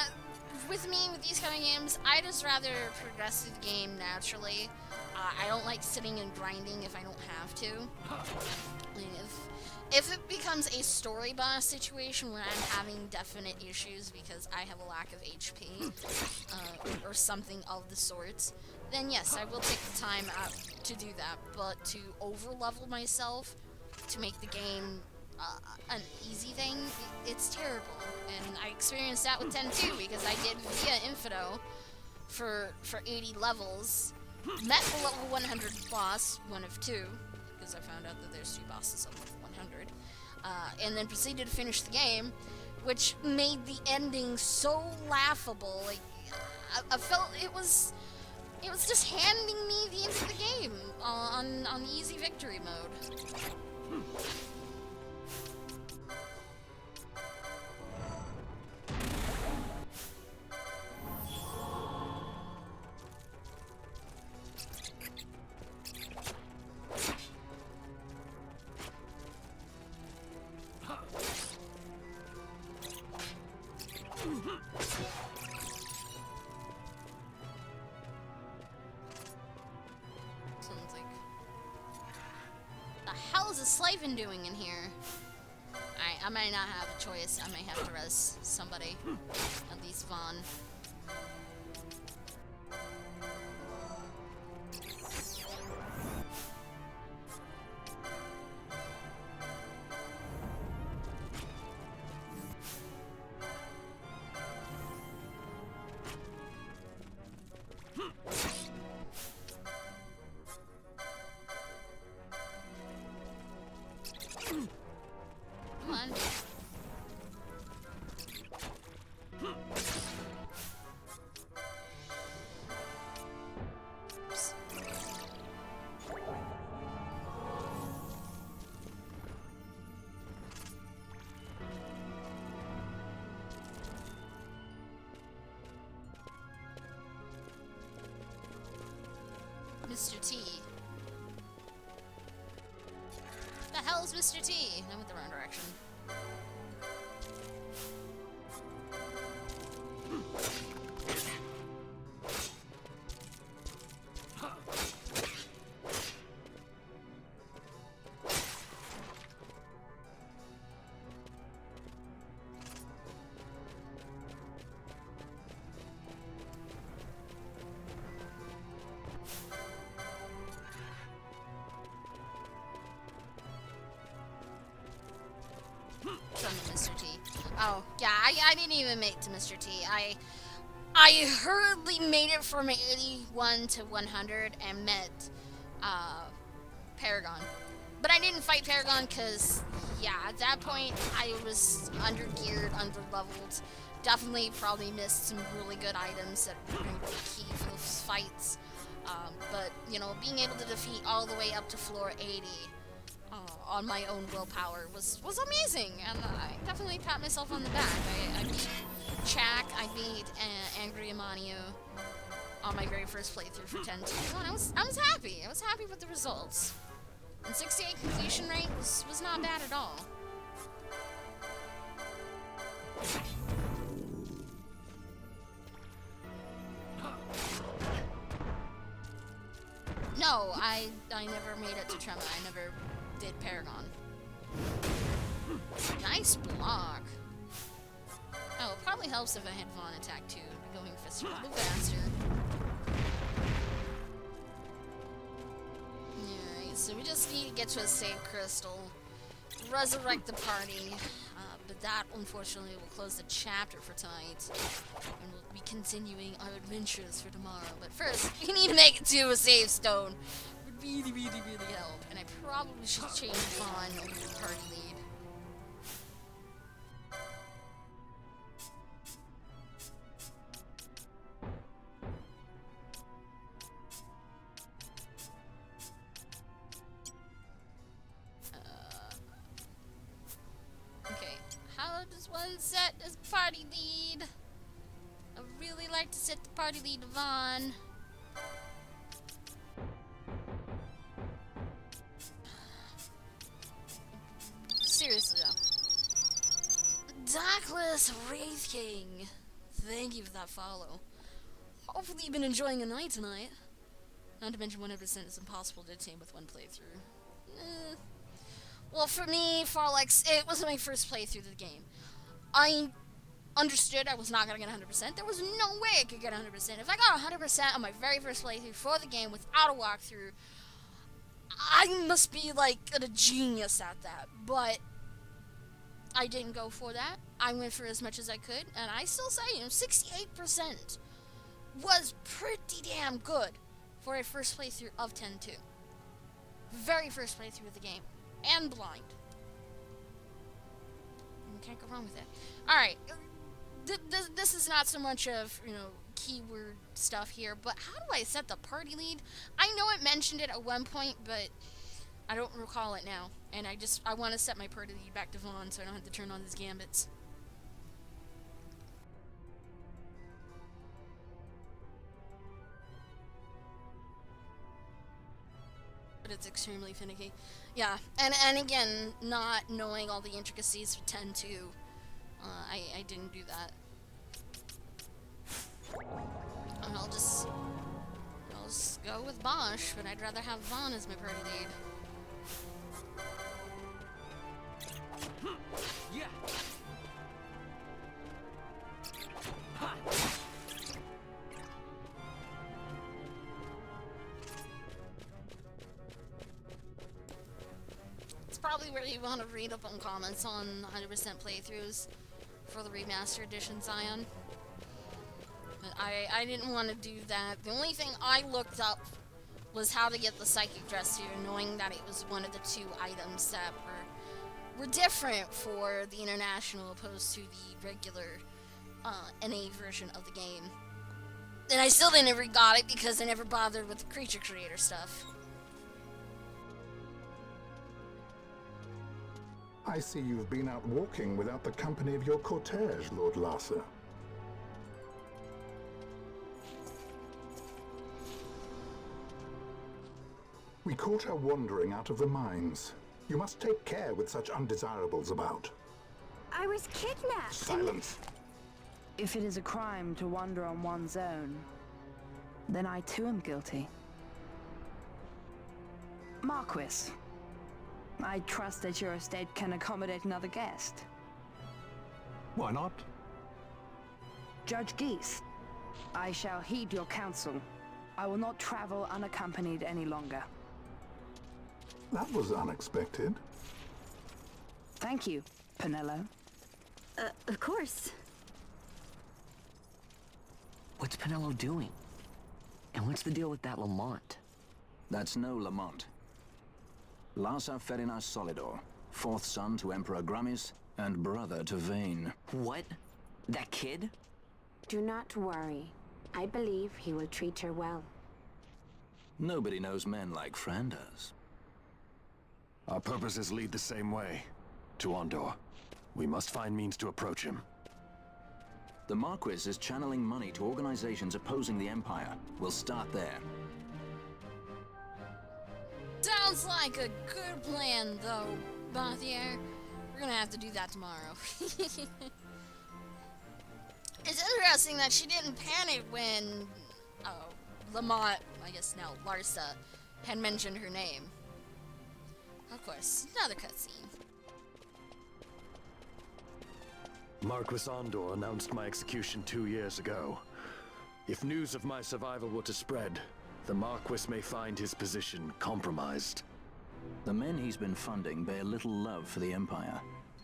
with me, with these kind of games, I just rather progress through the game naturally. I don't like sitting and grinding if I don't have to. I mean, if it becomes a story boss situation where I'm having definite issues because I have a lack of HP, or something of the sorts, then yes, I will take the time out to do that. But to over-level myself to make the game an easy thing, it's terrible. And I experienced that with 10 too, because I did via Infido for 80 levels, met the level 100 boss, one of two, because I found out that there's 2 bosses of level 100, and then proceeded to finish the game, which made the ending so laughable. Like, I felt it was just handing me the end of the game on easy victory mode. a Slavin doing in here? I might not have a choice. I may have to res somebody. At least Vaughn. Come on. Oops. Mr. T. The hell's Mr. T? I went the wrong direction. From the Mr. T. Oh, yeah, I didn't even make it to Mr. T. I hurriedly made it from 81 to 100 and met Paragon. But I didn't fight Paragon because, yeah, at that point I was under-geared, under-leveled. Definitely probably missed some really good items that were going to be key for those fights. But, you know, being able to defeat all the way up to floor 80 on my own willpower was amazing, and I definitely pat myself on the back. I beat Chak, I beat Angry Amanio on my very first playthrough for 10-2, and I was happy. I was happy with the results. And 68 completion rate was not bad at all. No, I never made it to Trema. I never did Paragon. Nice block. Oh, it probably helps if I had Vaughn attack too, going faster, a little faster. Alright, so we just need to get to a save crystal, resurrect the party, but that unfortunately will close the chapter for tonight, and we'll be continuing our adventures for tomorrow. But first, we need to make it to a save stone. Really, really, really help. And I probably should change Vaughn over to party lead. Okay, how does one set as party lead? I really like to set the party lead to Vaughn. Seriously though. Darkless Wraith King. Thank you for that follow. Hopefully you've been enjoying a night tonight. Not to mention 100% is impossible to attain with one playthrough. Well, for me, Farlex, it was my first playthrough of the game. I understood I was not going to get 100%. There was no way I could get 100%. If I got 100% on my very first playthrough for the game without a walkthrough, I must be like a genius at that. But I didn't go for that. I went for as much as I could, and I still say, 68% was pretty damn good for a first playthrough of 10-2. Very first playthrough of the game. And blind. You can't go wrong with that. Alright. This is not so much of, keyword stuff here, but how do I set the party lead? I know it mentioned it at one point, but I don't recall it now. And I want to set my party lead back to Vaughn so I don't have to turn on his gambits. But it's extremely finicky. Yeah, and again, not knowing all the intricacies of 10-2, I didn't do that. And I'll just go with Bosch, but I'd rather have Vaughn as my party lead. probably where you want to read up on comments on 100% playthroughs for the remaster edition Zion. But I didn't want to do that. The only thing I looked up was how to get the psychic dress here, knowing that it was one of the 2 items that were different for the international opposed to the regular NA version of the game. And I still never got it because I never bothered with the creature creator stuff. I see you've been out walking without the company of your cortege, Lord Larsa. We caught her wandering out of the mines. You must take care with such undesirables about. I was kidnapped. Silence! If it is a crime to wander on one's own, then I too am guilty. Marquis, I trust that your estate can accommodate another guest. Why not? Judge Geese, I shall heed your counsel. I will not travel unaccompanied any longer. That was unexpected. Thank you, Penello. Of course. What's Penello doing? And what's the deal with that Lamont? That's no Lamont. Larsa Ferinas Solidor, 4th son to Emperor Gramis and brother to Vayne. What? That kid? Do not worry. I believe he will treat her well. Nobody knows men like Fran does. Our purposes lead the same way. To Ondor. We must find means to approach him. The Marquis is channeling money to organizations opposing the Empire. We'll start there. Sounds like a good plan, though, Bathier. We're gonna have to do that tomorrow. It's interesting that she didn't panic when Lamont, I guess now Larsa, had mentioned her name. Of course, another cutscene. Marquis Ondor announced my execution 2 years ago. If news of my survival were to spread, the Marquis may find his position compromised. The men he's been funding bear little love for the Empire.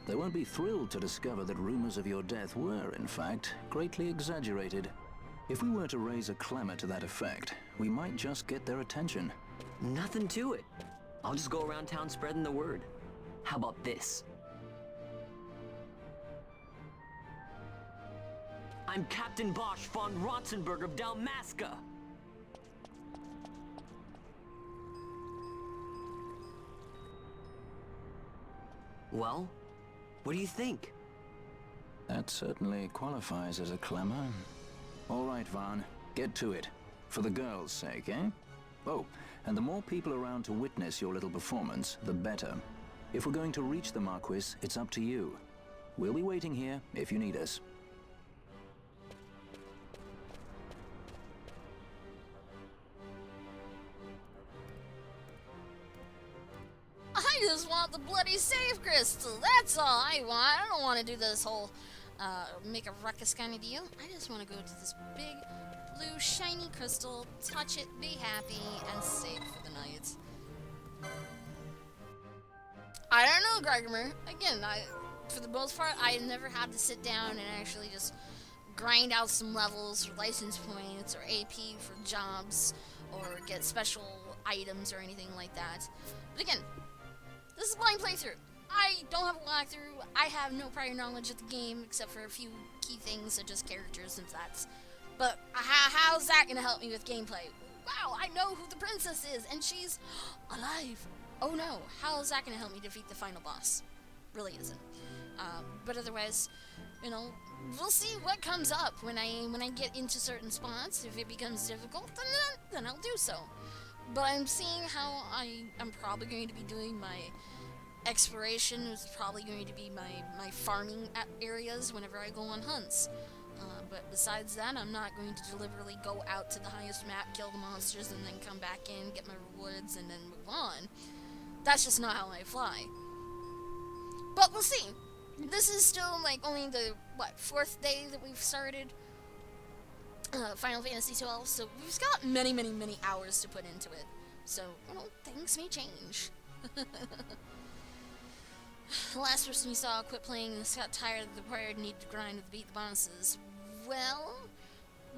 They won't be thrilled to discover that rumors of your death were, in fact, greatly exaggerated. If we were to raise a clamor to that effect, we might just get their attention. Nothing to it. I'll just go around town spreading the word. How about this? I'm Captain Bosch von Rotzenberg of Dalmasca. Well, what do you think? That certainly qualifies as a clamor. All right, Vaughn, get to it. For the girls' sake, eh? Oh, and the more people around to witness your little performance, the better. If we're going to reach the Marquis, it's up to you. We'll be waiting here if you need us. I just want the bloody save crystal. That's all I want. I don't want to do this whole make a ruckus kind of deal. I just want to go to this big, blue, shiny crystal, touch it, be happy, and save for the night. I don't know, Gargamer. Again, for the most part, I never had to sit down and actually just grind out some levels for license points or AP for jobs or get special items or anything like that. But again, this is a blind playthrough. I don't have a walkthrough. I have no prior knowledge of the game except for a few key things such as characters and stats. But how's that going to help me with gameplay? Wow, I know who the princess is and she's alive. Oh no, how is that going to help me defeat the final boss? Really isn't. But otherwise, you know, we'll see what comes up when I get into certain spots. If it becomes difficult, then I'll do so. But I'm seeing how I'm probably going to be doing my exploration. Is probably going to be my farming areas whenever I go on hunts. But besides that, I'm not going to deliberately go out to the highest map, kill the monsters, and then come back in, get my rewards, and then move on. That's just not how I fly. But we'll see. This is still like only the, 4th day that we've started Final Fantasy XII, so we've got many, many, many hours to put into it. So, you know, things may change. The last person you saw quit playing and got tired of the required need to grind to beat the bosses. Well,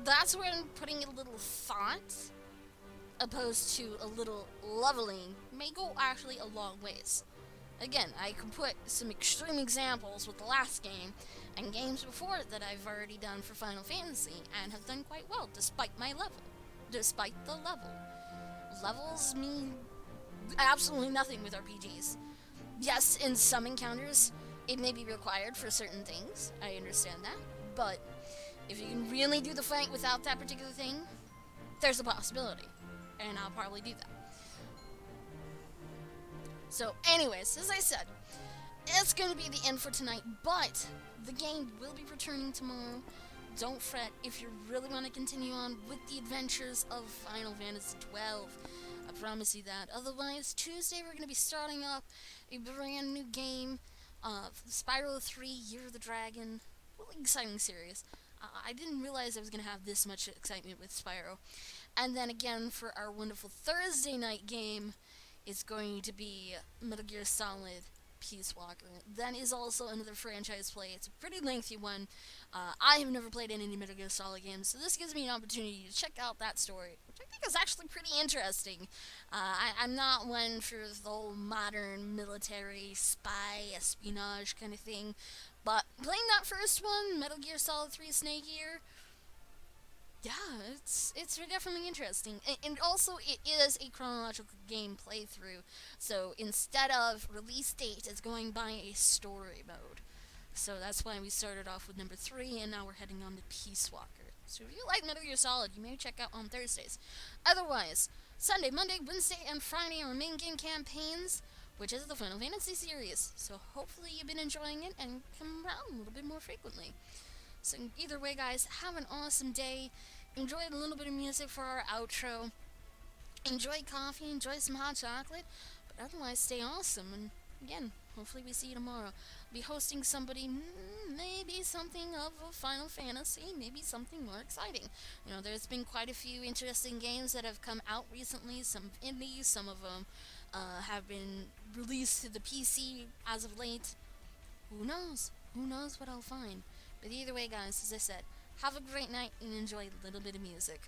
that's where I'm putting a little thought, opposed to a little leveling, may go actually a long ways. Again, I can put some extreme examples with the last game, and games before it that I've already done for Final Fantasy, and have done quite well, despite my level. Despite the level. Levels mean absolutely nothing with RPGs. Yes, in some encounters, it may be required for certain things. I understand that. But if you can really do the fight without that particular thing, there's a possibility. And I'll probably do that. So, anyways, as I said, it's going to be the end for tonight, but the game will be returning tomorrow. Don't fret if you really want to continue on with the adventures of Final Fantasy XII. I promise you that. Otherwise, Tuesday we're going to be starting up a brand new game, Spyro 3 Year of the Dragon. Really exciting series. I didn't realize I was going to have this much excitement with Spyro. And then again, for our wonderful Thursday night game, it's going to be Metal Gear Solid Peace Walker. That is also another franchise play. It's a pretty lengthy one. I have never played any Metal Gear Solid games, so this gives me an opportunity to check out that story, which I think is actually pretty interesting. I'm not one for the whole modern military spy espionage kind of thing, but playing that first one, Metal Gear Solid 3 Snake Eater, yeah, it's definitely interesting. And also, it is a chronological game playthrough. So instead of release date, it's going by a story mode. So that's why we started off with number 3, and now we're heading on to Peace Walker. So if you like Metal Gear Solid, you may check out on Thursdays. Otherwise, Sunday, Monday, Wednesday, and Friday are main game campaigns, which is the Final Fantasy series. So hopefully you've been enjoying it and come around a little bit more frequently. So either way, guys, have an awesome day. Enjoy a little bit of music for our outro. Enjoy coffee, enjoy some hot chocolate. But otherwise, stay awesome. And again, hopefully we see you tomorrow. I'll be hosting somebody, maybe something of a Final Fantasy, maybe something more exciting. You know, there's been quite a few interesting games that have come out recently. Some indies, some of them have been released to the PC as of late. Who knows? Who knows what I'll find? But either way, guys, as I said, have a great night and enjoy a little bit of music.